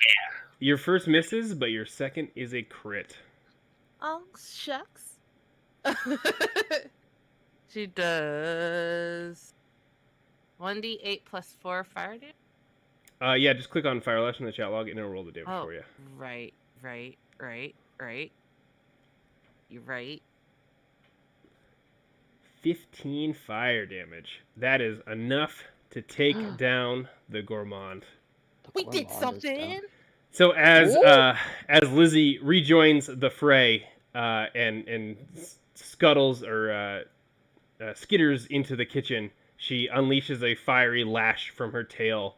Your first misses, but your second is a crit. Oh, shucks. She does 1d8 plus 4 fire damage. Yeah, just click on Fire Lash in the chat log and it'll roll the damage Oh, for you. right. You're right. 15 fire damage. That is enough to take down the Gourmand. We did something. So as Lizzie rejoins the fray and scuttles or skitters into the kitchen, she unleashes a fiery lash from her tail.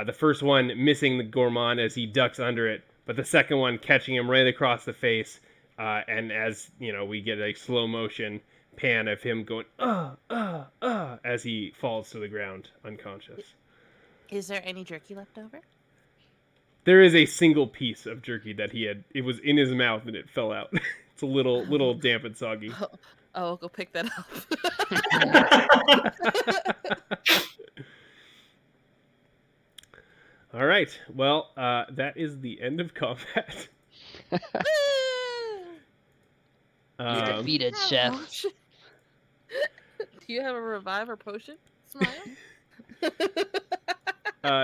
The first one missing the Gourmand as he ducks under it, but the second one catching him right across the face. And as we get a slow motion pan of him going as he falls to the ground unconscious. Is there any jerky left over? There is a single piece of jerky that he had. It was in his mouth and it fell out. It's a little damp and soggy. Oh, I'll go pick that up. All right. Well, that is the end of combat. You Um, defeated, Have Chef. potion? Do you have a revive or potion? Smile.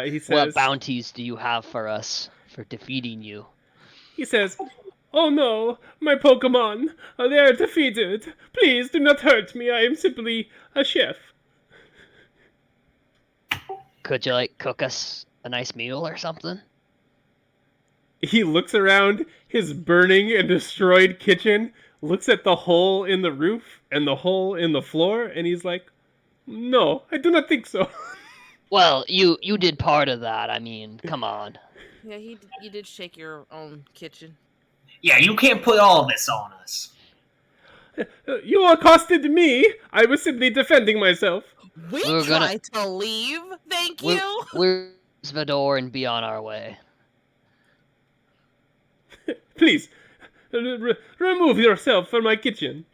he What says, bounties do you have for us for defeating you? "Oh no, my Pokemon, they are defeated. Please do not hurt me. I am simply a chef." Could you like cook us a nice meal or something? He looks around his burning and destroyed kitchen, looks at the hole in the roof and the hole in the floor, and he's like, "No, I do not think so." Well, you did part of that. I mean, come on. Yeah, you did shake your own kitchen. Yeah, you can't put all this on us. You accosted me. I was simply defending myself. We We're gonna- tried to leave. Thank We'll you. close the door and be on our way. Please, remove yourself from my kitchen.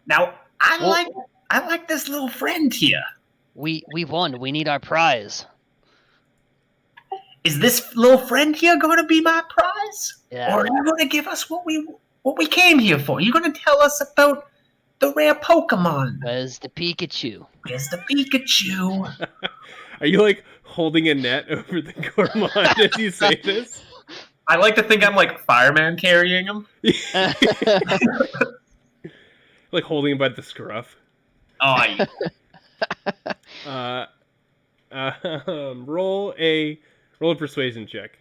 Now, I Well- like this little friend here. We won. We need our prize. Is this little friend here going to be my prize? Yeah. Or are you going to give us what we came here for? You're going to tell us about the rare Pokemon. Where's the Pikachu? Where's the Pikachu? Are you like holding a net over the Gourmand as you say this? I like to think I'm like fireman carrying him. Like holding him by the scruff. Oh, yeah. Roll a persuasion check.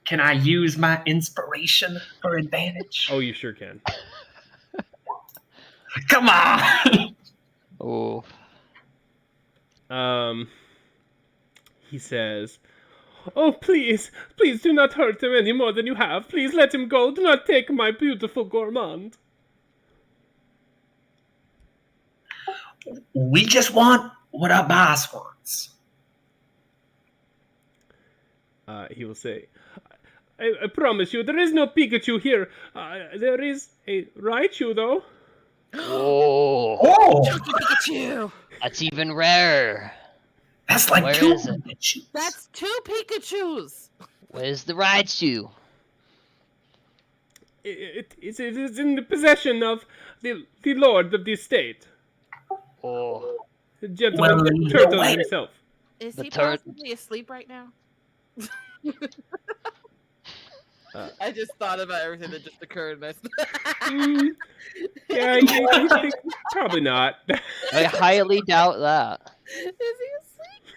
Can I use my inspiration for advantage? Oh, you sure can. Come on! Oh, He says, "Oh, please do not hurt him any more than you have. Please let him go. Do not take my beautiful Gourmand." We just want what our boss wants. He will say, I promise you, there is no Pikachu here. There is a Raichu, though." oh, Oh! Chunky Pikachu. that's even rarer. That's like Where 2 is it? Pikachus. That's 2 Pikachus. Where's the Raichu? It is in the possession of the Lord of the estate, Oh, the gentleman Well, either Turtle way- himself. Is The he turd- possibly asleep right now? Uh, I just thought about everything that just occurred. And Mm, yeah, you think, probably not. I highly doubt that. Is he asleep?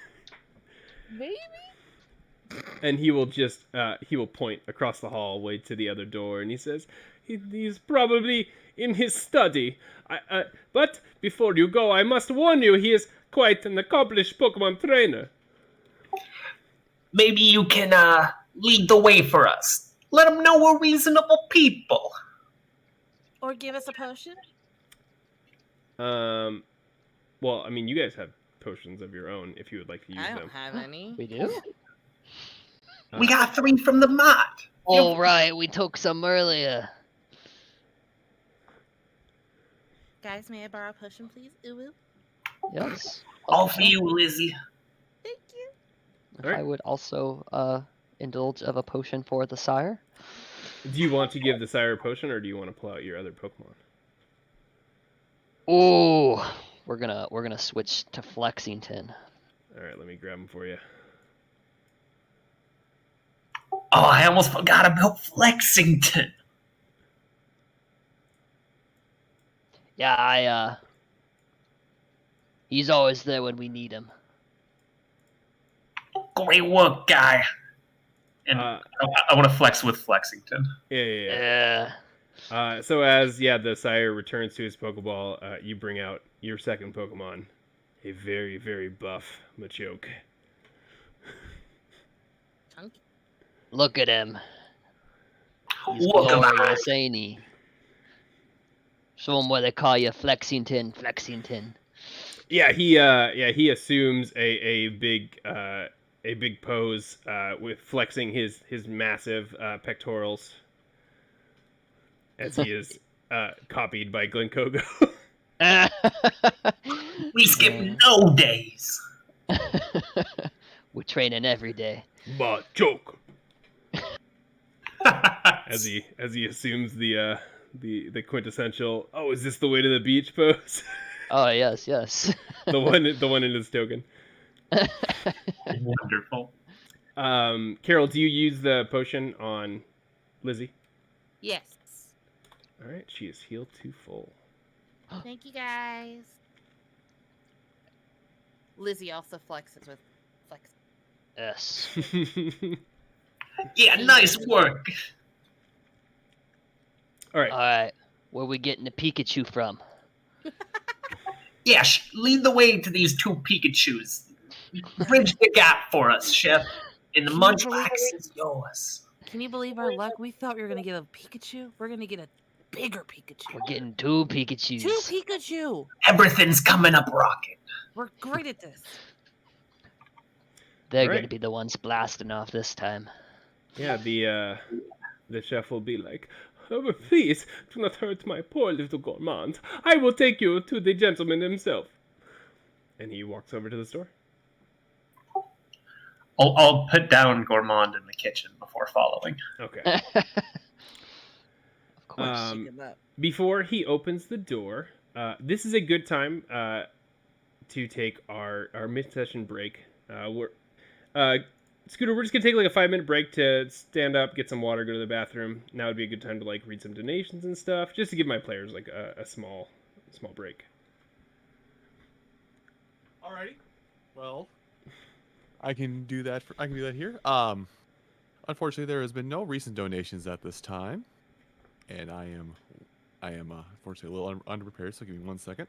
Maybe. And he will just he will point across the hallway to the other door, and he says, he's probably in his study. But before you go, I must warn you, he is quite an accomplished Pokemon trainer. Maybe you can lead the way for us. Let them know we're reasonable people. Or give us a potion. Well, I mean, you guys have potions of your own if you would like to use I don't them. have any. We do? We got 3 from the mod. Oh, right. We took some earlier. Guys, may I borrow a potion, please? Ooh, ooh. Yes. All for you, Lizzie. Thank you. Alright. I would also indulge of a potion for the sire. Do you want to give the sire a potion, or do you want to pull out your other Pokemon? Oh, we're gonna switch to Flexington. All right, let me grab them for you. Oh, I almost forgot about Flexington. Yeah, he's always there when we need him. Great work, guy. And Uh, I want to flex with Flexington. yeah. So as the sire returns to his Pokeball, you bring out your second Pokemon, a very, very buff Machoke. Chunky. Look at him. He's Look at glorious, ain't he? Show him why they call you Flexington. Flexington. Yeah, he assumes a big pose with flexing his massive pectorals as he is copied by Glencogo. We skip no days. We're training every day. But joke. As he assumes the quintessential, oh, is this the way to the beach pose? Oh yes, yes. the one in his token. Wonderful. Carol, do you use the potion on Lizzie? Yes. All right, she is healed to full. Thank you guys. Lizzie also flexes with flex. Yes. Yeah, nice work. All right. All right. Where we getting the Pikachu from? Yeah, lead the way to these two Pikachus. Bridge the gap for us, Chef. And the Can you believe Munchlax is yours. Can you believe our luck? We thought we were gonna get a Pikachu. We're gonna get a bigger Pikachu. We're getting 2 Pikachus. 2 Pikachu. Everything's coming up rocket. We're great at this. They're All right. gonna be the ones blasting off this time. Yeah, the chef will be like, oh, please do not hurt my poor little gourmand. I will take you to the gentleman himself. And he walks over to the store. I'll put down Gourmand in the kitchen before following. Okay. Of course. Before he opens the door, this is a good time to take our mid-session break. Scooter, we're just gonna take like a 5-minute break to stand up, get some water, go to the bathroom. Now would be a good time to like read some donations and stuff, just to give my players like a small break. Alrighty. Well, I can do that. I can do that here. Unfortunately, there has been no recent donations at this time, and I am unfortunately a little underprepared. So give me 1 second.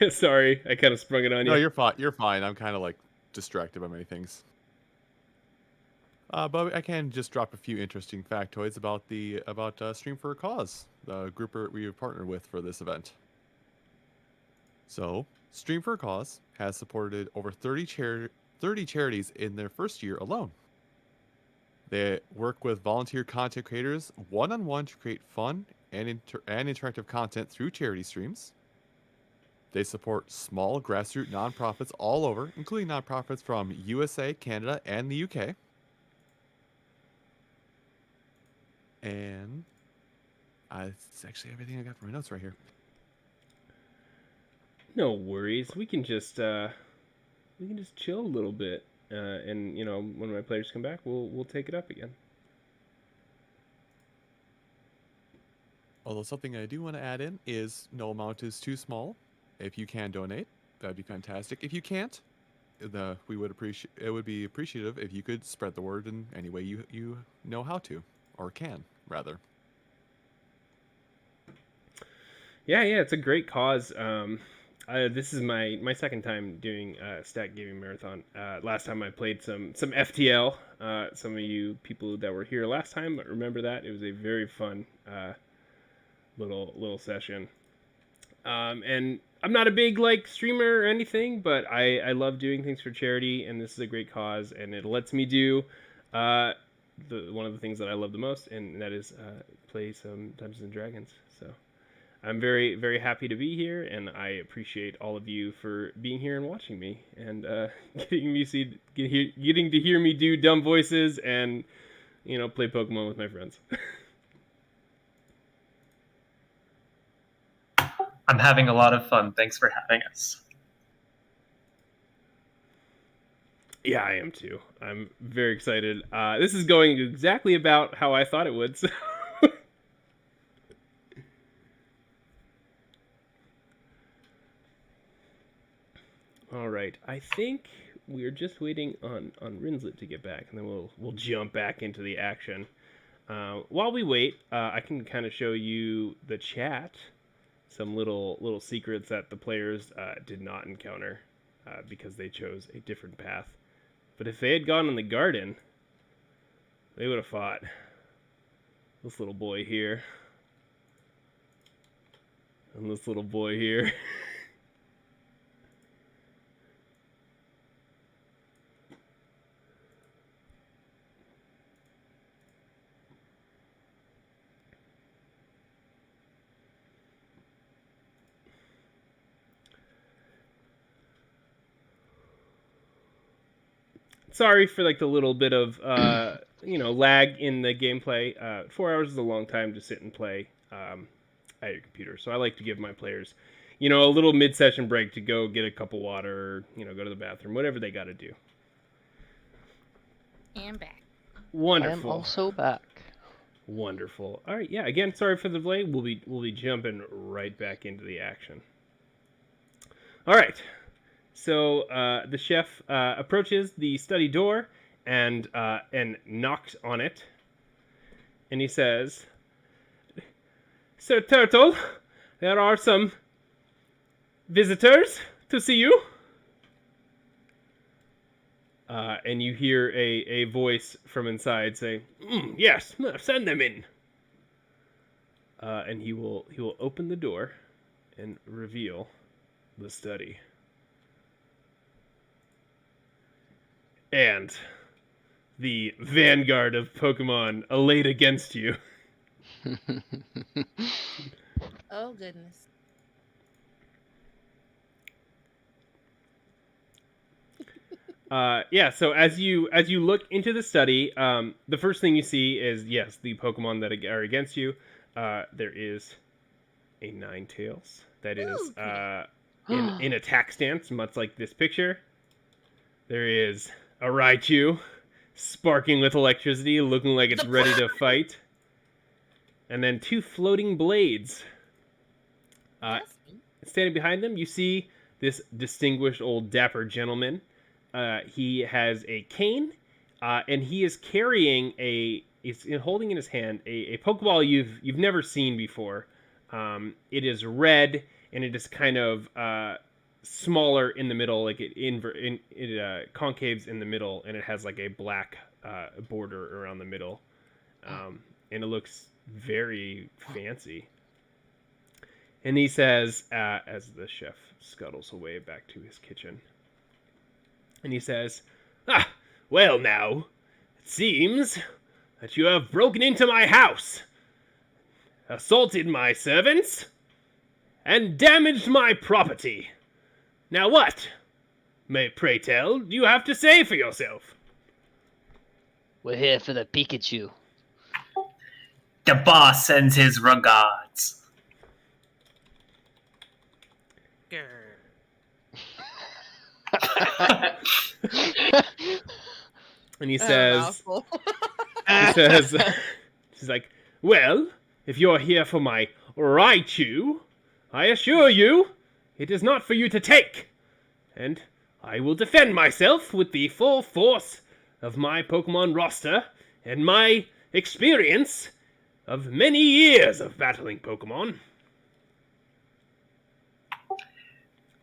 Sorry, I kind of sprung it on you. No, you're fine. You're fine. I'm kind of like distracted by many things. But I can just drop a few interesting factoids about Stream for a Cause, the group we have partnered with for this event. So, Stream for a Cause has supported over 30 charities in their first year alone. They work with volunteer content creators one-on-one to create fun and interactive content through charity streams. They support small grassroots nonprofits all over, including nonprofits from USA, Canada, and the UK. And it's actually everything I got from my notes right here. No worries. We can just chill a little bit, and when my players come back, we'll take it up again. Although something I do want to add in is no amount is too small. If you can donate, that'd be fantastic. If you can't, it would be appreciative if you could spread the word in any way you know how to, or can rather. Yeah, it's a great cause. This is my second time doing Stack Gaming Marathon. Last time I played some FTL. Some of you people that were here last time remember that. It was a very fun little session. And I'm not a big streamer or anything, but I love doing things for charity, and this is a great cause, and it lets me do one of the things that I love the most, and that is play some Dungeons and Dragons. So I'm very, very happy to be here, and I appreciate all of you for being here and watching me, and getting to hear me do dumb voices and play Pokemon with my friends. I'm having a lot of fun. Thanks for having us. Yeah, I am too. I'm very excited. This is going exactly about how I thought it would. So. All right, I think we're just waiting on Rinslet to get back, and then we'll jump back into the action. While we wait, I can kind of show you the chat, some little secrets that the players did not encounter because they chose a different path. But if they had gone in the garden, they would have fought this little boy here and this little boy here. sorry for like the little bit of lag in the gameplay. 4 hours is a long time to sit and play at your computer, so I like to give my players, a little mid-session break to go get a cup of water, or, go to the bathroom, whatever they got to do. And back. Wonderful. I am also back. Wonderful. All right, yeah. Again, sorry for the delay. We'll be jumping right back into the action. All right. So the chef approaches the study door and knocks on it, and he says, "Sir Turtle, there are some visitors to see you." And you hear a voice from inside say, "Yes, send them in." And he will open the door and reveal the study. And the vanguard of Pokemon elate against you. Oh goodness. So as you look into the study, the first thing you see is, yes, the Pokemon that are against you. There is a Ninetales that is in attack stance, much like this picture. There is a Raichu, sparking with electricity, looking like it's ready to fight. And then 2 floating blades. Standing behind them, you see this distinguished old dapper gentleman. He has a cane, and he is carrying he's holding in his hand a Pokeball you've never seen before. It is red, and it is kind of smaller in the middle, like it concaves in the middle, and it has like a black border around the middle, and it looks very fancy. And he says, as the chef scuttles away back to his kitchen. And he says, well now, it seems that you have broken into my house, assaulted my servants, and damaged my property. Now what, may pray tell, do you have to say for yourself? We're here for the Pikachu. The boss sends his regards. And he says, she's like, well, if you're here for my Raichu, I assure you, it is not for you to take. And I will defend myself with the full force of my Pokemon roster and my experience of many years of battling Pokemon.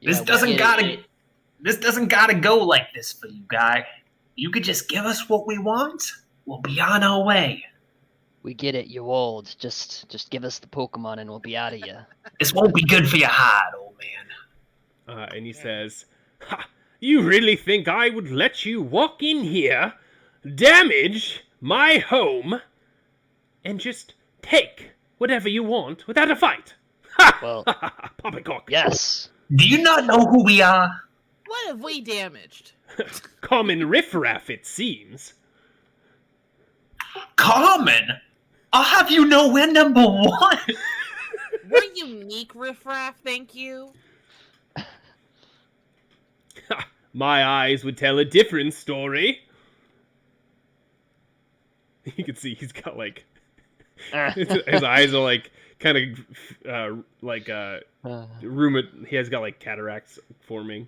This doesn't gotta go like this for you, guy. You could just give us what we want. We'll be on our way. We get it, you're old. Just give us the Pokemon and we'll be out of you. This won't be good for your heart, old man. And he says, you really think I would let you walk in here, damage my home, and just take whatever you want without a fight? Well, Poppycock. yes. Do you not know who we are? What have we damaged? Common riffraff, it seems. Common? I'll have you know we're number 1. We're unique riffraff, thank you. My eyes would tell a different story. You can see he's got like his eyes are like kind of he has got like cataracts forming.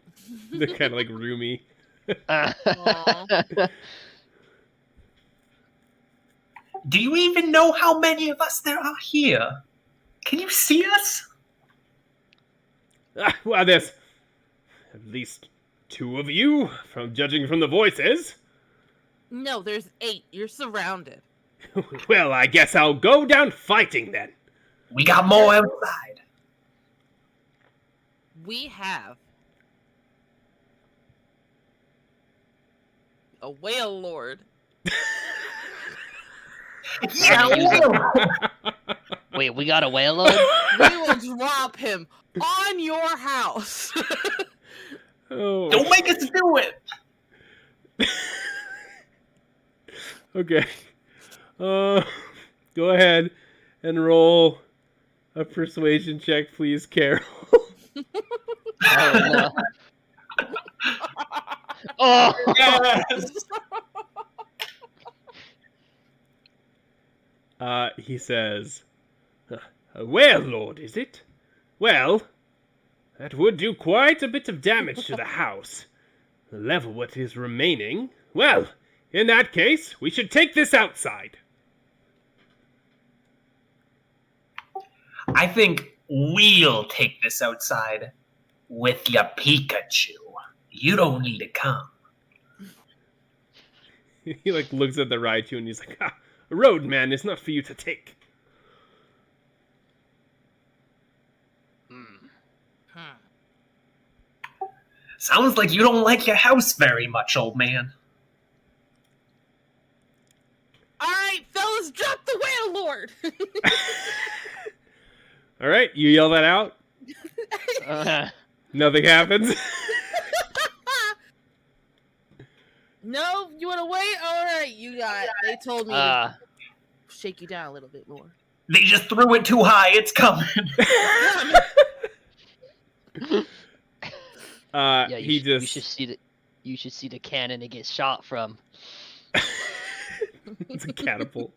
They're kind of like roomy. Do you even know how many of us there are here? Can you see us? Well, there's at least 2 of you, judging from the voices. No, there's 8. You're surrounded. Well, I guess I'll go down fighting then. We got more outside. We have a whale lord. Yeah, Wait, we got a Waylo? We will drop him on your house. Oh. don't make us do it. Okay. Go ahead and roll a persuasion check, please, Carol. Oh no. Oh. Yes. He says, well, Lord, is it? Well, that would do quite a bit of damage to the house. Level what is remaining. Well, in that case, we should take this outside. I think we'll take this outside with your Pikachu. You don't need to come. He like looks at the Raichu and he's like, a road, man, is not for you to take. Sounds like you don't like your house very much, old man. All right, fellas, drop the whale lord. All right, you yell that out. Nothing happens. No, you want to wait? All right, you got. They told me to shake you down a little bit more. They just threw it too high. It's coming. Yeah, he you just should see the cannon it gets shot from. it's a catapult.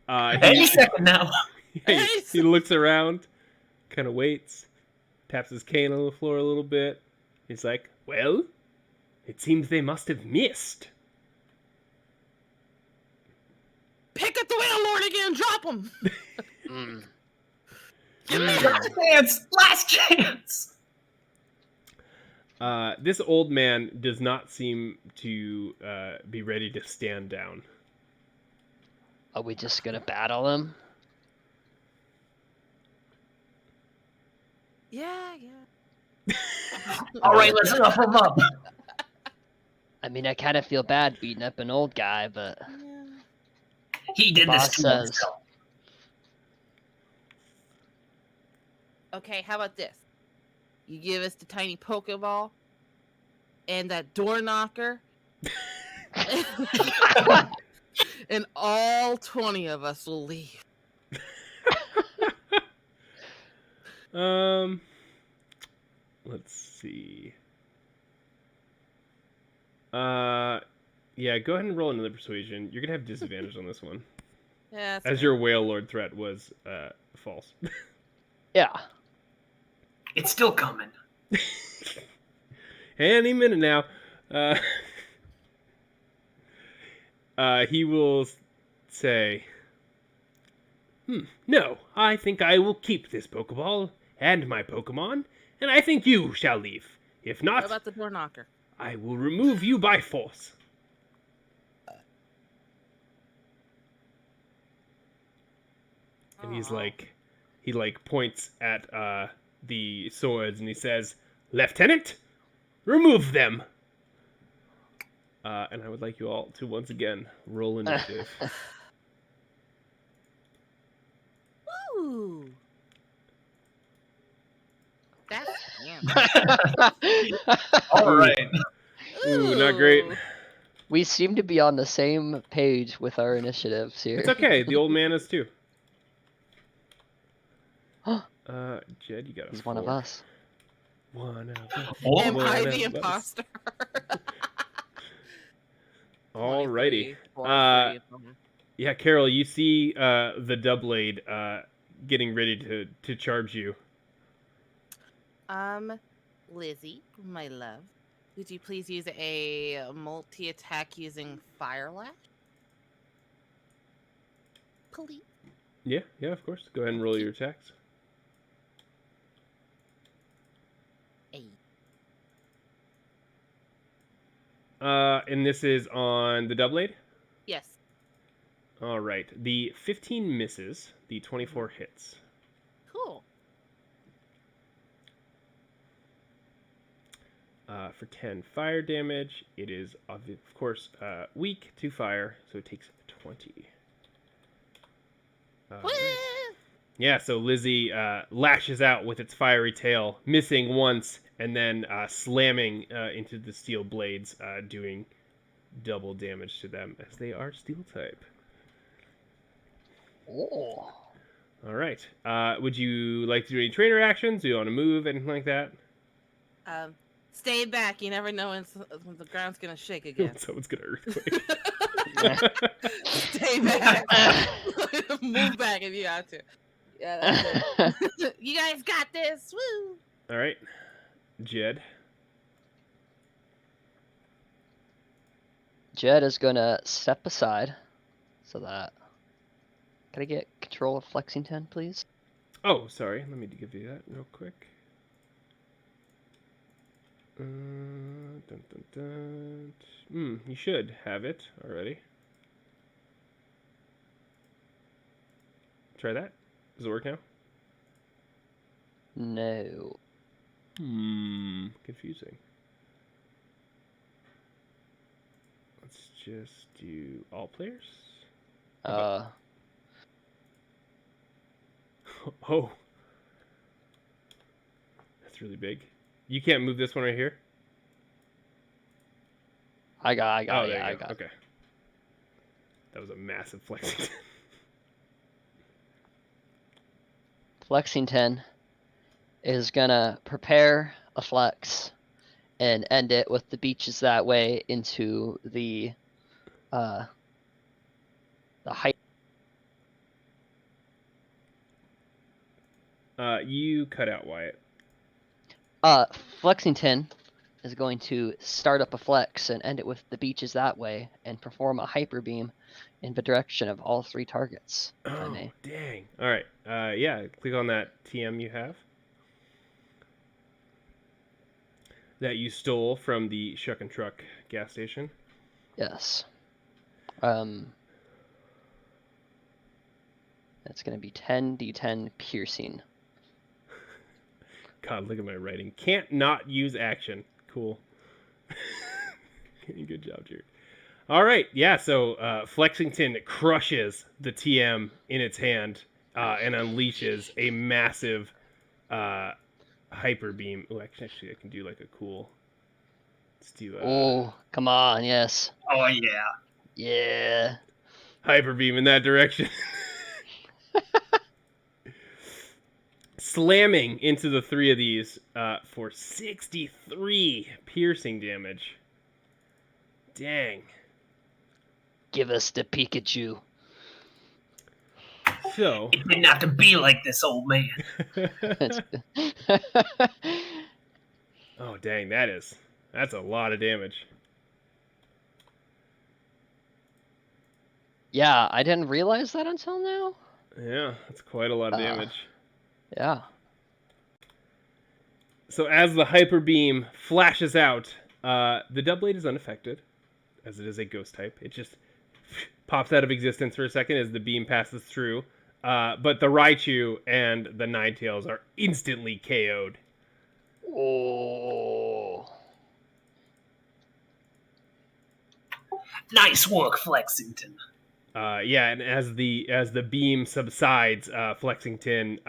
Any second now. He looks around, kind of waits, taps his cane on the floor a little bit. He's like, well, it seems they must have missed. Pick up the whale lord again. Drop him. Last chance. This old man does not seem to be ready to stand down. Are we just gonna battle him? Yeah. All right, let's rough him up. I mean, I kind of feel bad beating up an old guy, but He did this boss to says, himself. Okay, how about this? You give us the tiny Pokeball and that door knocker, and all 20 of us will leave. Let's see. Yeah, go ahead and roll another persuasion. You're gonna have disadvantage on this one, Yeah, as your whale lord threat was false. yeah. It's still coming. Any minute now. He will say, no, I think I will keep this Pokeball and my Pokemon, and I think you shall leave. If What not, about the door knocker? I will remove you by force. And he's Aw. like, he like points at the swords and he says, Lieutenant, remove them. And I would like you all to once again roll initiative. Ooh. That's All right. Ooh, not great. We seem to be on the same page with our initiatives here. It's okay. The old man is too. Jed, you got a He's 4. one of us. One of us. Am One I of the us. imposter? Alrighty. 23. Yeah, Carol, you see the Doublade getting ready to charge you. Lizzie, my love, would you please use a multi-attack using Fire Lash? Please. Yeah, of course. Go ahead and roll your attacks. Hey. And this is on the Doublade? Yes. Alright. The 15 misses, the 24 hits. Cool. For 10 fire damage, it is, of course, weak to fire, so it takes 20. Woo! Yeah, so Lizzie lashes out with its fiery tail, missing once, and then slamming into the steel blades, doing double damage to them as they are steel type. Oh. All right. Would you like to do any trainer actions? Do you want to move, anything like that? Stay back. You never know when the ground's gonna shake again. Someone's gonna earthquake. Stay back. Move back if you have to. Yeah, that's it. You guys got this. Woo! All right, Jed. Jed is gonna step aside so that. Can I get control of Flexington, please? Oh, sorry. Let me give you that real quick. Dun, dun, dun. You should have it already. Try that. Does it work now? No. Confusing. Let's just do all players. Oh. That's really big. You can't move this one right here? I got there it. you I go. got it. Okay. That was a massive flexing. Flexington is gonna prepare a flex and end it with the beaches that way into the height. You cut out, Wyatt. Flexington is going to start up a flex and end it with the beaches that way and perform a hyper beam in the direction of all 3 targets. If I may. Dang. All right. Yeah, click on that TM you have. That you stole from the Shuck and Truck gas station. Yes. That's going to be 10d10 piercing. God, look at my writing. Can't not use action. Cool. Good job, Jared. All right, yeah. So Flexington crushes the TM in its hand and unleashes a massive hyper beam. Oh, actually, I can do like a cool. Let's do. Oh, come on, yes. Oh yeah. Yeah. Hyper beam in that direction. Slamming into the 3 of these for 63 piercing damage. Dang. Give us the Pikachu. So. It didn't have to be like this, old man. Oh, dang, that's a lot of damage. Yeah, I didn't realize that until now. Yeah, that's quite a lot of damage. Yeah. So as the hyper beam flashes out, the Doublade is unaffected, as it is a ghost type. It just pops out of existence for a second as the beam passes through. But the Raichu and the Ninetales are instantly KO'd. Oh. Nice work, Flexington. Yeah, and as the beam subsides, Flexington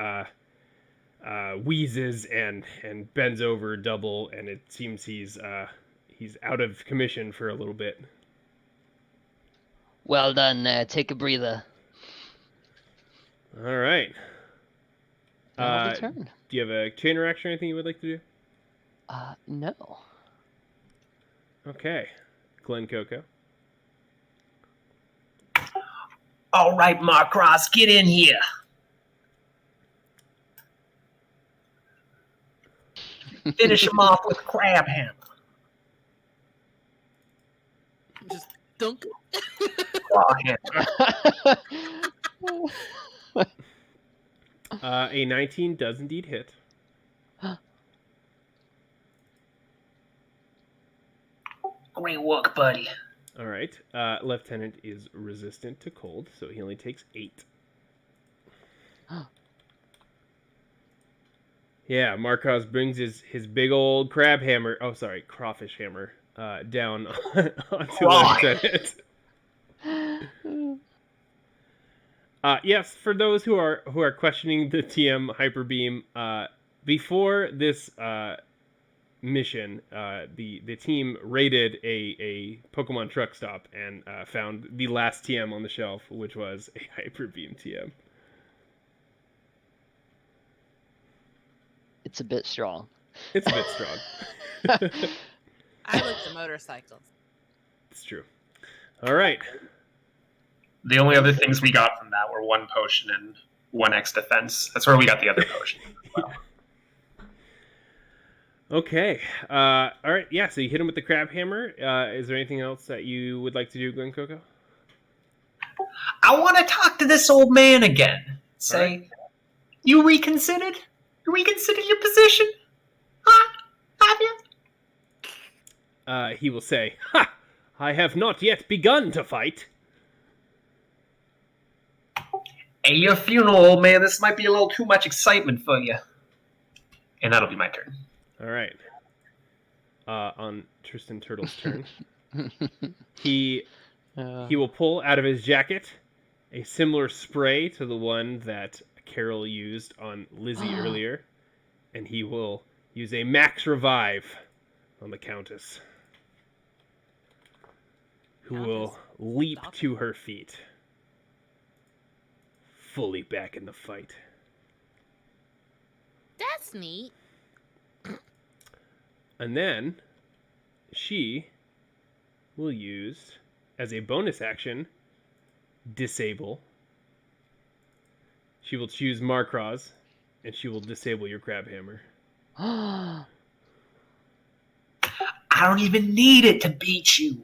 wheezes and bends over double, and it seems he's out of commission for a little bit. Well done. Take a breather. All right. Turn. Do you have a chain reaction or anything you would like to do? No. Okay, Glen Coco. All right, Marcross, get in here. Finish him off with Crab Hammer. Just dunk. Claw Hammer. A 19 does indeed hit. Great work, buddy. All right. Lieutenant is resistant to cold, so he only takes 8. Yeah, Marcos brings his big old crab hammer. Oh, sorry, crawfish hammer. Down onto Lieutenant. Yes, for those who are questioning the TM hyper beam, before this mission, the team raided a Pokemon truck stop and found the last TM on the shelf, which was a Hyper Beam TM. It's a bit strong. It's a bit strong. I looked at motorcycles. It's true. All right. The only other things we got from that were 1 potion and 1 X defense. That's where we got the other potion. Well, Okay. All right. Yeah. So you hit him with the crab hammer. Is there anything else that you would like to do, Glen Coco? I want to talk to this old man again. Say, Alright. you reconsidered? You reconsidered your position? Huh? Have you? He will say, "Ha! I have not yet begun to fight." Hey, your funeral, old man. This might be a little too much excitement for you. And that'll be my turn. All right. On Tristan Turtle's turn, he will pull out of his jacket a similar spray to the one that Carol used on Lizzie earlier, and he will use a max revive on the Countess, who will leap stop. to her feet, fully back in the fight. That's neat. And then she will use, as a bonus action, disable. She will choose Markraz, and she will disable your crab hammer. I don't even need it to beat you.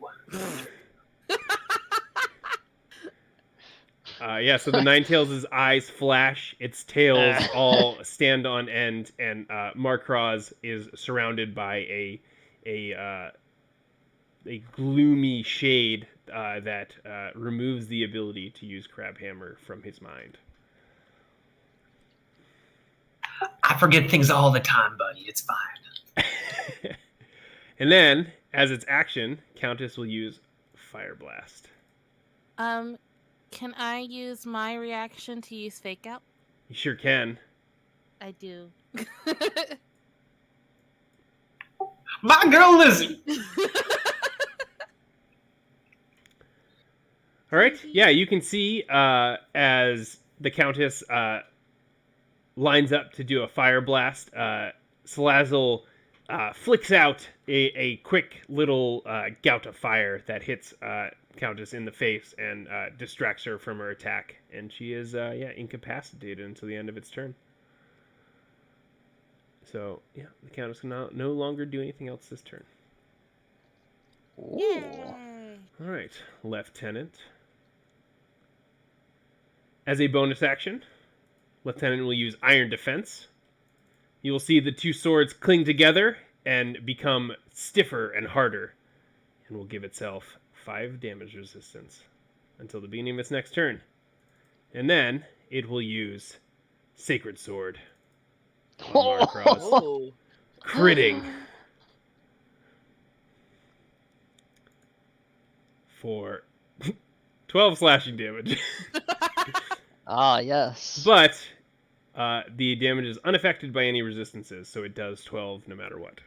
Yeah, so the Ninetales' eyes flash, its tails all stand on end, and Markraz is surrounded by a gloomy shade that removes the ability to use Crab Hammer from his mind. I forget things all the time, buddy. It's fine. And then, as its action, Countess will use Fire Blast. Can I use my reaction to use Fake Out? You sure can. I do. My girl Lizzie. All right. Yeah, you can see as the Countess lines up to do a fire blast, Salazzle flicks out a quick little gout of fire that hits Countess in the face and distracts her from her attack, and she is incapacitated until the end of its turn. So yeah, the Countess can no longer do anything else this turn. Yay! All right, Lieutenant. As a bonus action, Lieutenant will use Iron Defense. You will see the two swords cling together and become stiffer and harder, and will give itself 5 damage resistance until the beginning of its next turn. And then it will use Sacred Sword on Markraz, Oh. critting for 12 slashing damage. Ah, yes. But the damage is unaffected by any resistances, so it does 12 no matter what.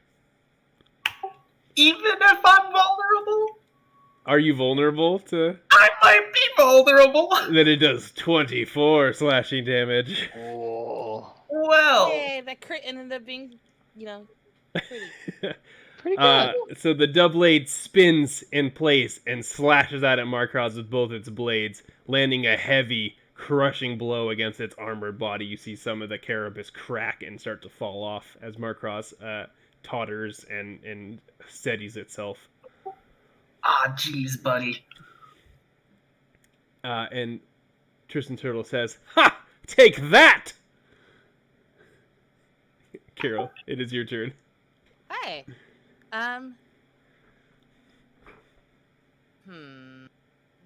Even if I'm vulnerable? Are you vulnerable to... I might be vulnerable. Then it does 24 slashing damage. Oh, Well, Yay, that crit ended up being, pretty. pretty good. So the doublade spins in place and slashes out at Markraz with both its blades, landing a heavy, crushing blow against its armored body. You see some of the carapace crack and start to fall off as Markraz totters and steadies itself. jeez, buddy. And Tristan Turtle says, "Ha! Take that!" Carol, it is your turn. Hey.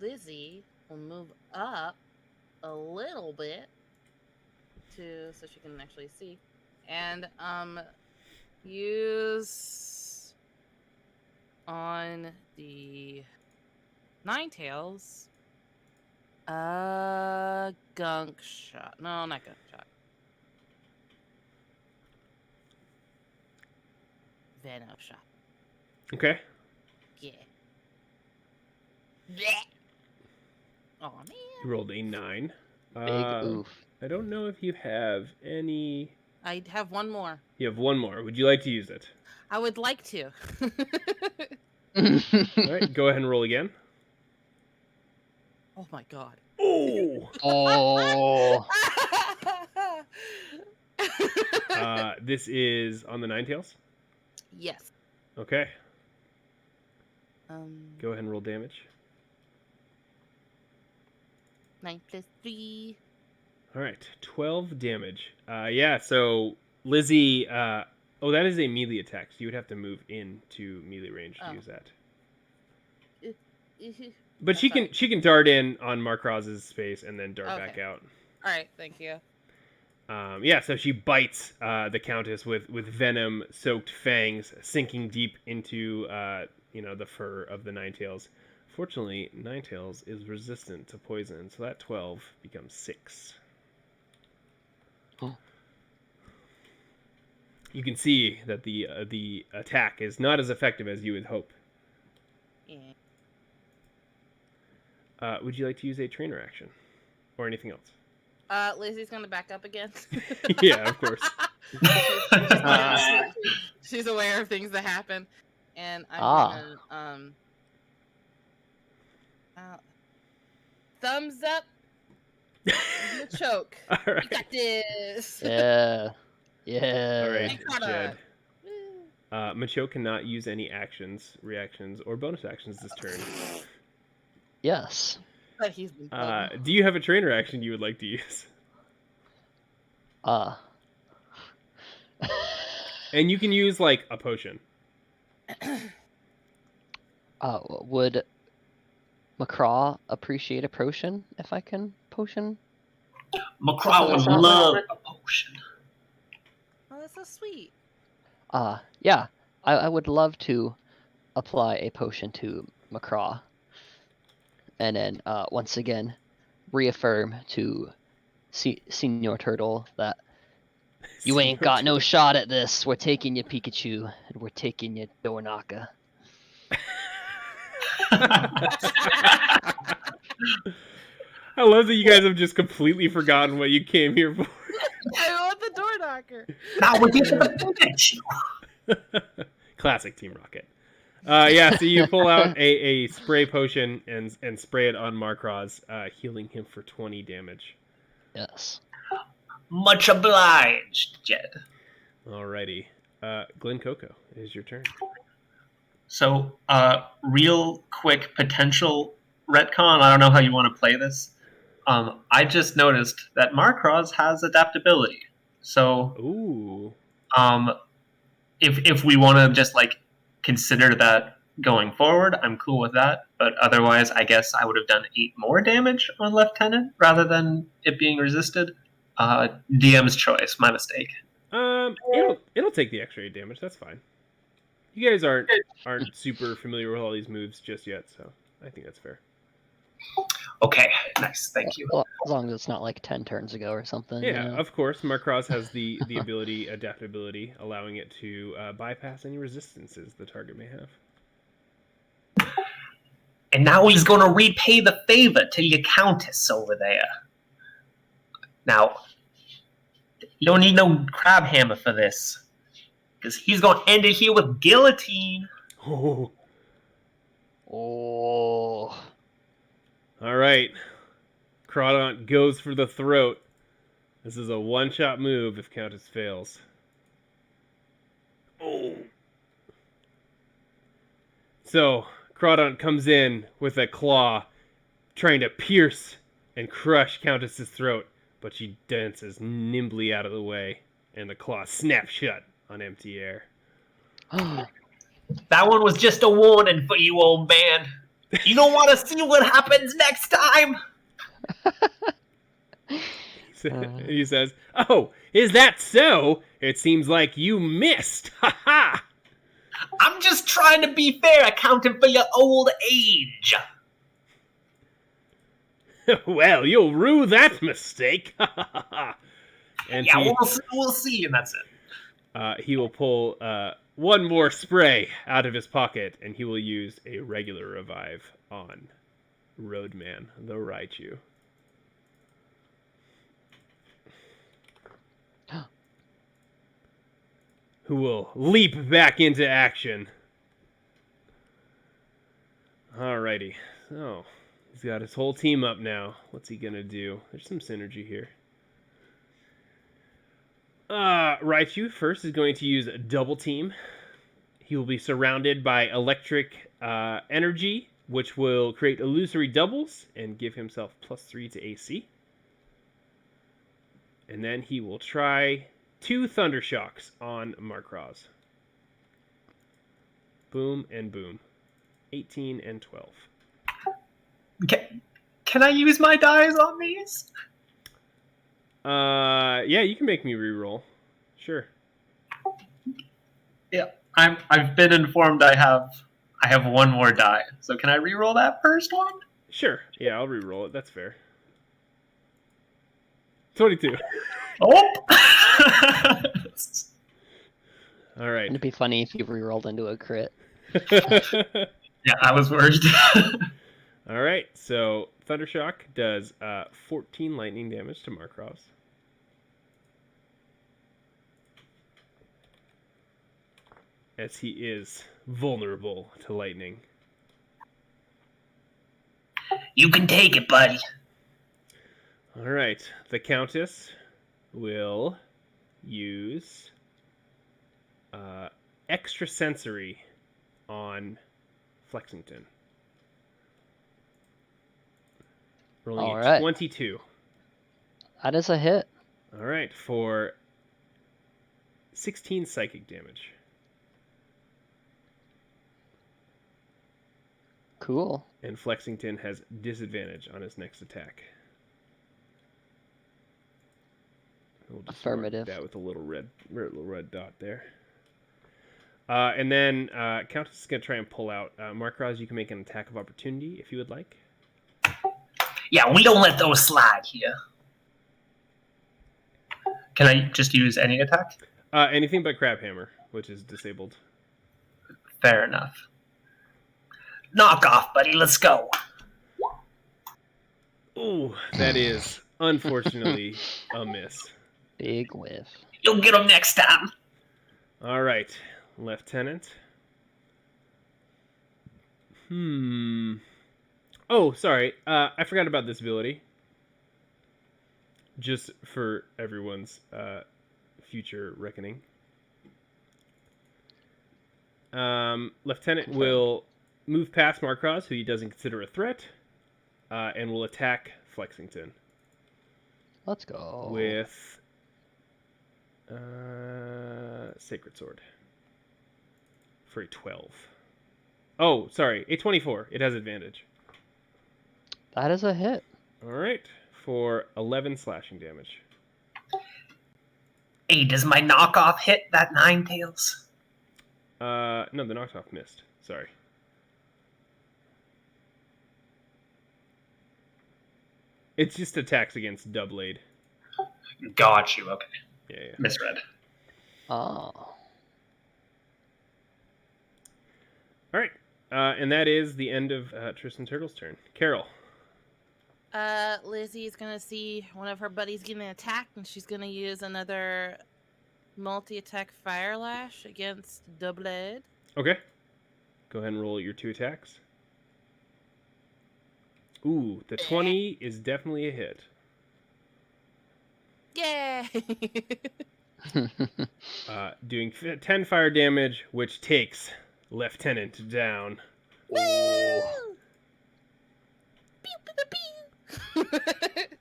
Lizzie will move up a little bit so she can actually see. And use on the Ninetales gunk shot. No, not gunk shot. Venom shot. Okay. Yeah. Blech. Oh man. You rolled a 9. Big oof. I don't know if you have any. I have one more. You have one more. Would you like to use it? I would like to. All right. Go ahead and roll again. Oh my god. Oh. Oh. This is on the Ninetales. Yes. Okay. Go ahead and roll damage. 9 + 3. All right, 12 damage. Yeah, so Lizzie, that is a melee attack. So you would have to move into melee range to use that. But That's fine. she can dart in on Markroz's space and then dart back Okay. out. All right, thank you. Yeah, so she bites the Countess with venom-soaked fangs, sinking deep into the fur of the Ninetales. Fortunately, Ninetales is resistant to poison, so that 12 becomes 6. Oh. You can see that the attack is not as effective as you would hope. Yeah. Would you like to use a trainer action or anything else? Lizzie's gonna back up again. Yeah, of course. She's aware of things that happen, and I'm gonna thumbs up. Choke. All right. You got this. Yeah. Yeah. All right, Thanks, Connor. Jed. Macho cannot use any actions, reactions, or bonus actions this turn. Yes. But he's been bugging. Do you have a trainer action you would like to use? And you can use like a potion. Would Macraw appreciate a potion if I can potion? Macraw would love a potion. Oh, that's so sweet. Yeah. I would love to apply a potion to Macraw. And then once again reaffirm to Senior Turtle that you ain't got no shot at this. We're taking you, Pikachu, and we're taking you, Dornaka. I love that you guys have just completely forgotten what you came here for. I want the door knocker. Now we're getting the Pikachu. Classic Team Rocket. Yeah, so you pull out a spray potion and spray it on Markroz, healing him for 20 damage. Yes. Much obliged, Jed. Alrighty. Glen Coco, it is your turn. So, real quick potential retcon. I don't know how you want to play this. I just noticed that Markroz has adaptability. So, Ooh. if we want to just like consider that going forward, I'm cool with that. But otherwise, I guess I would have done 8 more damage on Lieutenant rather than it being resisted. DM's choice, my mistake. It'll take the extra 8 damage. That's fine. You guys aren't super familiar with all these moves just yet, so I think that's fair. Okay, nice, thank you. Well, as long as it's not like 10 turns ago or something. Yeah, you know? of course. Markroz has the ability, adaptability, allowing it to bypass any resistances the target may have. And now he's going to repay the favor to your Countess over there. Now, you don't need no crab hammer for this. Because he's going to end it here with guillotine. Oh. Oh. All right. Crawdont goes for the throat. This is a one-shot move if Countess fails. Oh. So, Crawdont comes in with a claw, trying to pierce and crush Countess's throat, but she dances nimbly out of the way, and the claw snaps shut on empty air. That one was just a warning for you, old man. You don't want to see what happens next time? He says, "Oh, is that so? It seems like you missed. Ha ha! I'm just trying to be fair, accounting for your old age." Well, you'll rue that mistake. And yeah, we'll see, and that's it. He will pull one more spray out of his pocket, and he will use a regular revive on Roadman, the Raichu. Who will leap back into action. Alrighty. So, he's got his whole team up now. What's he gonna do? There's some synergy here. Raichu first is going to use a double team. He will be surrounded by electric energy, which will create illusory doubles and give himself +3 to AC. And then he will try 2 Thunder Shocks on Markraz. Boom and boom. 18 and 12. Can I use my dice on these? Yeah, you can make me reroll. Sure. Yeah, I've been informed I have one more die. So can I reroll that first one? Sure. Yeah, I'll reroll it. That's fair. 22. Oh. All right. It'd be funny if you rerolled into a crit. Yeah, I was worried. All right. So Thundershock does 14 lightning damage to Markraz. As he is vulnerable to lightning. You can take it, buddy. All right. The Countess will use extrasensory on Flexington. Rolling All a right. 22. That is a hit. All right, for 16 psychic damage. Cool. And Flexington has disadvantage on his next attack. We'll just mark Affirmative. that with a little red dot there. And then Countess is going to try and pull out. Markraz, you can make an attack of opportunity if you would like. Yeah, we don't let those slide here. Can I just use any attack? Anything but Crab Hammer, which is disabled. Fair enough. Knock off, buddy. Let's go. Ooh, that is unfortunately a miss. Big whiff. You'll get them next time. All right, Lieutenant. Oh, sorry. I forgot about this ability. Just for everyone's future reckoning. Lieutenant will move past Markraz, who he doesn't consider a threat, and will attack Flexington. Let's go. With Sacred Sword. For a 12. Oh, sorry. A 24. It has advantage. That is a hit. All right. For 11 slashing damage. Hey, does my knockoff hit that Ninetales? No, the knockoff missed. Sorry. It's just attacks against Doublade. Got you. Okay. Yeah. Misread. Oh. All right. And that is the end of Tristan Turtle's turn. Carol. Lizzie's gonna see one of her buddies getting attacked, and she's gonna use another multi-attack Fire Lash against Doublade. Okay. Go ahead and roll your 2 attacks. Ooh, the 20 is definitely a hit. Yay! Doing 10 fire damage, which takes Lieutenant down. Woo!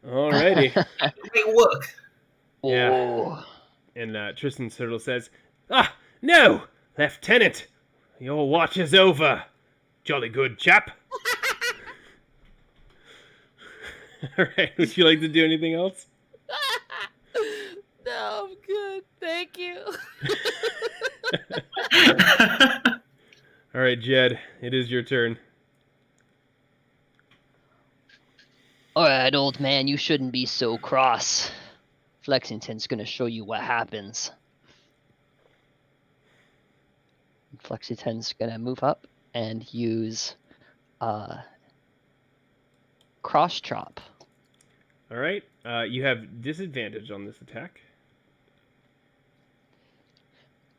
Alrighty. Great work. Yeah. Oh. And Tristan Turtle says, no! Lieutenant! Your watch is over. Jolly good chap. Alright, would you like to do anything else? No, I'm good. Thank you. Alright, Jed, it is your turn. Alright, old man, you shouldn't be so cross. Flexington's gonna show you what happens. Flexi10's gonna move up and use cross chop. All right. You have disadvantage on this attack.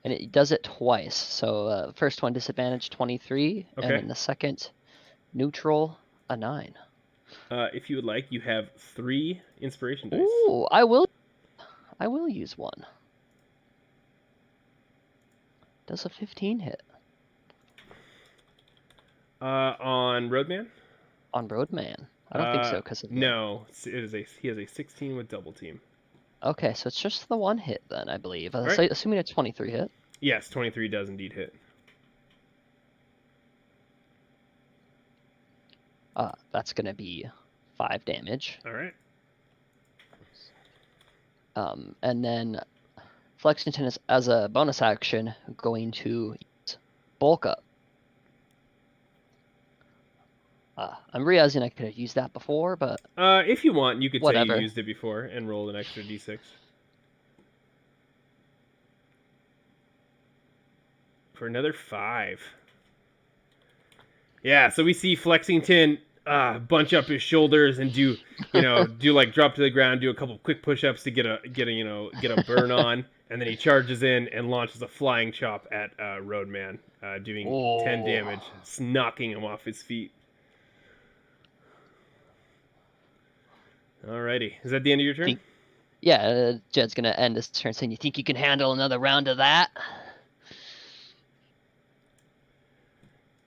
And it does it twice. So first one disadvantage 23, Okay. and then the second neutral a 9. If you would like, you have 3 inspiration dice. Ooh, I will use one. Does a 15 hit On Roadman? on Roadman? I don't think so because of No, he has a 16 with double team. Okay, so it's just the one hit then, I believe. right. Assuming a 23 hit. Yes, 23 does indeed hit. That's gonna be 5 damage. All right. And then Flexington is, as a bonus action, going to use bulk up. I'm realizing I could have used that before, but If you want, you could say whatever. you used it before and roll an extra d6. For another 5. Yeah, so we see Flexington bunch up his shoulders and do like drop to the ground, do a couple quick push-ups to get a burn on, and then he charges in and launches a flying chop at Roadman, doing 10 damage, knocking him off his feet. Alrighty, is that the end of your turn? Yeah, Jed's gonna end his turn saying, "You think you can handle another round of that?"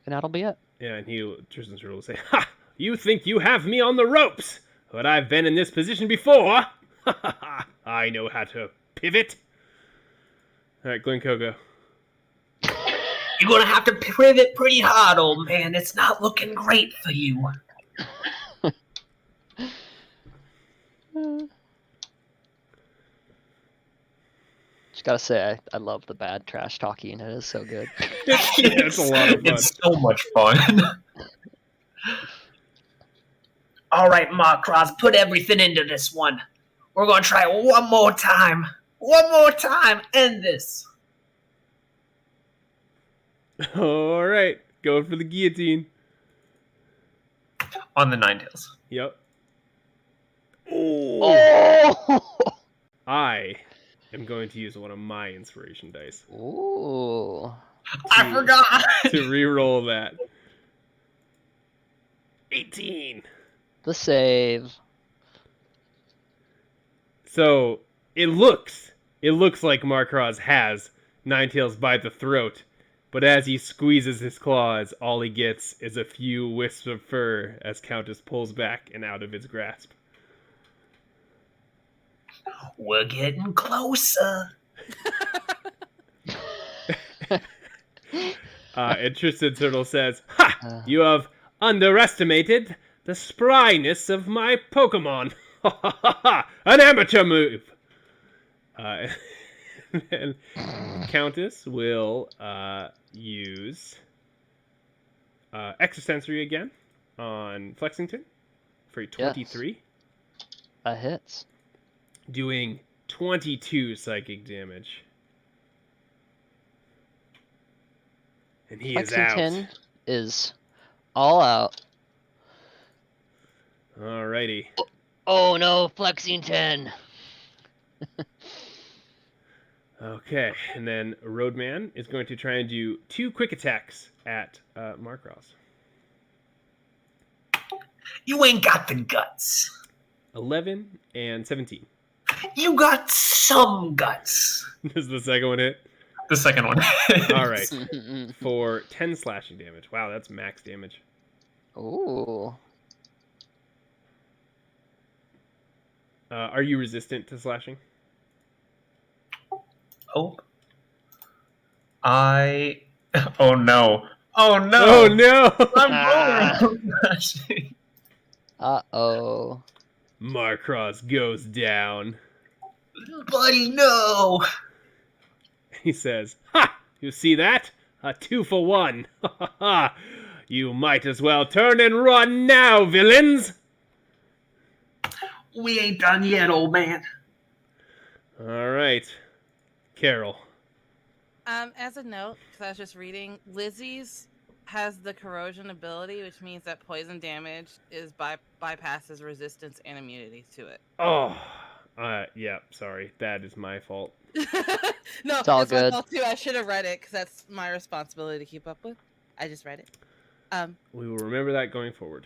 And that'll be it. Yeah, and Tristan's will say, "Ha! You think you have me on the ropes, but I've been in this position before. I know how to pivot." All right, Glen Coco. You're gonna have to pivot pretty hard, old man. It's not looking great for you. Just gotta say, I love the bad trash talking. It is so good. It's a lot of fun. It's so much fun. All right, Marcross, put everything into this one. We're gonna try one more time. One more time. End this. All right, going for the guillotine. On the Ninetales. Yep. Oh! I am going to use one of my inspiration dice Ooh. I forgot. to re-roll that. 18. The save. So it looks like Marcross has Ninetales by the throat, but as he squeezes his claws, all he gets is a few wisps of fur as Countess pulls back and out of his grasp. We're getting closer. And Tristan Turtle says, "Ha! You have underestimated the spryness of my Pokemon. An amateur move." And Countess will use Extrasensory again on Flexington for a 23. That hits. Doing 22 psychic damage. And he is out. Lexington is all out. Alrighty. Oh no, Flexington! Okay, and then Roadman is going to try and do 2 quick attacks at Marcross. You ain't got the guts. 11 and 17. You got some guts. Does the second one hit? The second one. All right. For 10 slashing damage. Wow, that's max damage. Ooh. Are you resistant to slashing? Oh. Oh no. Oh no. Oh no! I'm Uh-oh. Marcross goes down. Buddy, no. He says, "Ha! You see that? A 2 for 1. You might as well turn and run now, villains!" We ain't done yet, old man. All right. Carol. As a note, because I was just reading, Lizzie's has the corrosion ability, which means that poison damage is bypasses resistance and immunity to it. Oh, yeah. Sorry, that is my fault. No, It's all it's my good. fault too. I should have read it because that's my responsibility to keep up with. I just read it. We will remember that going forward.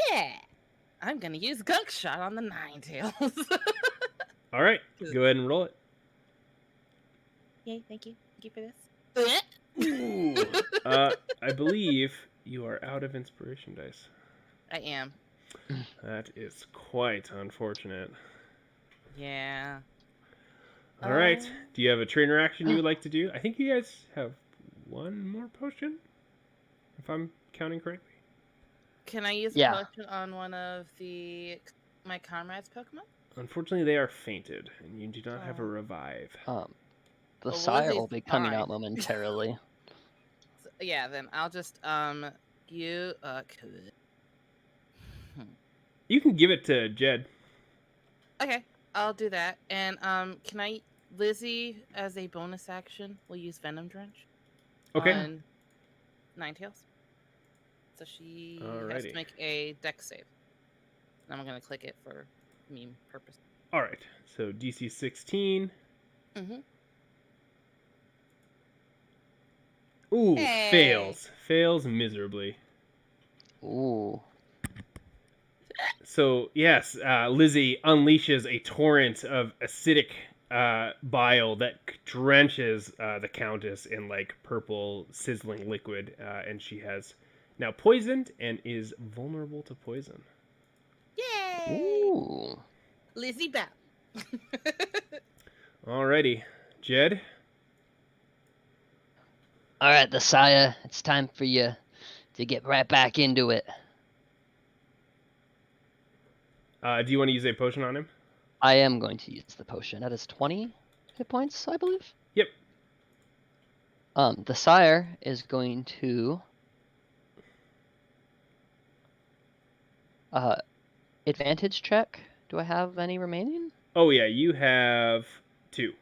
Yeah, I'm gonna use Gunk Shot on the Ninetales. All right, go ahead and roll it. Yay! Thank you for this. Ooh. I believe you are out of inspiration dice. I am. That is quite unfortunate. Yeah. All right. Do you have a trainer action you would like to do? I think you guys have one more potion, if I'm counting correctly. Can I use Yeah. a potion on one of my comrades' Pokemon? Unfortunately, they are fainted, and you do not have a Oh. revive. The Well, sire Lizzie's will be coming fine. out momentarily. So, yeah, then I'll just you You can give it to Jed. Okay, I'll do that. And can I Lizzie as a bonus action will use Venom Drench Okay. on Ninetales. So she has to Alrighty. make a dex save. And I'm gonna click it for meme purpose. All right. So DC 16. Mm-hmm. Ooh, Hey. fails. Fails miserably. Ooh. So, yes, Lizzie unleashes a torrent of acidic bile that drenches the Countess in like purple sizzling liquid, and she has now poisoned and is vulnerable to poison. Yay! Ooh. Lizzie Bell. Alrighty, Jed. All right, the sire. It's time for you to get right back into it. Do you want to use a potion on him? I am going to use the potion. That is 20 hit points, I believe. Yep. The sire is going to advantage check. Do I have any remaining? Oh yeah, you have 2.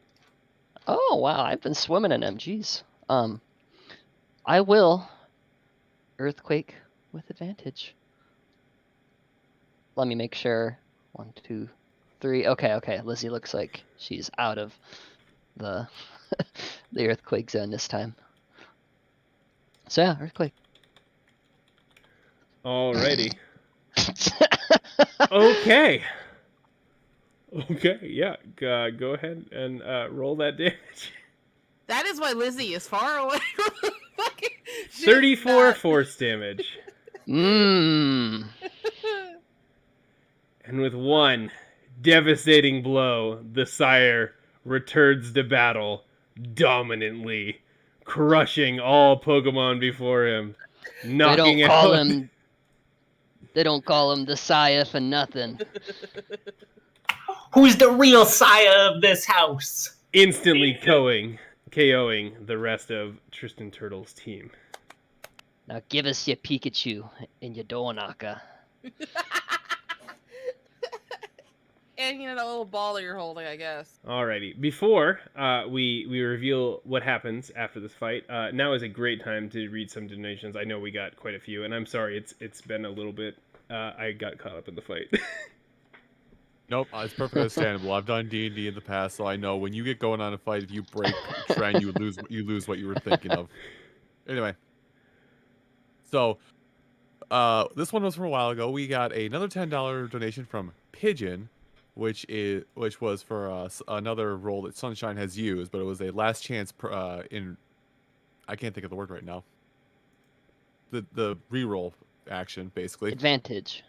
Oh wow, I've been swimming in MGs. I will earthquake with advantage. Let me make sure. 1, 2, 3. Okay. Lizzie looks like she's out of the the earthquake zone this time. So yeah, earthquake. Alrighty. Okay. Okay, yeah. Go ahead and roll that damage. That is why Lizzie is far away from the fucking 34 force damage. Mmm. And with one devastating blow, the sire returns to battle dominantly, crushing all Pokemon before him, knocking out, They don't call him the sire for nothing. Who's the real sire of this house? instantly KOing the rest of Tristan Turtle's team. Now give us your Pikachu and your door knocker. And you know that little ball that you're holding, I guess. Alrighty. Before we reveal what happens after this fight, now is a great time to read some donations. I know we got quite a few, and I'm sorry it's been a little bit. I got caught up in the fight. Nope, it's perfectly understandable. I've done D&D in the past, so I know when you get going on a fight, if you break trend, you lose what you were thinking of. Anyway, so this one was from a while ago. We got another $10 donation from Pigeon, which was for another role that Sunshine has used, but it was a last chance in. I can't think of the word right now. The reroll action, basically. Advantage.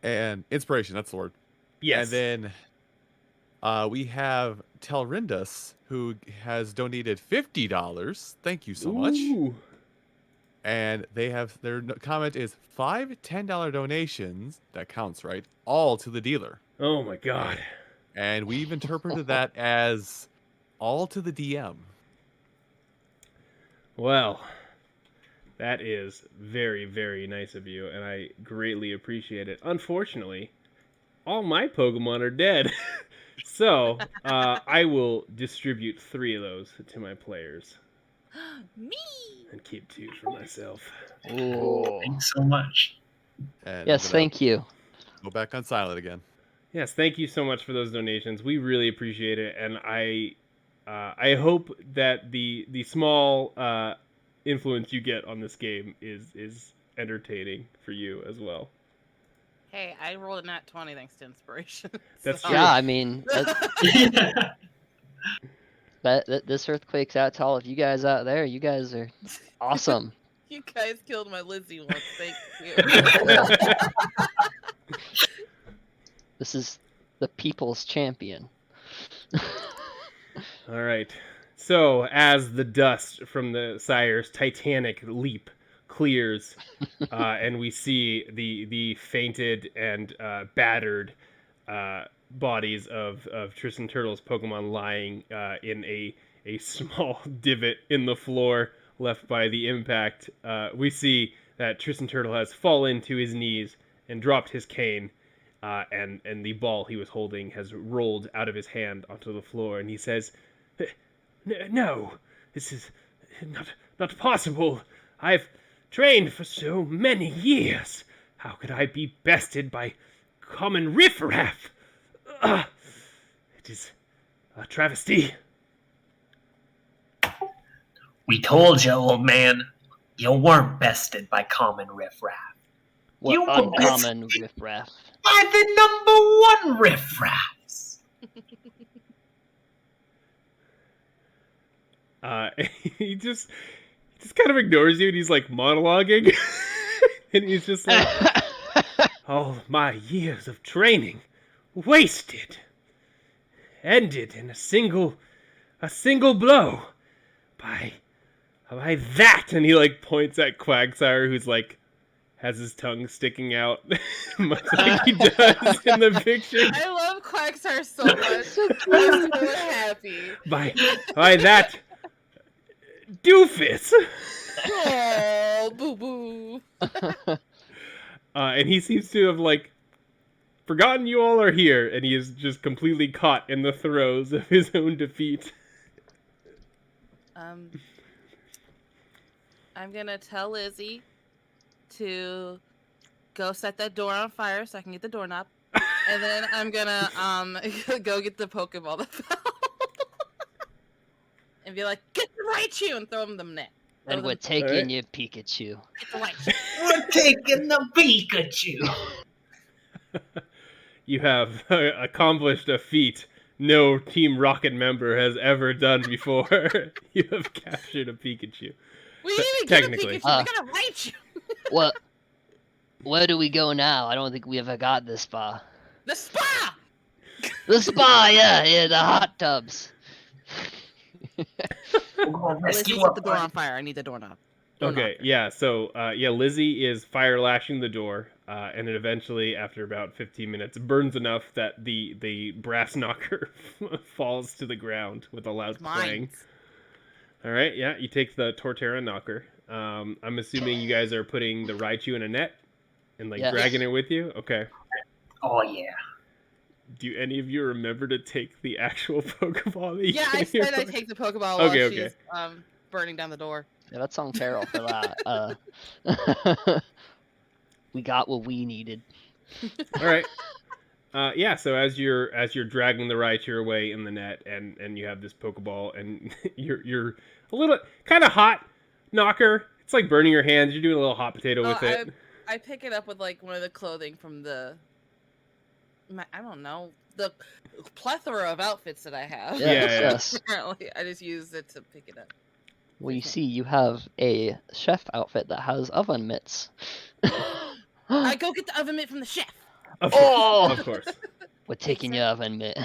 And inspiration, that's the word. Yes. And then we have Telrindus, who has donated $50. Thank you so much. And they have their comment is 5 $10 donations. That counts, right? All to the dealer. Oh my god. And we've interpreted that as all to the DM. Well, that is very, very nice of you, and I greatly appreciate it. Unfortunately, all my Pokemon are dead. So, I will distribute 3 of those to my players Me. and keep 2 for myself. Ooh. Thanks so much. And Yes, I'm gonna thank you. go back on silent again. Yes, thank you so much for those donations. We really appreciate it, and I hope that the small influence you get on this game is entertaining for you as well. Hey, I rolled a nat 20 thanks to inspiration. That's so- true. Yeah, I mean, this earthquake's out to all of you guys out there. You guys are awesome. You guys killed my Lizzie once. Thank you. This is the people's champion. All right. So, as the dust from the sire's titanic leap clears, and we see the fainted and battered bodies of Tristan Turtle's Pokemon lying in a small divot in the floor left by the impact, we see that Tristan Turtle has fallen to his knees and dropped his cane. And the ball he was holding has rolled out of his hand onto the floor, and he says, "No, this is not possible. I've trained for so many years. How could I be bested by common riffraff? It is a travesty." We told you, old man, you weren't bested by common riffraff. What You were uncommon riffraff. By the number 1 riffraffs. He just kind of ignores you, and he's like monologuing, and he's just like, "All my years of training wasted, ended in a single blow by that." And he like points at Quagsire, who's like has his tongue sticking out, much like he does in the picture. I love Quagsire so much. I'm so happy. By that doofus. Oh, boo boo. And he seems to have like forgotten you all are here, and he is just completely caught in the throes of his own defeat. I'm gonna tell Lizzie to go set that door on fire so I can get the doorknob, and then I'm gonna go get the Pokeball that fell, and be like, "Get the Raichu!" and throw him the net. And we're taking you, Pikachu. Get the Raichu. We're taking the Pikachu. You have accomplished a feat no Team Rocket member has ever done before. You have captured a Pikachu. We didn't even get a Technically. Pikachu. We got a Raichu. What? Where do we go now? I don't think we ever got this far. The spa. The spa, yeah, the hot tubs. We're gonna Lizzie, rescue set the door our on fire. I need the doorknob. Okay, yeah, so, Lizzie is fire lashing the door, and it eventually, after about 15 minutes, burns enough that the brass knocker falls to the ground with a loud clang. Mine. Alright, yeah, you take the Torterra knocker. I'm assuming you guys are putting the Raichu in a net and, like, Yes. dragging it with you? Okay. Oh yeah. Do any of you remember to take the actual Pokeball that you Yeah, I came here said I for? take the Pokeball Okay, while okay. she's burning down the door. Yeah, that's on Feral for that. We got what we needed. All right. Yeah. So as you're dragging the Raichu away in the net, and you have this Pokeball, and you're a little kind of hot, knocker. It's like burning your hands. You're doing a little hot potato with it. I pick it up with like one of the clothing from the. I don't know, the plethora of outfits that I have. Yeah, yeah. Yes. Apparently, I just use it to pick it up. Well, you see, you have a chef outfit that has oven mitts. I go get the oven mitt from the chef. Of Oh! Of course. We're taking your oven mitt.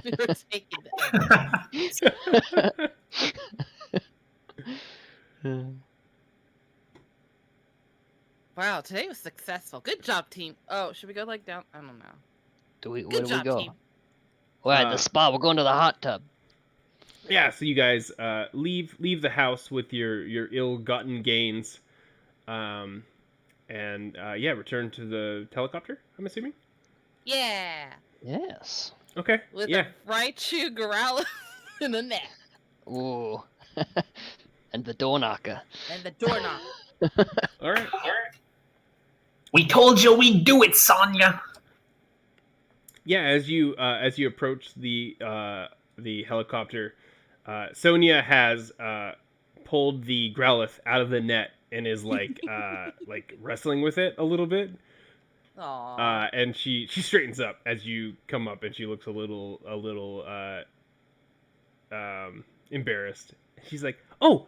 We're taking the Wow, today was successful. Good job, team. Oh, should we go like down? I don't know. Where Good do job, we go? team. We're at the spa. We're going to the hot tub. Yeah. So you guys leave the house with your ill-gotten gains, and return to the helicopter. I'm assuming. Yeah. Yes. Okay. with Yeah. a Raichu Growlithe in the net Ooh. And the door knocker. and the doorknob. All right. We told you we'd do it, Sonya. Yeah. As you approach the helicopter, Sonia has pulled the Growlithe out of the net and is like wrestling with it a little bit. Aww. And she straightens up as you come up, and she looks a little embarrassed. She's like, "Oh,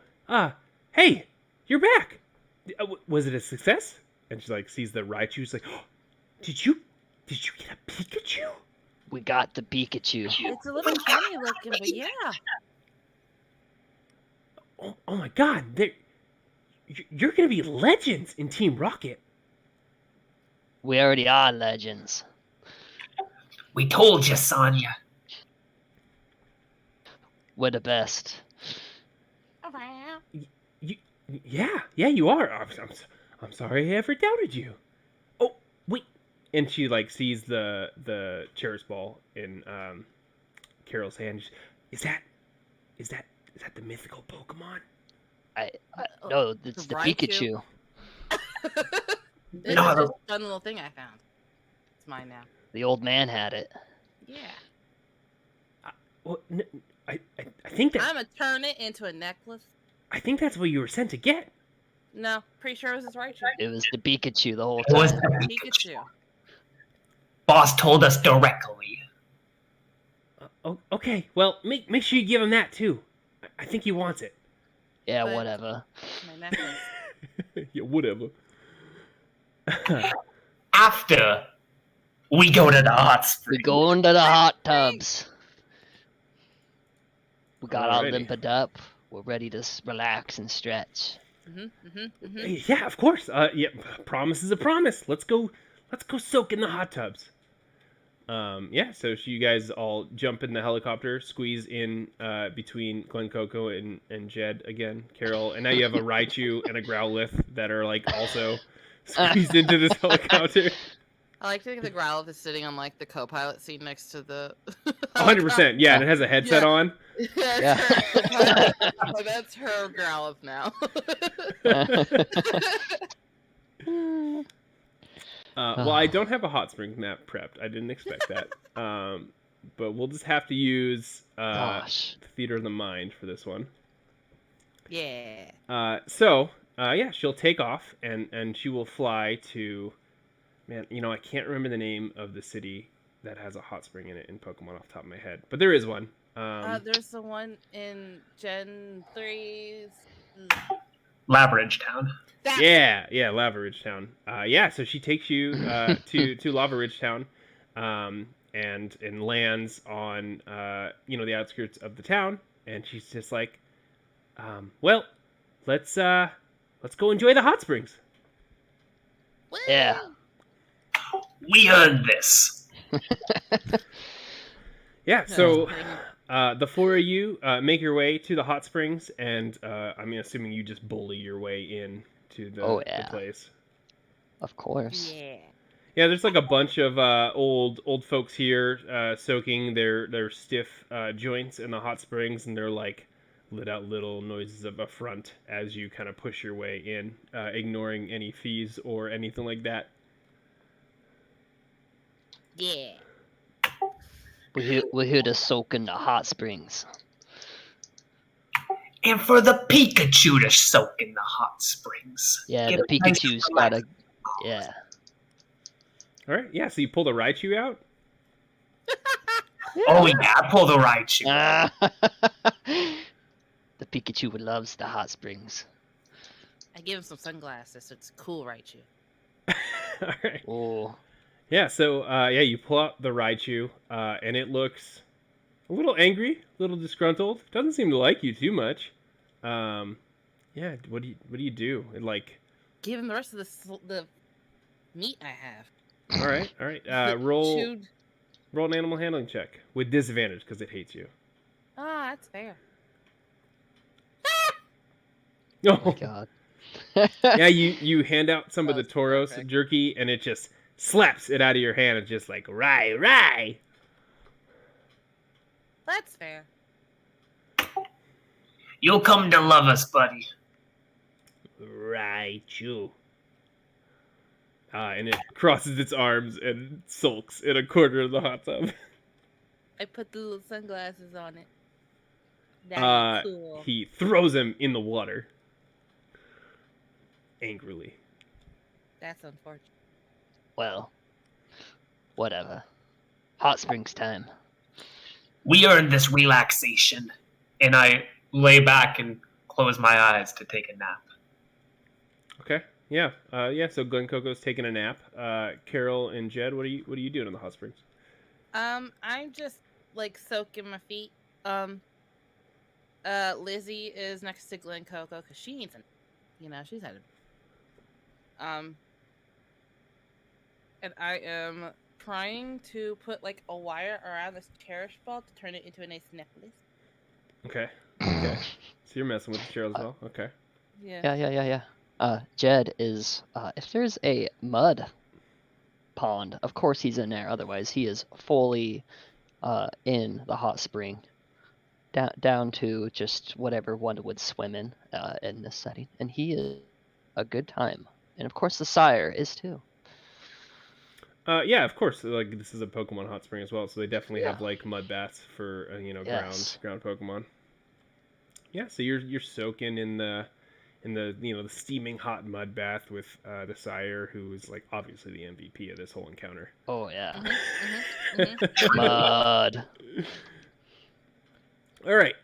hey, you're back. Was it a success?" And she like sees the Raichu. She's like, oh, "Did you get a Pikachu?" We got the Pikachu. It's a little funny looking, but yeah. Oh my God, you're gonna be legends in Team Rocket. We already are legends. We told you, Sonya. We're the best. Yeah, you are. I'm sorry I ever doubted you. Oh, wait. And she like sees the Cherish ball in Carol's hand. Is that the mythical Pokemon? No, it's the Raichu. Pikachu. This No, is the- just a fun little thing I found. It's mine now. The old man had it. Yeah. Well, I think that I'm gonna turn it into a necklace. I think that's what you were sent to get. No, pretty sure it was his Raichu. It was the Pikachu the whole It was time. the Pikachu. Boss told us directly. Okay. Well, make sure you give him that too. I think he wants it. Yeah, But- whatever. It's my necklace. Yeah, whatever. After we go to the hot We spring. go into the hot tubs. We got all Alrighty. limped up. We're ready to relax and stretch. Yeah, of course. Yeah, promise is a promise. Let's go soak in the hot tubs. Yeah, so you guys all jump in the helicopter, squeeze in between Glen Coco and Jed again, Carol, and now you have a Raichu and a Growlithe that are like also squeezed into this helicopter. I like to think the Growlithe is sitting on like the co-pilot seat next to the. 100%. Yeah, and it has a headset Yeah. on. Yeah. Oh, that's her Growlithe now. Well, I don't have a hot springs map prepped. I didn't expect that. But we'll just have to use Gosh. the Theater of the Mind for this one. Yeah. Yeah, she'll take off and she will fly to, man, I can't remember the name of the city that has a hot spring in it in Pokemon off the top of my head, but there is one. There's the one in Gen 3's. Laveridge Town. Yeah, Lava Ridge Town. Yeah, so she takes you to Lava Ridge Town, and lands on the outskirts of the town, and she's just like, well, let's go enjoy the hot springs. Yeah. We earned this. Yeah, so the four of you make your way to the hot springs, and I'm assuming you just bully your way in to the place. Of course. Yeah. Yeah, there's like a bunch of old folks here soaking their stiff joints in the hot springs, and they're like let out little noises of affront as you kind of push your way in, ignoring any fees or anything like that. Yeah. We're here to soak in the hot springs. And for the Pikachu to soak in the hot springs. Yeah, Get the a nice Pikachu's relax. gotta. Yeah. All right, yeah. So you pull the Raichu out. Oh yeah, I pulled the Raichu. The Pikachu loves the hot springs. I give him some sunglasses, so it's cool, Raichu. All right. Oh. Yeah. So you pull out the Raichu, and it looks a little angry, a little disgruntled. Doesn't seem to like you too much. Yeah. What do you do? It like. Give him the rest of the meat I have. All right. The Roll chewed- an animal handling check with disadvantage because it hates you. Ah, that's fair. Oh my Oh. god. Yeah, you hand out some of the That's Tauros perfect. jerky, and it just slaps it out of your hand. It's just like, rye. That's fair. You'll come to love us, buddy. Right, you. And it crosses its arms and sulks in a corner of the hot tub. I put the little sunglasses on it. That's cool. He throws him in the water. Angrily. That's unfortunate. Well, whatever. Hot springs time. We earned this relaxation. And I lay back and close my eyes to take a nap. Okay. Yeah. So Glen Coco's taking a nap. Carol and Jed, what are you doing in the hot springs? I'm just like soaking my feet. Lizzie is next to Glen Coco because she needs she's had and I am trying to put like a wire around this cherish ball to turn it into a nice necklace. Okay. Okay. So you're messing with the chair as well? Okay. Yeah. Jed is, if there's a mud pond, of course he's in there. Otherwise, he is fully in the hot spring, down to just whatever one would swim in this setting. And he is a good time. And of course, the sire is too. Yeah, of course. Like this is a Pokemon hot spring as well, so they definitely Yeah. have like mud baths for Yes. ground Pokemon. Yeah, so you're soaking in the the steaming hot mud bath with the sire, who is like obviously the MVP of this whole encounter. Oh yeah, Mhm. mud. All right.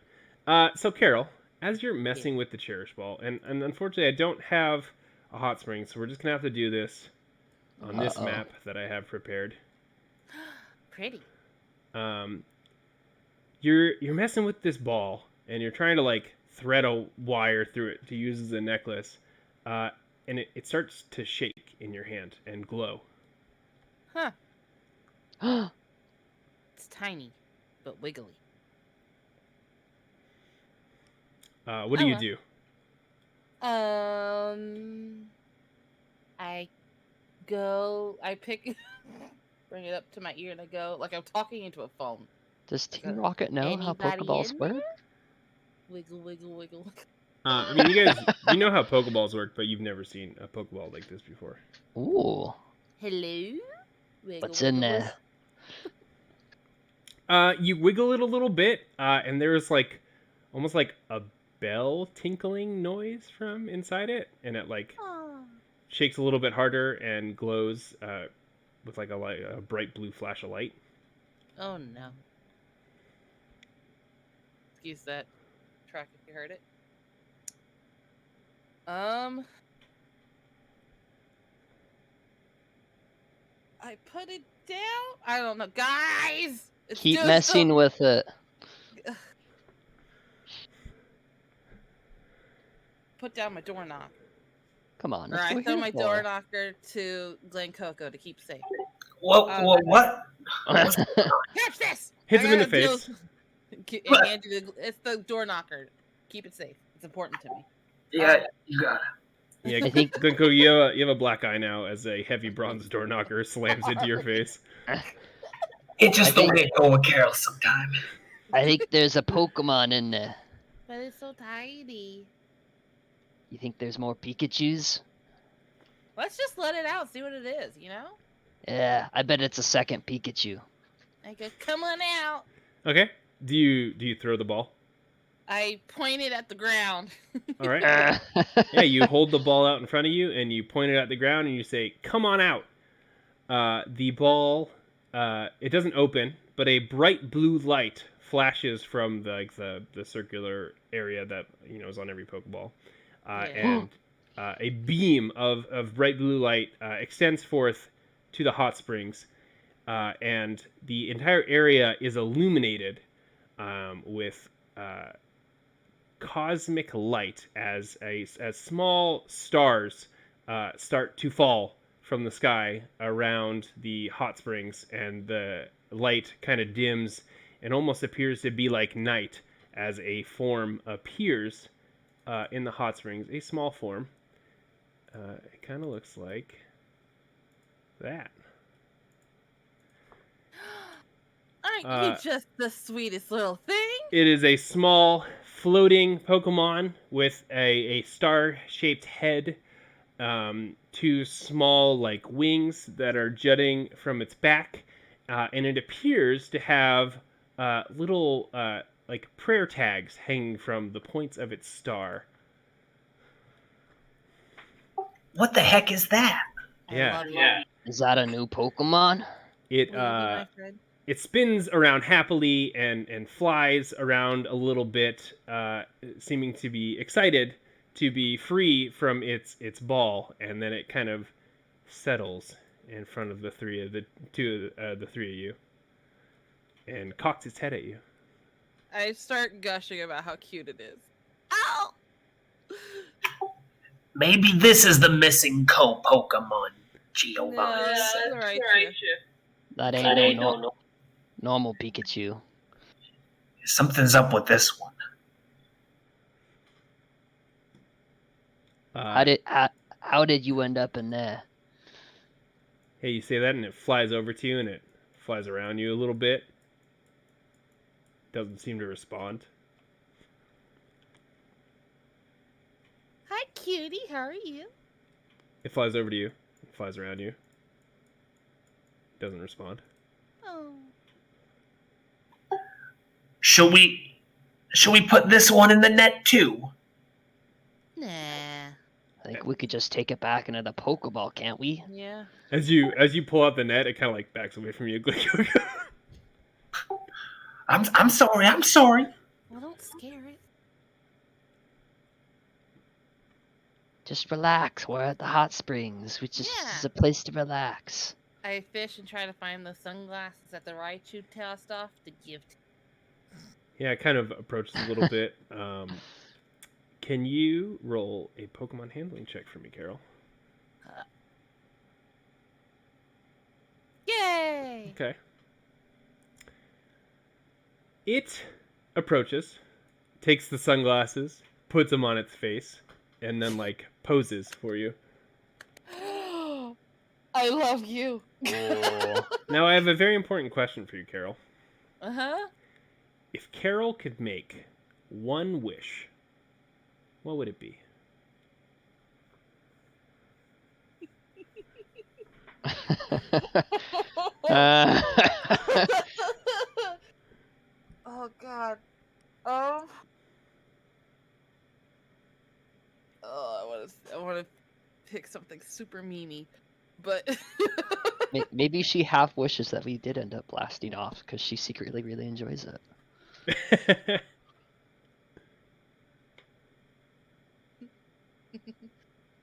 So Carol, as you're messing with the cherish ball, and unfortunately I don't have a hot spring, so we're just gonna have to do this on this Uh-oh. map that I have prepared. Pretty. You're messing with this ball, and you're trying to like thread a wire through it to use as a necklace, and it starts to shake in your hand and glow. Huh. It's tiny, but wiggly. What do you do? I pick, bring it up to my ear, and I go like I'm talking into a phone. Does Team Rocket know how Anybody Pokeballs in work? there? Wiggle, wiggle, wiggle. I mean, you guys, you know how Pokeballs work, but you've never seen a Pokeball like this before. Ooh, Hello. Wiggle, what's in wiggle, there? You wiggle it a little bit, and there's like almost like a bell tinkling noise from inside it, and it like Aw. shakes a little bit harder and glows with like a bright blue flash of light. Oh no. Excuse that track if you heard it. I put it down. I don't know, guys. It's Keep doing messing something. with it. Put down my door knocker. Come on, Or that's I what throw we're my here door for. knocker to Glen Coco to keep safe. What? Catch this! Hits I him in the gotta deal- face. And hand you it's the door knocker. Keep it safe. It's important to me. Yeah, you got it. Yeah, I think- Glencoe, you have a black eye now as a heavy bronze door knocker slams into your face. It's just I the think- way it go with Carol sometime. I think there's a Pokemon in there. But it's so tiny. You think there's more Pikachus? Let's just let it out, see what it is, you know? Yeah, I bet it's a second Pikachu. I go, come on out. Okay. Do you throw the ball? I point it at the ground. All right. Yeah, you hold the ball out in front of you and you point it at the ground and you say, "Come on out." The ball, it doesn't open, but a bright blue light flashes from the circular area that is on every Pokeball, and a beam of bright blue light extends forth to the hot springs, and the entire area is illuminated with cosmic light as small stars start to fall from the sky around the hot springs, and the light kind of dims and almost appears to be like night as a form appears in the hot springs, a small form. It kind of looks like that. I Aren't you just the sweetest little thing? It is a small floating Pokemon with a star-shaped head, two small like wings that are jutting from its back, and it appears to have little like prayer tags hanging from the points of its star. What the heck is that? Yeah. I love you. Is that a new Pokemon? It Will you be my friend? it spins around happily and flies around a little bit, seeming to be excited to be free from its ball, and then it kind of settles in front of the three of you, and cocks its head at you. I start gushing about how cute it is. Ow! Maybe this is the missing Pokemon, Giovanni No, said. that's alright. That ain't no normal Pikachu. Something's up with this one. How did you end up in there? Hey, you say that, and it flies over to you, and it flies around you a little bit. Doesn't seem to respond. Hi, cutie. How are you? It flies over to you. It flies around you. Doesn't respond. Oh. Shall we put this one in the net too? Nah. I think we could just take it back into the Pokeball, can't we? Yeah. As you pull out the net, it kind of like backs away from you. I'm sorry. Well, don't scare it. Just relax. We're at the hot springs. This is a place to relax. I fish and try to find the sunglasses that the Raichu tossed off to give to. Yeah, it kind of approaches a little bit. Can you roll a Pokemon handling check for me, Carol? Yay! Okay. It approaches, takes the sunglasses, puts them on its face, and then like poses for you. I love you. Now I have a very important question for you, Carol. Uh-huh. If Carol could make one wish, what would it be? Oh God. Oh, I want to pick something super memey, but Maybe she half wishes that we did end up blasting off because she secretly really enjoys it.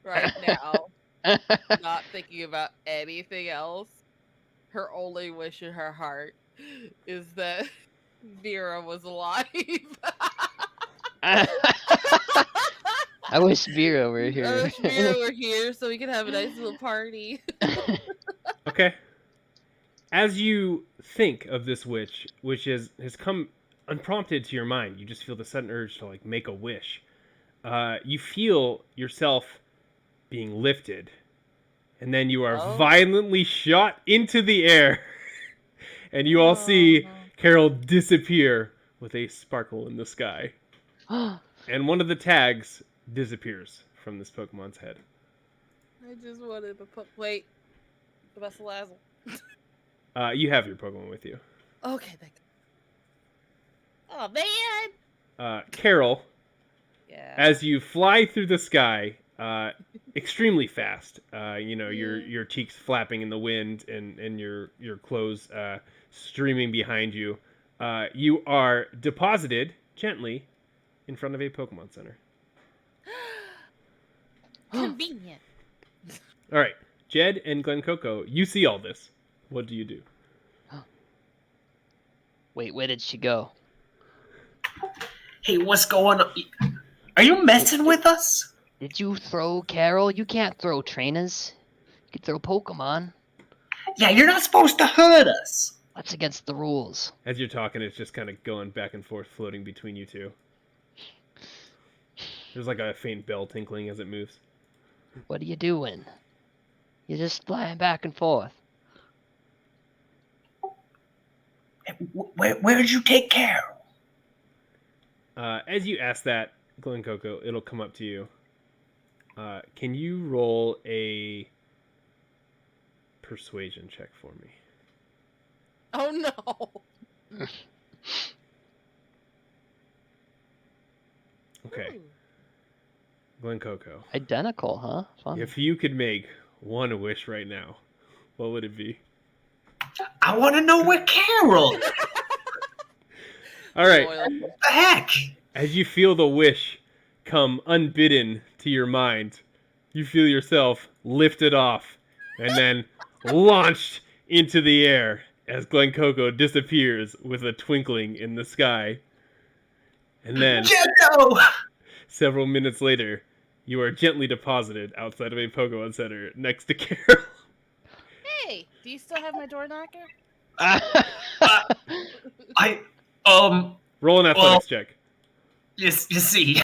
right now, not thinking about anything else. Her only wish in her heart is that Vera was alive. I wish Vera were I here. wish Vera were here so we could have a nice little party. Okay. As you think of this wish, which has come unprompted to your mind, you just feel the sudden urge to like make a wish. You feel yourself being lifted, and then you are violently shot into the air, and you all see Carol disappear with a sparkle in the sky, and one of the tags disappears from this Pokemon's head. I just wanted to put. Wait. What's the last one? You have your Pokemon with you. Okay, thank you. Oh man! Carol, Yeah. as you fly through the sky, extremely fast, your cheeks flapping in the wind and your clothes streaming behind you, you are deposited gently in front of a Pokemon Center. Convenient. All right, Jed and Glen Coco, you see all this. What do you do? Wait, where did she go? Hey, what's going on? Are you messing with us? Did you throw Carol? You can't throw trainers. You can throw Pokemon. Yeah, you're not supposed to hurt us. That's against the rules. As you're talking, it's just kind of going back and forth, floating between you two. There's like a faint bell tinkling as it moves. What are you doing? You're just flying back and forth. Where did you take Carol? As you ask that, Glen Coco, it'll come up to you. Can you roll a persuasion check for me? Oh no. Okay, Ooh. Glen Coco. Identical, huh? Fun. If you could make one wish right now, what would it be? I want to know where Carol. All right. Loyalty. What the heck? As you feel the wish come unbidden to your mind, you feel yourself lifted off and then launched into the air as Glen Coco disappears with a twinkling in the sky. And then, Jetto! several minutes later, you are gently deposited outside of a Pokemon Center next to Carol. Hey, do you still have my door knocker? I Roll an athletics check. you see.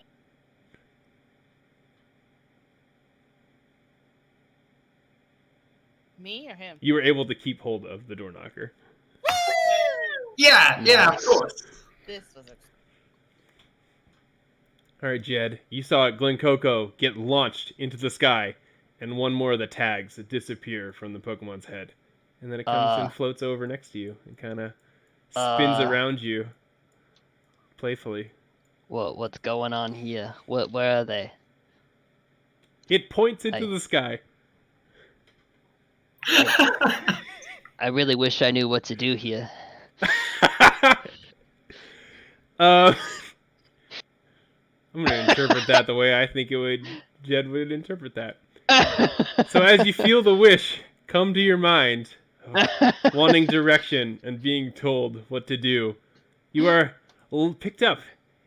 Me or him? You were able to keep hold of the door knocker. Yeah, of Nice. course. This was a All right, Jed, you saw Glen Coco get launched into the sky, and one more of the tags disappear from the Pokemon's head. And then it comes and floats over next to you and kind of spins around you playfully. What's going on here? Where are they? It points into the sky. I really wish I knew what to do here. I'm going to interpret that the way I think Jed would interpret that. So as you feel the wish come to your mind, wanting direction and being told what to do, you are picked up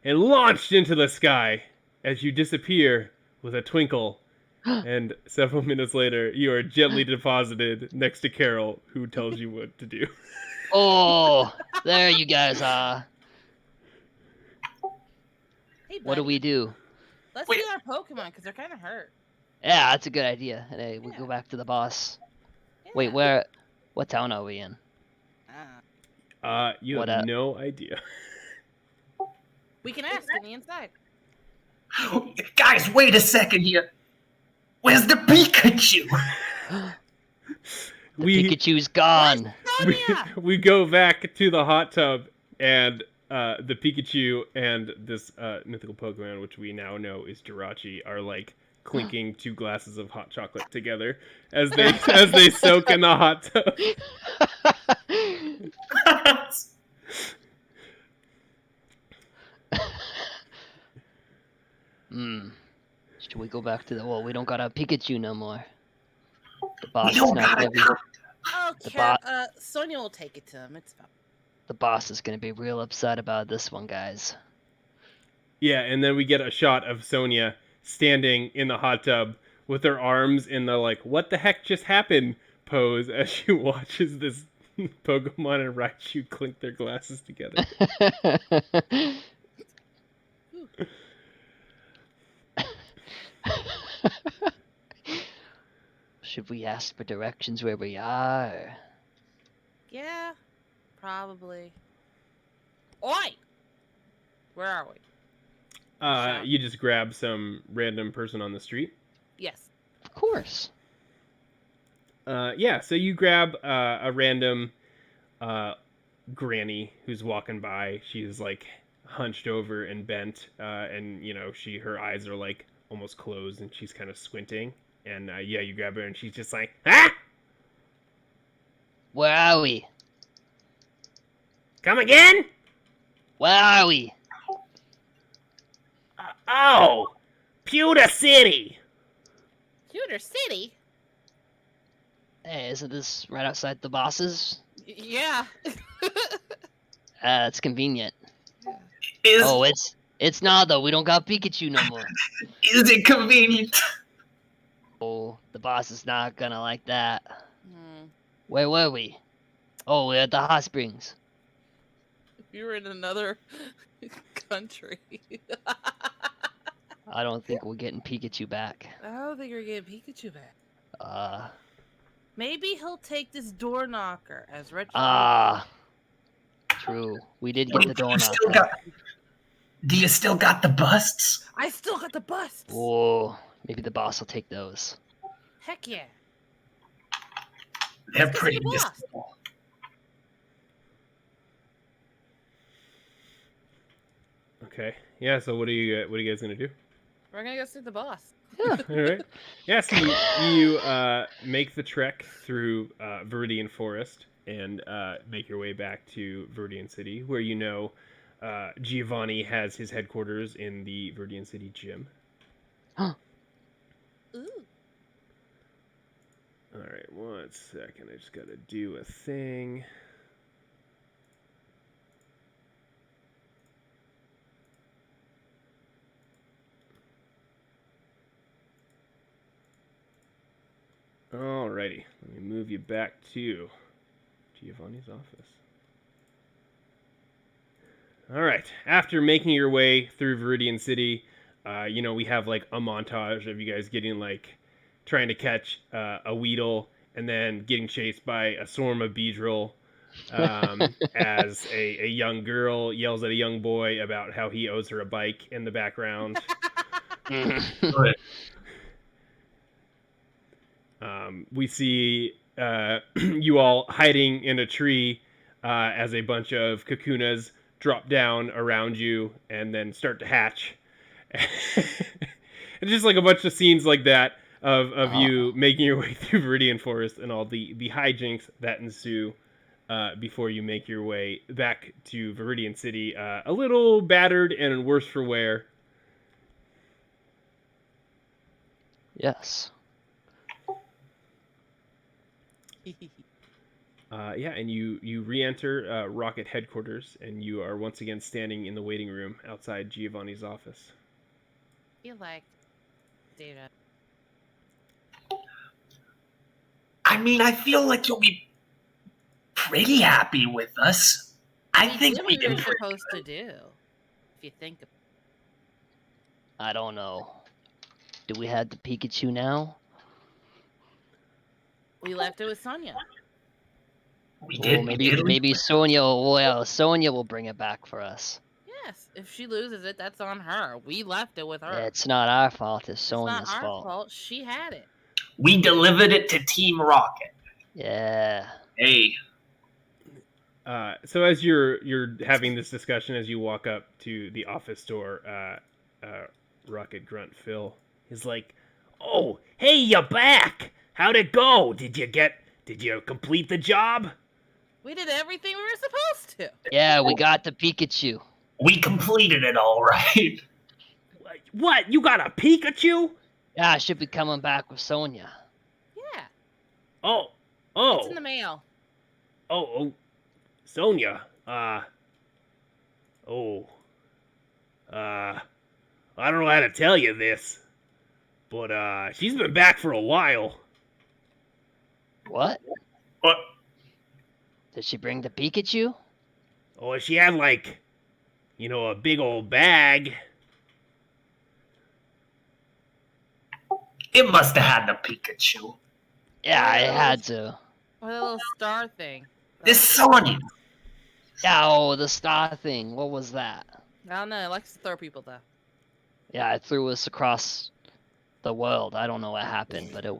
and launched into the sky as you disappear with a twinkle. And several minutes later, you are gently deposited next to Carol, who tells you what to do. Oh, there you guys are. Hey, What do buddy, we do? let's Wait. see our Pokemon because they're kind of hurt. Yeah, that's a good idea. Hey, we go back to the boss. Wait, Yeah. what town are we in? You What have up? no idea. We can ask in the inside. Guys, wait a second here. Where's the Pikachu? The Pikachu's gone. Sonia! we go back to the hot tub, and the Pikachu and this mythical Pokemon, which we now know is Jirachi, are like clinking 2 glasses of hot chocolate together as they soak in the hot tub. Should we go back to the... Well, we don't got a Pikachu no more. The We boss is don't not gotta gonna be... come. Oh, The Sonia will take it to him. It's fine. The boss is gonna be real upset about this one, guys. Yeah, and then we get a shot of Sonia standing in the hot tub with her arms in the like, what the heck just happened pose as she watches this Pokemon and Raichu clink their glasses together. Should we ask for directions where we are? Yeah, probably. Oi! Where are we? You just grab some random person on the street. Yes. Of course. Yeah, so you grab a random granny who's walking by. She's like hunched over and bent, and her eyes are like almost closed, and she's kind of squinting. And yeah, you grab her, and she's just like, ah! Where are we? Come again? Where are we? Oh, Pewter City. Pewter City? Hey, isn't this right outside the boss's? Yeah. That's convenient. Is Oh, it's not though. We don't got Pikachu no more. it convenient? Oh, the boss is not gonna like that. Hmm. Where were we? Oh, we're at the hot springs. You were in another country. I don't think we're getting Pikachu back. I don't think you're getting Pikachu back. Maybe he'll take this door knocker as retribution. True. We did Wait, get the do you donut. still got? Do you still got the busts? I still got the busts. Whoa. Maybe the boss will take those. Heck yeah. They're Let's go see pretty the boss. useful. Okay. Yeah. So what are you guys gonna do? We're gonna go see the boss. Yeah. All right. Yeah. So you make the trek through Viridian Forest and make your way back to Viridian City, where you know Giovanni has his headquarters in the Viridian City gym. Ooh. All right. 1 second. I just gotta do a thing. Alrighty, let me move you back to Giovanni's office. Alright, after making your way through Viridian City, we have like a montage of you guys getting like, trying to catch a Weedle and then getting chased by a swarm of Beedrill as a young girl yells at a young boy about how he owes her a bike in the background. Good. We see you all hiding in a tree as a bunch of Kakunas drop down around you and then start to hatch. It's just like a bunch of scenes like that of you making your way through Viridian Forest and all the hijinks that ensue before you make your way back to Viridian City, a little battered and worse for wear. Yes. And you re-enter Rocket headquarters, and you are once again standing in the waiting room outside Giovanni's office. You like data. I mean, I feel like you'll be pretty happy with us. I think did we what we can. were supposed to do. If you think of I don't know. Do we have the Pikachu now? we left it with Sonya. We Oh, did. maybe Sonya. Well, Sonya will bring it back for us. Yes. If she loses it, that's on her. We left it with her. It's not our fault. It's It's Sonya's not our fault. fault. She had it. We delivered it to Team Rocket. Yeah. Hey, So as you're having this discussion, as you walk up to the office door, Rocket Grunt Phil is like, "Oh, hey, you're back! How'd it go? Did you complete the job?" We did everything we were supposed to. Yeah, we got the Pikachu. we completed it all right. What? You got a Pikachu? Yeah, I should be coming back with Sonya. Yeah. Oh, It's in the mail. oh, Sonya. I don't know how to tell you this, but she's been back for a while. What? But Did she bring the Pikachu? Oh, she had like, a big old bag. it must have had the Pikachu. Yeah, I had to. Or the little star thing. This Sonya. Yeah, oh, the star thing. What was that? I don't know. It likes to throw people though. Yeah, it threw us across the world. I don't know what happened, but it.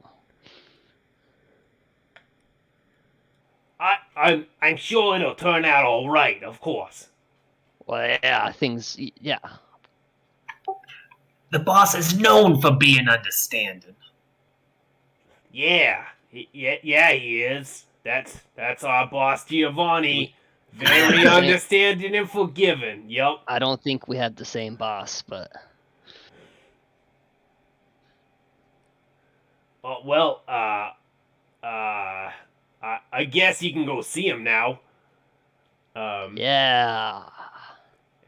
I'm sure it'll turn out all right, of course. Well, yeah, things. Yeah. The boss is known for being understanding. Yeah, he is. That's our boss Giovanni. Very understanding and forgiving. Yep. I don't think we had the same boss, but. Well, I guess you can go see him now. Yeah.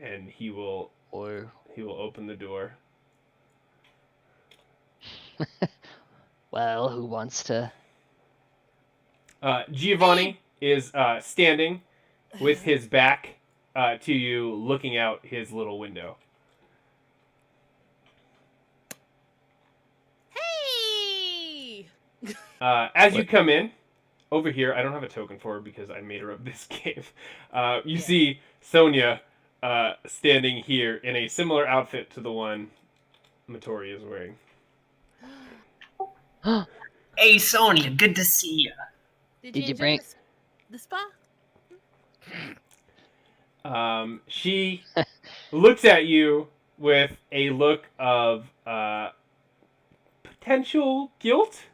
And he will open the door. Well, who wants to? Giovanni is standing with his back to you, looking out his little window. Hey! As you come in, over here, I don't have a token for her because I made her up this game. You Yeah. see Sonia standing here in a similar outfit to the one Matori is wearing. Hey, Sonia, good to see you. Did Did you you enjoy bring- the spa? She looks at you with a look of potential guilt,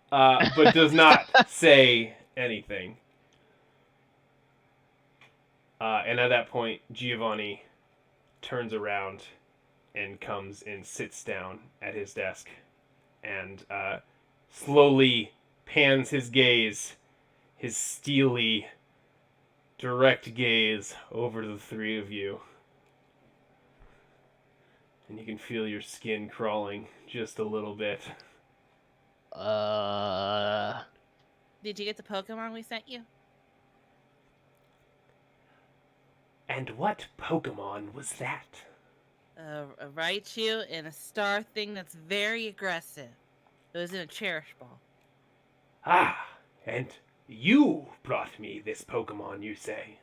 but does not say anything. And at that point, Giovanni turns around and comes and sits down at his desk and slowly pans his gaze, his steely, direct gaze over the three of you. And you can feel your skin crawling just a little bit. Did you get the Pokemon we sent you? And what Pokemon was that? A Raichu and a star thing that's very aggressive. It was in a Cherish Ball. Ah, and you brought me this Pokemon, you say?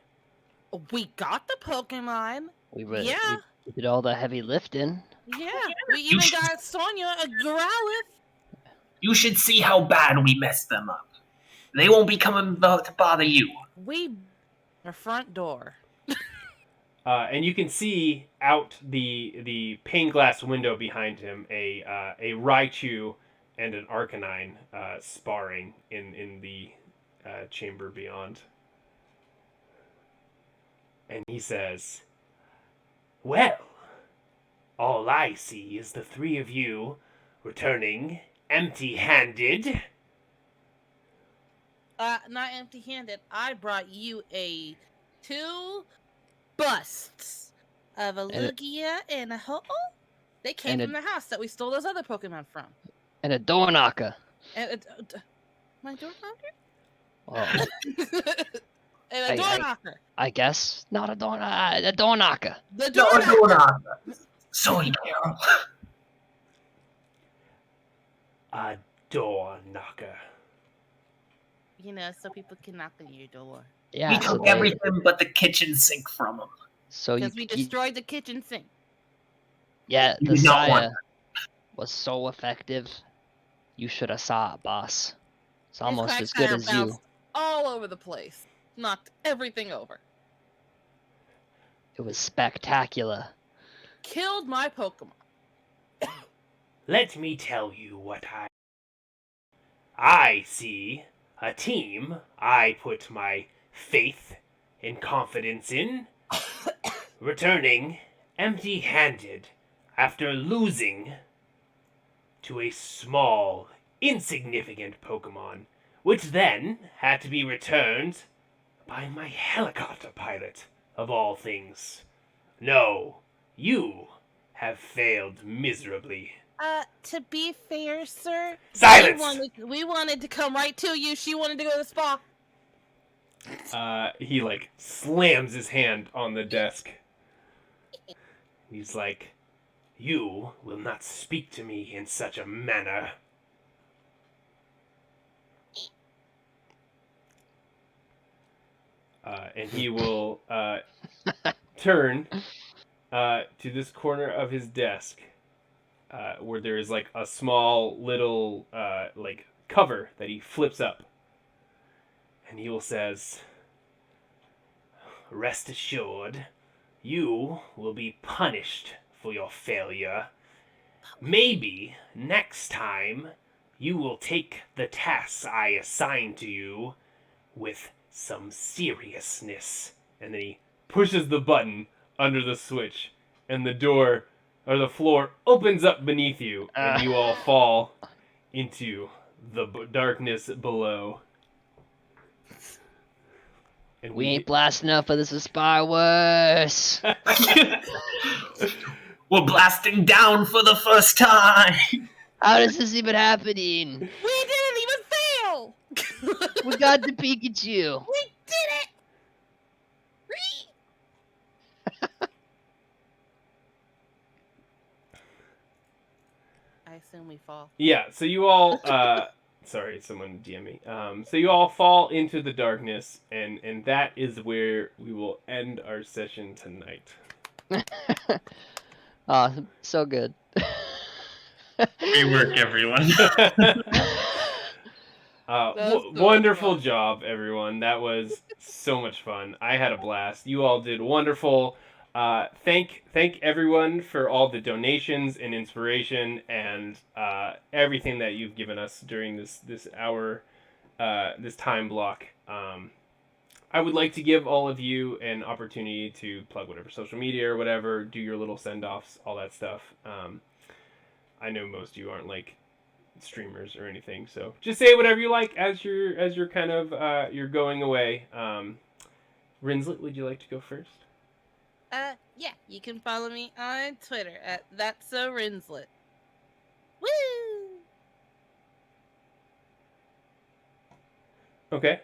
We got the Pokemon. we did all the heavy lifting. Yeah, we even should- got Sonya a Growlithe. You should see how bad we messed them up. They won't be coming to bother you. We our front door. And you can see out the pane glass window behind him a Raichu and an Arcanine sparring in the chamber beyond. And he says, "Well, all I see is the three of you returning empty-handed." Not empty-handed. I brought you two busts of a Lugia and a Ho-Oh. They came from the house that we stole those other Pokemon from. And a door knocker. And my door knocker? Well, And a door knocker. I guess not a door knocker. The door knocker. Sonia, girl. A door knocker. You know, so people can knock on your door. Yeah. We took everything but the kitchen sink from them. So Because we destroyed the kitchen sink. Yeah, You the did not want Saya was so effective. You should have saw it, boss. It's almost His as good Quagsire as you. bounced all over the place. Knocked everything over. It was spectacular. Killed my Pokemon. Let me tell you what I see a team I put my faith and confidence in, returning empty-handed after losing to a small, insignificant Pokemon, which then had to be returned by my helicopter pilot, of all things. No, you have failed miserably. To be fair, sir. Silence! We wanted to come right to you. She wanted to go to the spa. He, slams his hand on the desk. He's like, "You will not speak to me in such a manner." And he will turn to this corner of his desk where there is a small little cover that he flips up. And he will says, "Rest assured, you will be punished for your failure. Maybe next time you will take the tasks I assign to you with some seriousness." And then he pushes the button under the switch, and the door or the floor opens up beneath you, and you all fall into the darkness below. And We ain't blasting up for this is far worse. We're blasting down for the first time. How is this even happening? We didn't even fail. We got the Pikachu. We did it. I assume we fall. Yeah, so you all Sorry, someone DM me. So you all fall into the darkness, and that is where we will end our session tonight. So good. Great work, everyone. Wonderful job, everyone. That was so much fun. I had a blast. You all did wonderful. Thank everyone for all the donations and inspiration and everything that you've given us during this hour, this time block. I would like to give all of you an opportunity to plug whatever social media or whatever, do your little send offs, all that stuff. I know most of you aren't like streamers or anything, so just say whatever you like as you're kind of you're going away. Rinslet, would you like to go first? Yeah, you can follow me on Twitter at That's So Rinslet. Woo! Okay.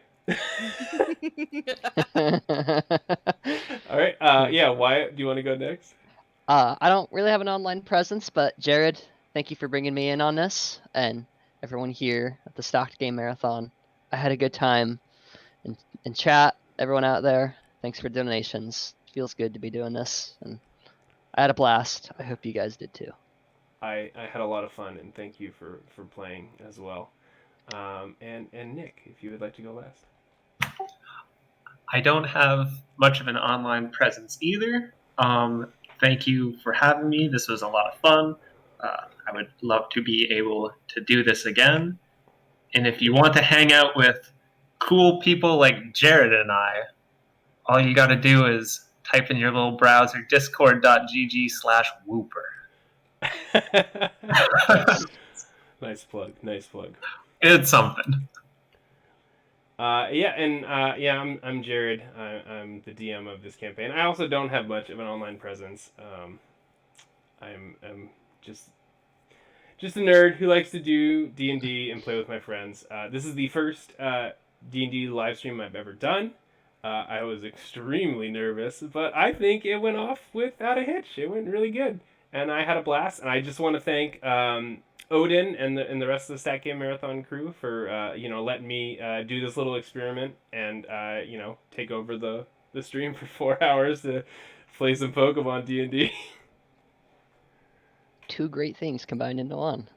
All right. Yeah, Wyatt, do you want to go next? I don't really have an online presence, but Jared, thank you for bringing me in on this, and everyone here at the Stocked Game Marathon. I had a good time in chat. Everyone out there, thanks for donations. Feels good to be doing this, and I had a blast. I hope you guys did too. I had a lot of fun, and thank you for playing as well. And Nick, if you would like to go last. I don't have much of an online presence either. Thank you for having me. This was a lot of fun. I would love to be able to do this again. And if you want to hang out with cool people like Jared and I, all you got to do is type in your little browser discord.gg/whooper. Nice plug. Nice plug. It's something. I'm Jared. I'm the DM of this campaign. I also don't have much of an online presence. I'm just a nerd who likes to do D&D and play with my friends. This is the first D&D live stream I've ever done. I was extremely nervous, but I think it went off without a hitch. It went really good, and I had a blast. And I just want to thank Odin and the rest of the Stat Game Marathon crew for letting me do this little experiment and take over the stream for 4 hours to play some Pokemon D&D. Two great things combined into one.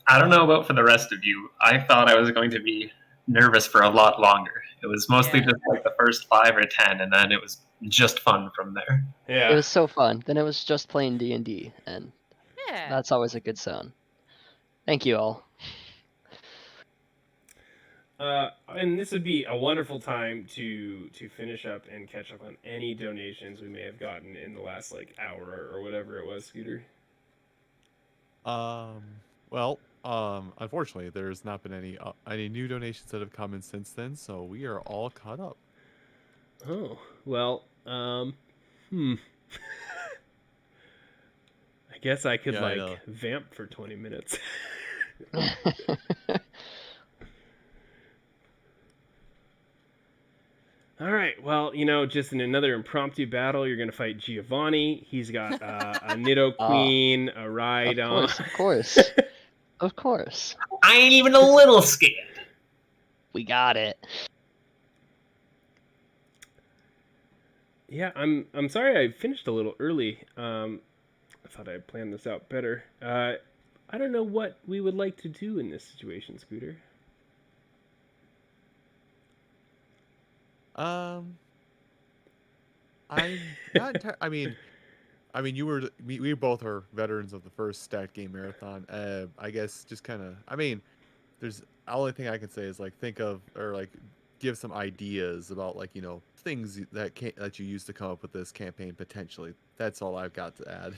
I don't know about for the rest of you. I thought I was going to be nervous for a lot longer. It was mostly just like the first 5 or 10, and then it was just fun from there. Yeah, It was so fun. Then it was just playing D&D, and Yeah. that's always a good zone. Thank you all. And this would be a wonderful time to finish up and catch up on any donations we may have gotten in the last hour or whatever it was, Scooter. Unfortunately, there's not been any new donations that have come in since then, so we are all caught up. Oh, well, I guess I could vamp for 20 minutes. All right, well, just in another impromptu battle, you're going to fight Giovanni. He's got a Nidoqueen, a Rhydon. Of course. Of course. I ain't even a little scared. We got it. Yeah, I'm sorry I finished a little early. I thought I had planned this out better. I don't know what we would like to do in this situation, Scooter. I'm not entirely. I mean, we both are veterans of the first Stat Game Marathon. I guess just kind of. There's the only thing I can say is think of or give some ideas about things that you used to come up with this campaign potentially. That's all I've got to add.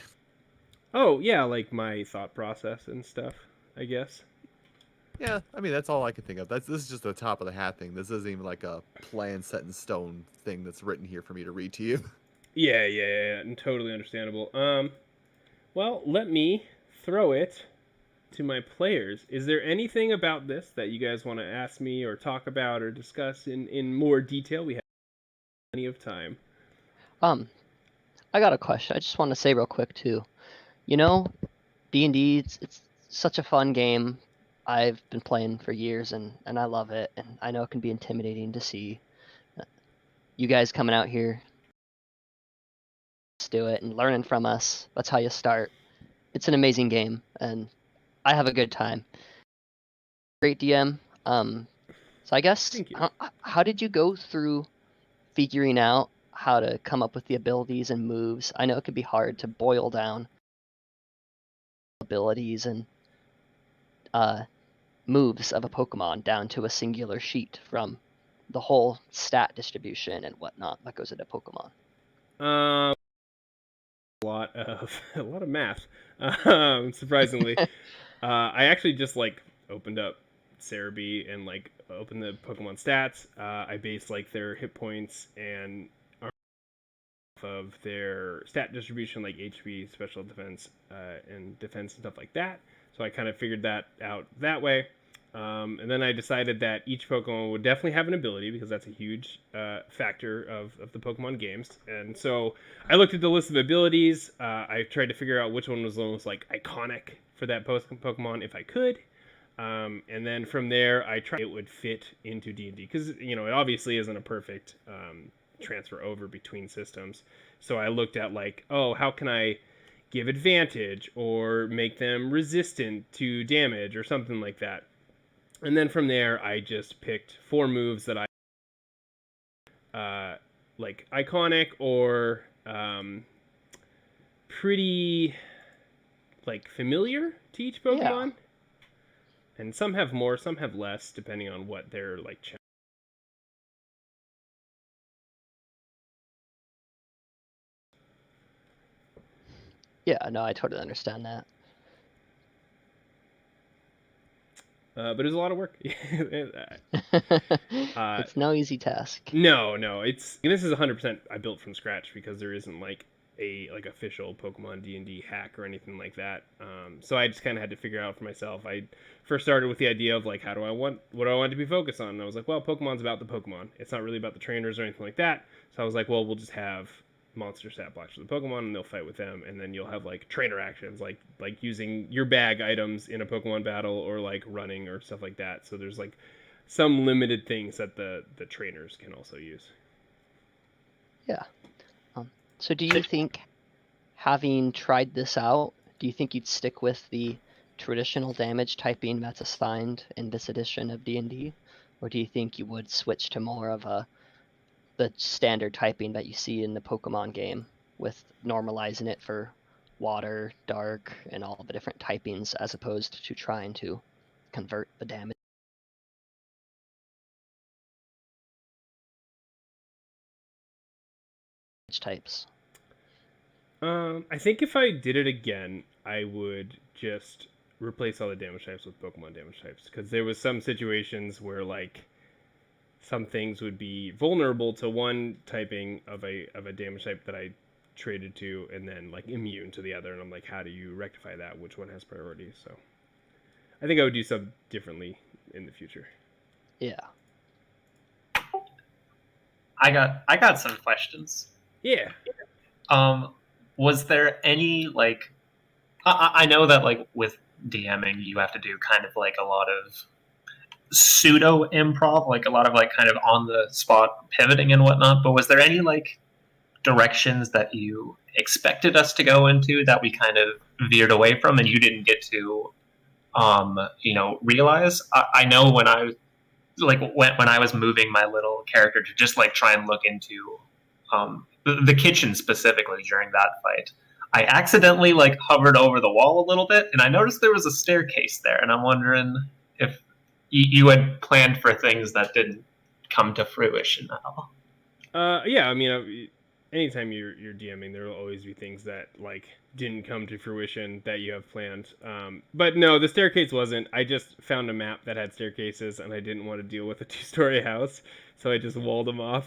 Oh yeah, my thought process and stuff, I guess. Yeah, that's all I can think of. This is just the top of the hat thing. This isn't even a plan set in stone thing that's written here for me to read to you. Yeah, and totally understandable. Well, let me throw it to my players. Is there anything about this that you guys want to ask me or talk about or discuss in more detail? We have plenty of time. I got a question. I just want to say real quick too. D&D, it's such a fun game. I've been playing for years and I love it. And I know it can be intimidating to see you guys coming out here. Let's do it and learning from us. That's how you start. It's an amazing game and I have a good time. Great DM. So I guess, Thank you. how did you go through figuring out how to come up with the abilities and moves? I know it can be hard to boil down abilities and moves of a Pokemon down to a singular sheet from the whole stat distribution and whatnot that goes into Pokemon. A lot of math. Surprisingly, I actually just like opened up Cerebi and like opened the Pokemon stats. I based like their hit points and off of their stat distribution, like HP, special defense, and defense and stuff like that. So I kind of figured that out that way. And then I decided that each Pokemon would definitely have an ability because that's a huge factor of the Pokemon games. And so I looked at the list of abilities. I tried to figure out which one was the most like iconic for that Pokemon if I could. And then from there, I tried it would fit into D&D because it obviously isn't a perfect transfer over between systems. So I looked at like, oh, how can I give advantage or make them resistant to damage or something like that. And then from there, I just picked 4 moves that I like iconic or pretty like familiar to each Pokemon. Yeah. And some have more, some have less, depending on what they're like. Yeah, no, I totally understand that. But it was a lot of work. It's no easy task. No, this is 100% I built from scratch because there isn't like a official Pokemon D&D hack or anything like that. So I just kind of had to figure out for myself. I first started with the idea of like, what do I want to be focused on? And I was like, well, Pokemon's about the Pokemon. It's not really about the trainers or anything like that. So I was like, well, we'll just have monster stat blocks for the Pokemon and they'll fight with them, and then you'll have like trainer actions like using your bag items in a Pokemon battle or like running or stuff like that. So there's like some limited things that the trainers can also use. Yeah. So do you think, having tried this out, do you think you'd stick with the traditional damage typing that's assigned in this edition of D&D? Or do you think you would switch to more of the standard typing that you see in the Pokemon game, with normalizing it for water, dark, and all the different typings, as opposed to trying to convert the damage types? I think if I did it again, I would just replace all the damage types with Pokemon damage types, because there was some situations where like some things would be vulnerable to one typing of a damage type that I traded to, and then like immune to the other, and I'm like, how do you rectify that? Which one has priority? So I think I would do something differently in the future. Yeah. I got some questions. Yeah. Was there any like I know that like with DMing you have to do kind of like a lot of pseudo improv, like a lot of like kind of on the spot pivoting and whatnot, but was there any like directions that you expected us to go into that we kind of veered away from and you didn't get to realize? I know when I like when I was moving my little character to just like try and look into the kitchen specifically during that fight, I accidentally like hovered over the wall a little bit, and I noticed there was a staircase there, and I'm wondering if you had planned for things that didn't come to fruition at all. Yeah, I mean, anytime you're DMing, there will always be things that like didn't come to fruition that you have planned. But no, the staircase wasn't. I just found a map that had staircases, and I didn't want to deal with a 2-story house, so I just walled them off.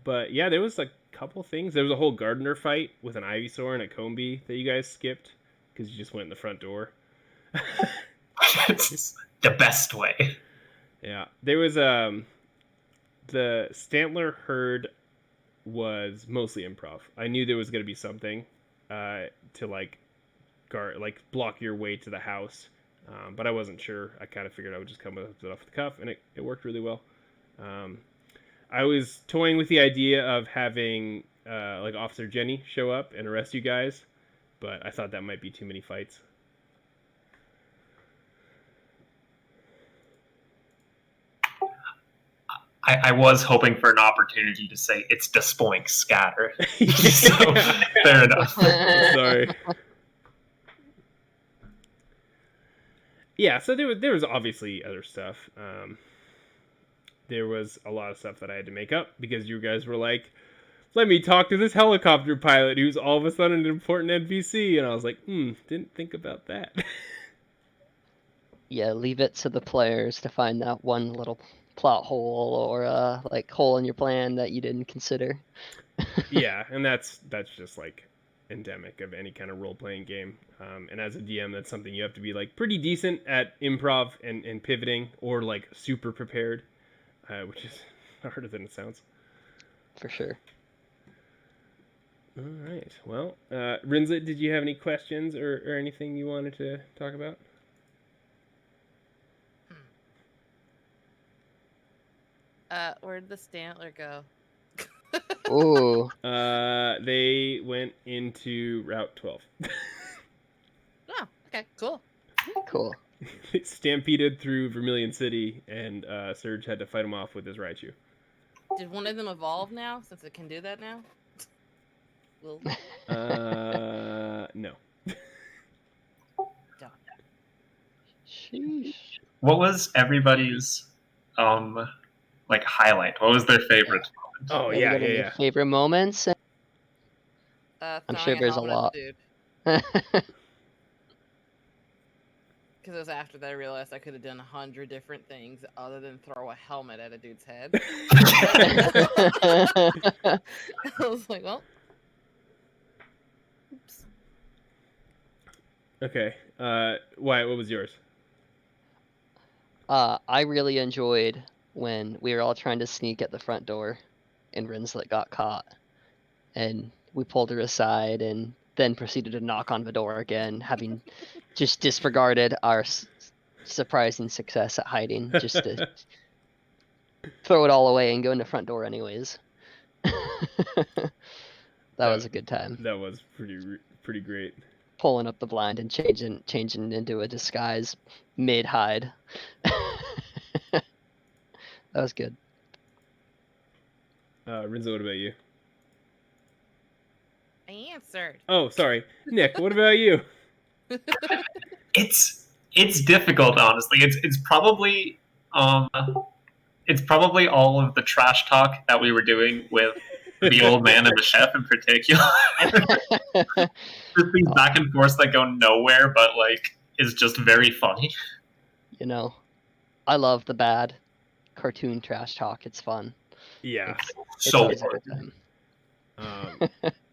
But yeah, there was a couple things. There was a whole gardener fight with an Ivysaur and a Combee that you guys skipped because you just went in the front door. It's the best way. Yeah, there was the Stantler herd was mostly improv. I knew there was going to be something to like block your way to the house. But I wasn't sure. I kind of figured I would just come up with it off the cuff, and it worked really well. I was toying with the idea of having like Officer Jenny show up and arrest you guys, but I thought that might be too many fights. I was hoping for an opportunity to say it's despoink scatter. Yeah. So, fair enough. Sorry. Yeah, so there was obviously other stuff. There was a lot of stuff that I had to make up because you guys were like, let me talk to this helicopter pilot who's all of a sudden an important NPC. And I was like, didn't think about that. Yeah, leave it to the players to find that one little plot hole or like hole in your plan that you didn't consider. Yeah, and that's just like endemic of any kind of role-playing game. And as a DM, that's something you have to be like pretty decent at improv and pivoting, or like super prepared, which is harder than it sounds. For sure. All right. Well, Rinzlet, did you have any questions or anything you wanted to talk about? Where'd the Stantler go? Ooh. They went into Route 12. Oh, okay, cool. Cool. They stampeded through Vermilion City, and Surge had to fight him off with his Raichu. Did one of them evolve now, since it can do that now? Well, No. done. Sheesh. What was everybody's like highlight? What was their favorite moment? Oh, You yeah, got any yeah. favorite moments? I'm sure there's a lot. Because it was after that I realized I could have done 100 different things other than throw a helmet at a dude's head. I was like, well, oops. Okay. Wyatt, what was yours? I really enjoyed when we were all trying to sneak at the front door and Rinslet got caught. And we pulled her aside and then proceeded to knock on the door again, having just disregarded our surprising success at hiding, just to throw it all away and go in the front door anyways. That was a good time. That was pretty great. Pulling up the blind and changing into a disguise mid-hide. That was good. Rinzo, what about you? I answered. Oh, sorry. Nick, what about you? It's difficult, honestly. It's probably all of the trash talk that we were doing with the old man and the chef in particular. Just these back and forth that go nowhere, but like is just very funny. You know, I love the bad cartoon trash talk. It's fun. Yeah. It's So always a good time.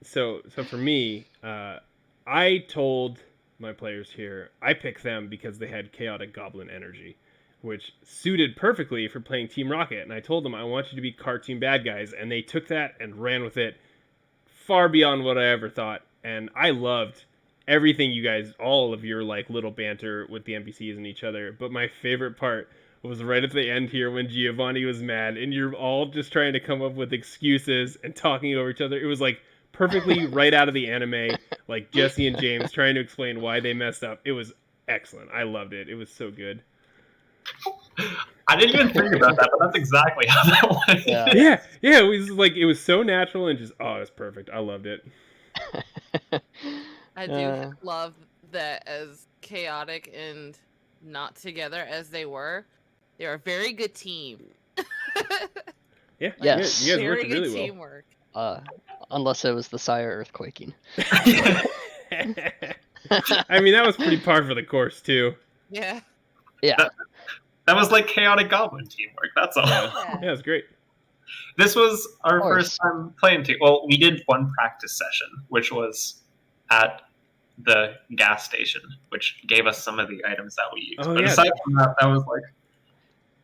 So for me, I told my players here, I picked them because they had chaotic goblin energy, which suited perfectly for playing Team Rocket. And I told them I want you to be cartoon bad guys, and they took that and ran with it far beyond what I ever thought. And I loved everything you guys, all of your like little banter with the NPCs and each other. But my favorite part was right at the end here when Giovanni was mad and you're all just trying to come up with excuses and talking over each other. It was like perfectly right out of the anime, like Jesse and James trying to explain why they messed up. It was excellent. I loved it. It was so good. I didn't even think about that, but that's exactly how that went. Yeah. Yeah. It was like it was so natural and just it was perfect. I loved it. I do love that as chaotic and not together as they were a very good team. Yeah. Yes. You guys Very worked good really teamwork. Unless it was the Sire earthquaking. well. I mean, that was pretty par for the course too. Yeah. Yeah. That was like chaotic goblin teamwork. That's all. Yeah, it was great. This was our Of course. first time playing team. Well, we did one practice session, which was at the gas station, which gave us some of the items that we used. Oh, But yeah. aside from that, that was like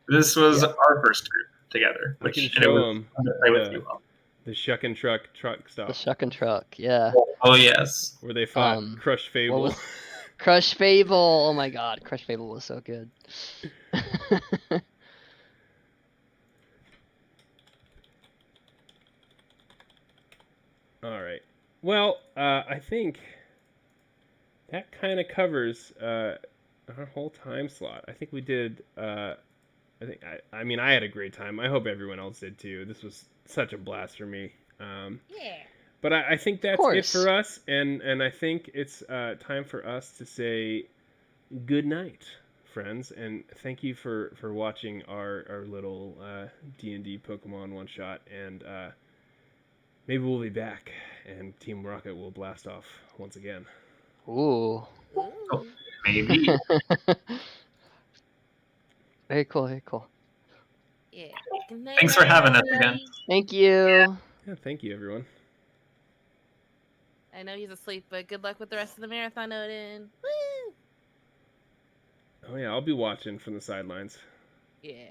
this was Yeah. our first group together, I which can and it show was them fun to play with you all. The Shuck and Truck The stop Shuck and Truck, yeah. Oh yes. where they fought Crush What Fable. was Crush Fable? Oh my god, Crush Fable was so good. All right. Well, I think that kind of covers our whole time slot. I think we did. I mean, I had a great time. I hope everyone else did too. This was such a blast for me. Yeah. But I think that's it course. for us, and I think it's time for us to say good night, friends, and thank you for watching our little D&D Pokemon one shot, and maybe we'll be back, and Team Rocket will blast off once again. Ooh. Oh, maybe. Very cool, very cool. Yeah. Good night, Thanks for having us everybody. again. Thank you. Yeah, thank you, everyone. I know he's asleep, but good luck with the rest of the marathon, Odin. Woo! Oh yeah, I'll be watching from the sidelines. Yeah.